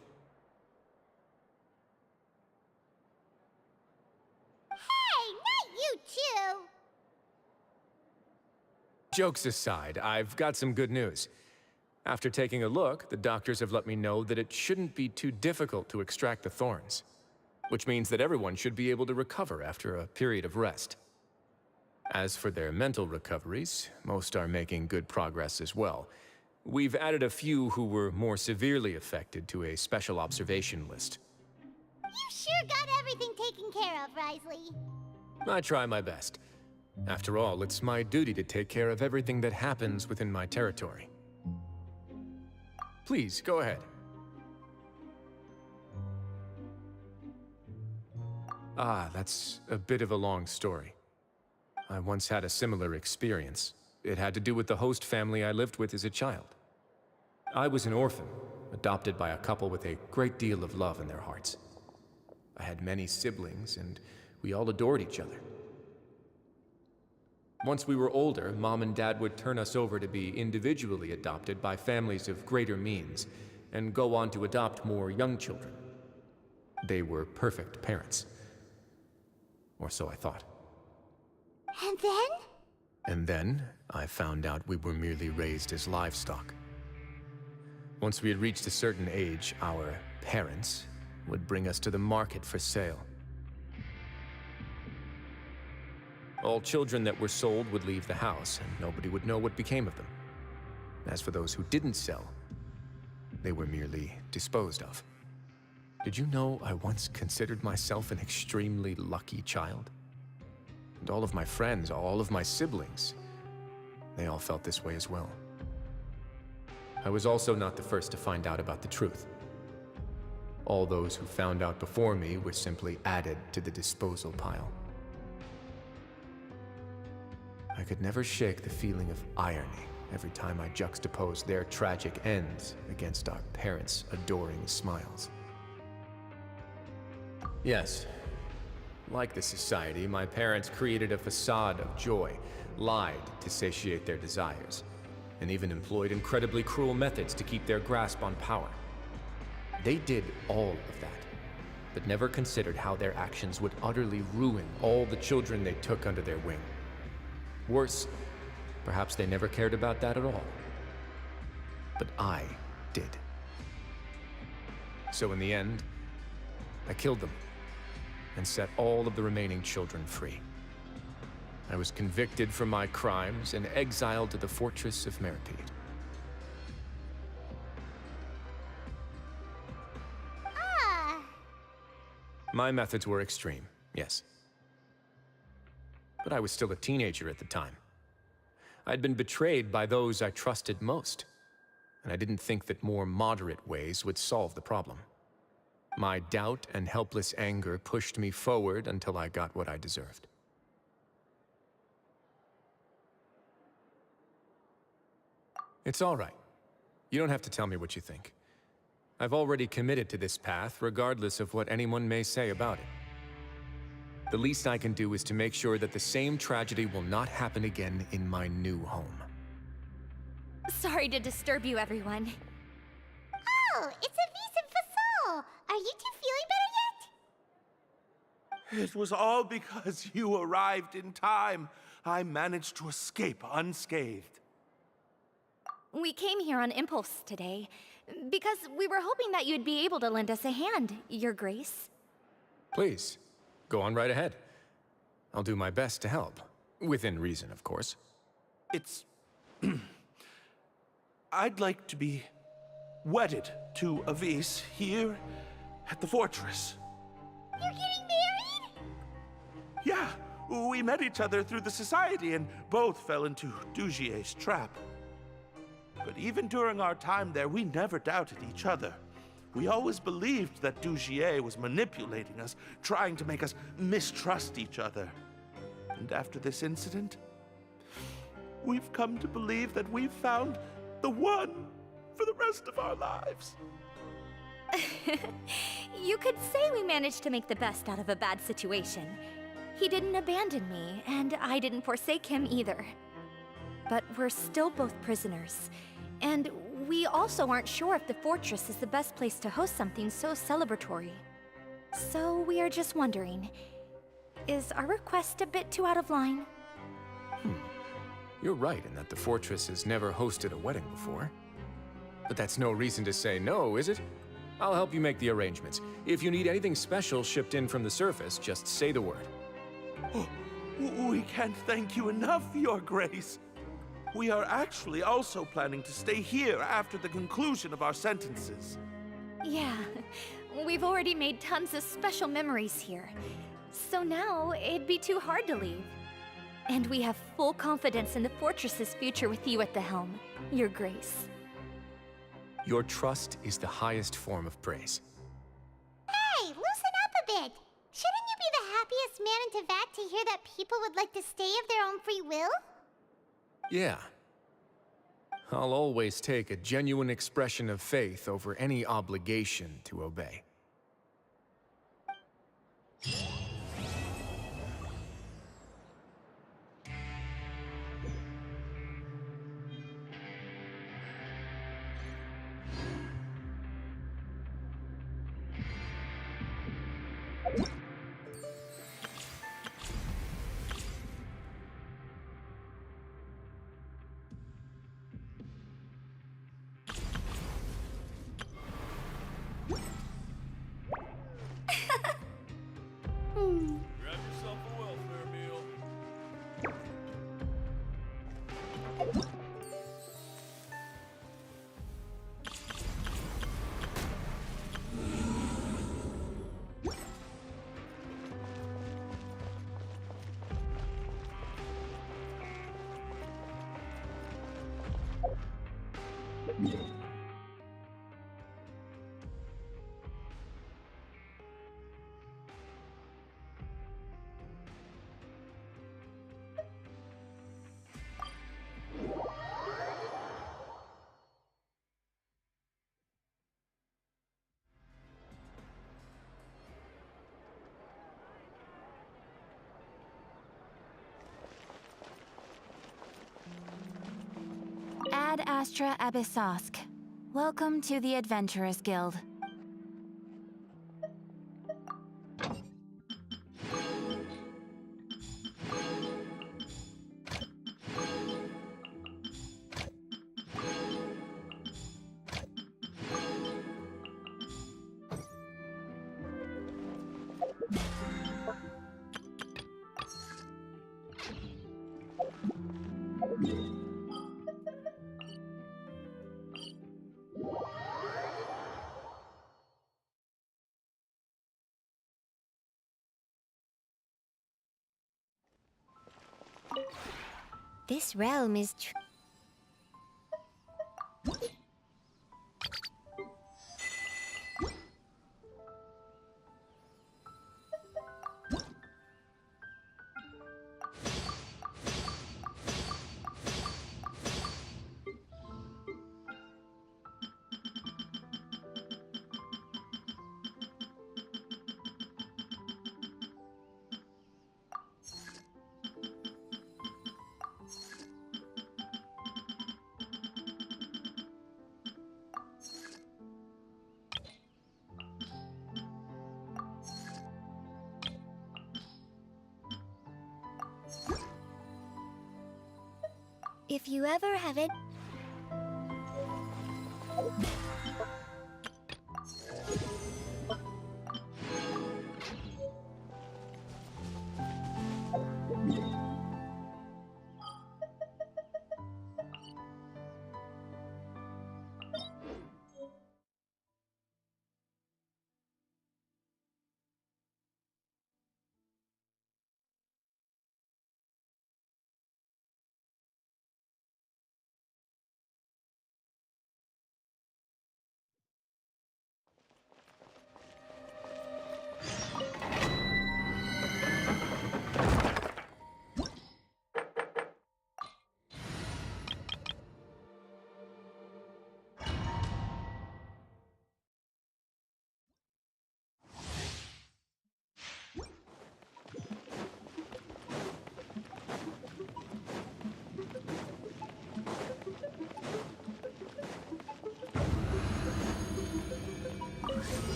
Hey, not you too! Jokes aside, I've got some good news. After taking a look, the doctors have let me know that it shouldn't be too difficult to extract the thorns, which means that everyone should be able to recover after a period of rest. As for their mental recoveries, most are making good progress as well. We've added a few who were more severely affected to a special observation list. You sure got everything taken care of, Risley. I try my best. After all, it's my duty to take care of everything that happens within my territory. Please, go ahead. Ah, that's a bit of a long story. I once had a similar experience. It had to do with the host family I lived with as a child. I was an orphan, adopted by a couple with a great deal of love in their hearts. I had many siblings, and we all adored each other. Once we were older, Mom and Dad would turn us over to be individually adopted by families of greater means, and go on to adopt more young children. They were perfect parents. Or so I thought. And then? And then I found out we were merely raised as livestock. Once we had reached a certain age, our parents would bring us to the market for sale. All children that were sold would leave the house, and nobody would know what became of them. As for those who didn't sell, they were merely disposed of. Did you know I once considered myself an extremely lucky child? And all of my friends, all of my siblings, they all felt this way as well. I was also not the first to find out about the truth. All those who found out before me were simply added to the disposal pile. I could never shake the feeling of irony every time I juxtaposed their tragic ends against our parents' adoring smiles. Yes, like the society, my parents created a facade of joy, lied to satiate their desires, and even employed incredibly cruel methods to keep their grasp on power. They did all of that, but never considered how their actions would utterly ruin all the children they took under their wing. Worse, perhaps they never cared about that at all. But I did. So in the end, I killed them and set all of the remaining children free. I was convicted for my crimes and exiled to the fortress of Meripede. My methods were extreme, yes. But I was still a teenager at the time. I'd been betrayed by those I trusted most, and I didn't think that more moderate ways would solve the problem. My doubt and helpless anger pushed me forward until I got what I deserved. It's all right. You don't have to tell me what you think. I've already committed to this path, regardless of what anyone may say about it. The least I can do is to make sure that the same tragedy will not happen again in my new home. Sorry to disturb you, everyone. Oh, it's Avis and Fasol. Are you two feeling better yet? It was all because you arrived in time. I managed to escape unscathed. We came here on impulse today, because we were hoping that you'd be able to lend us a hand, Your Grace. Please, go on right ahead. I'll do my best to help. Within reason, of course. It's... I'd like to be wedded to Avis here at the fortress. You're getting married? Yeah, we met each other through the society and both fell into Dugier's trap. But even during our time there, we never doubted each other. We always believed that Dugier was manipulating us, trying to make us mistrust each other. And after this incident, we've come to believe that we've found the one for the rest of our lives. You could say we managed to make the best out of a bad situation. He didn't abandon me, and I didn't forsake him either. But we're still both prisoners, and we also aren't sure if the fortress is the best place to host something so celebratory. So we are just wondering, is our request a bit too out of line? You're right in that the fortress has never hosted a wedding before. But that's no reason to say no, is it? I'll help you make the arrangements. If you need anything special shipped in from the surface, just say the word. Oh, we can't thank you enough, Your Grace. We are actually also planning to stay here after the conclusion of our sentences. Yeah, we've already made tons of special memories here. So now, it'd be too hard to leave. And we have full confidence in the fortress's future with you at the helm, Your Grace. Your trust is the highest form of praise. Hey, loosen up a bit. Shouldn't you be the happiest man in Teyvat to hear that people would like to stay of their own free will? Yeah. I'll always take a genuine expression of faith over any obligation to obey. Ad Astra Abyssosk. Welcome to the Adventurers Guild. This realm is If you ever have it.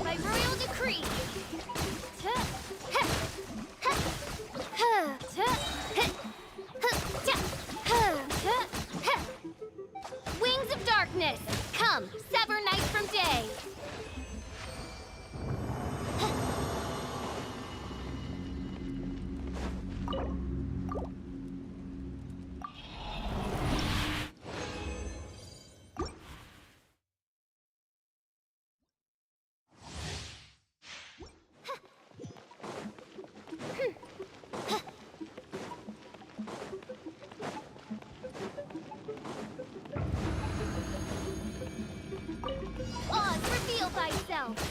By royal decree. Wings of darkness, come, sever night from day. Oz, reveal thyself.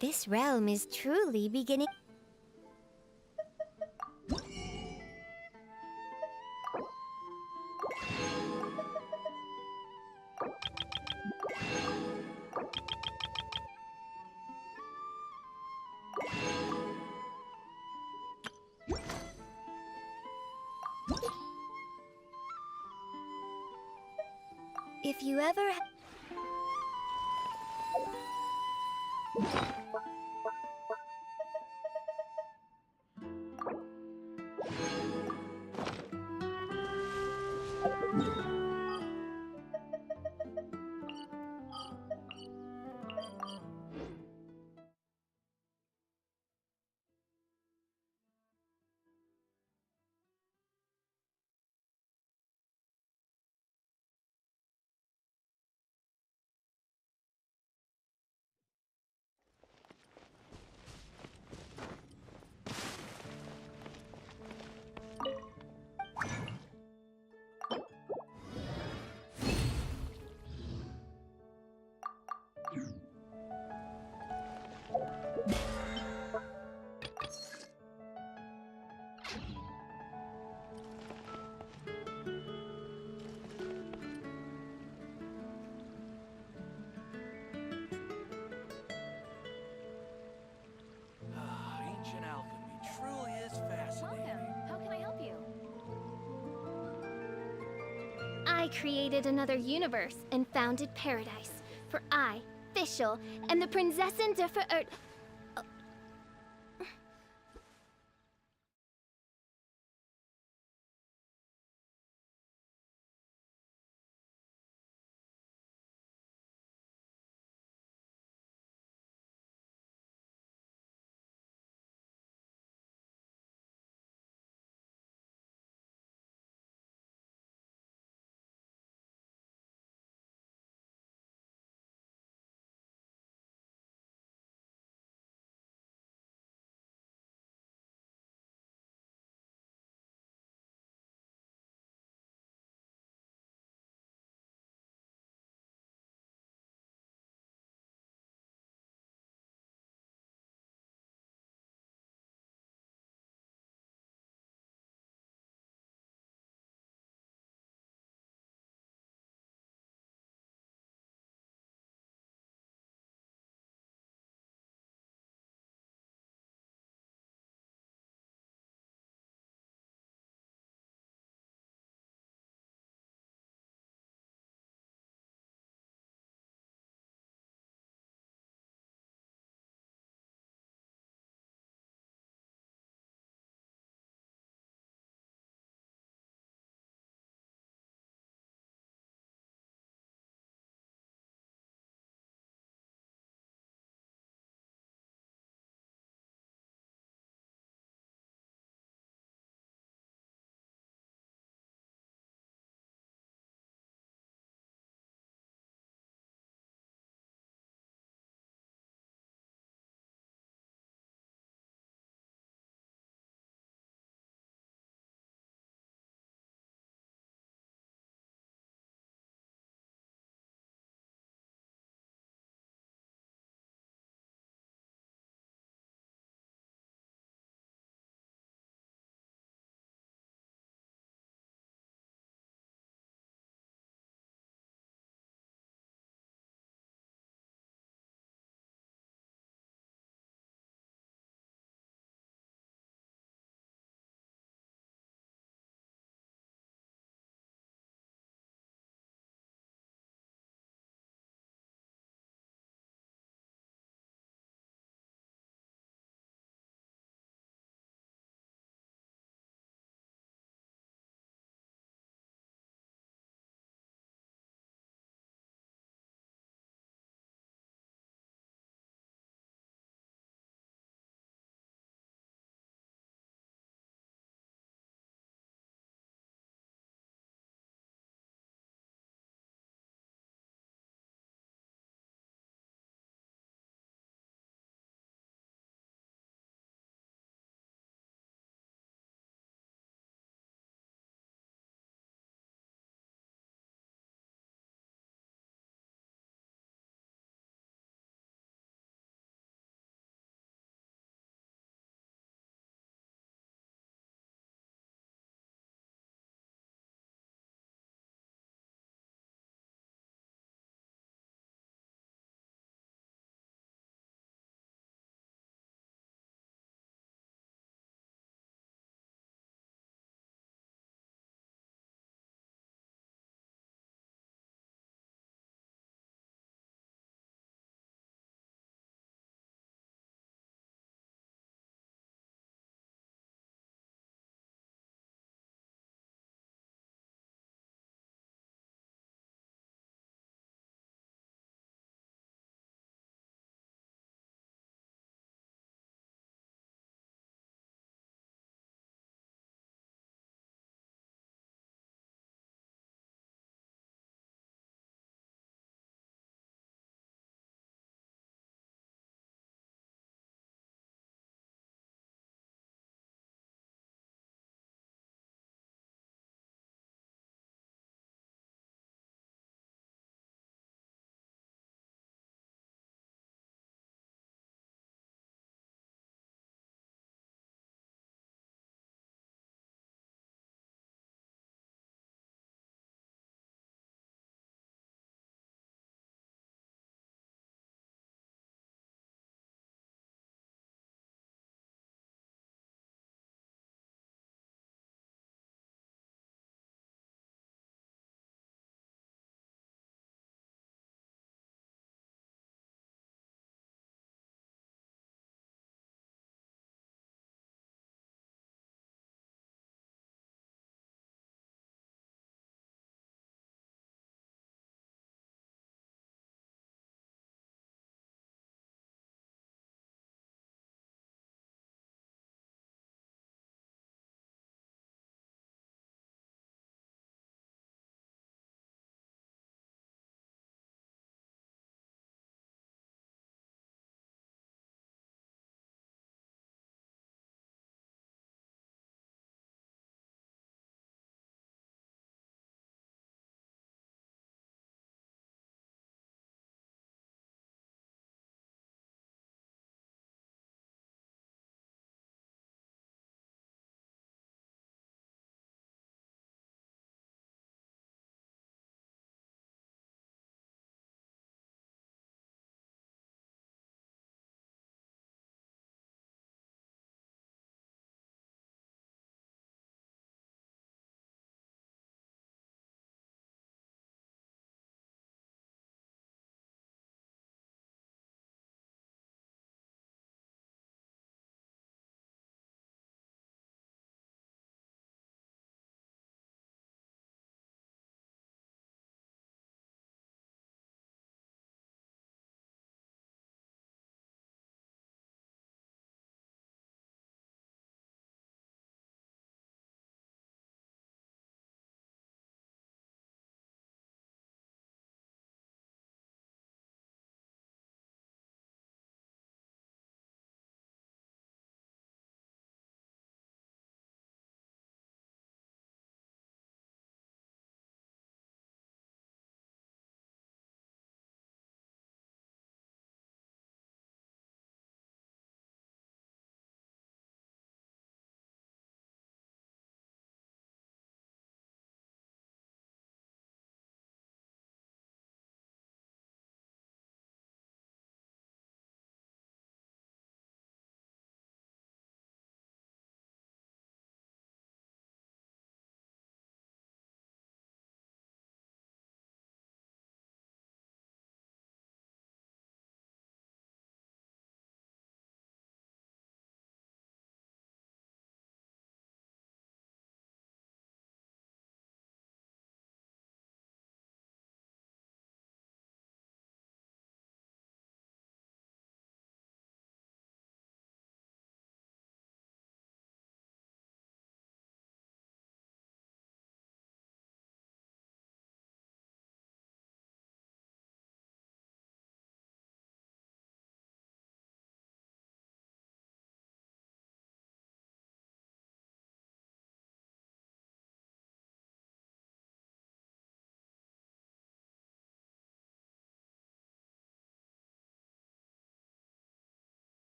This realm is truly beginning. If you ever... Ancient alchemy truly is fascinating. Welcome. How can I help you? I created another universe and founded paradise. For I, Fischl, am the Prinzessin der Verirrt...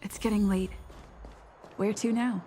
It's getting late. Where to now?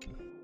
you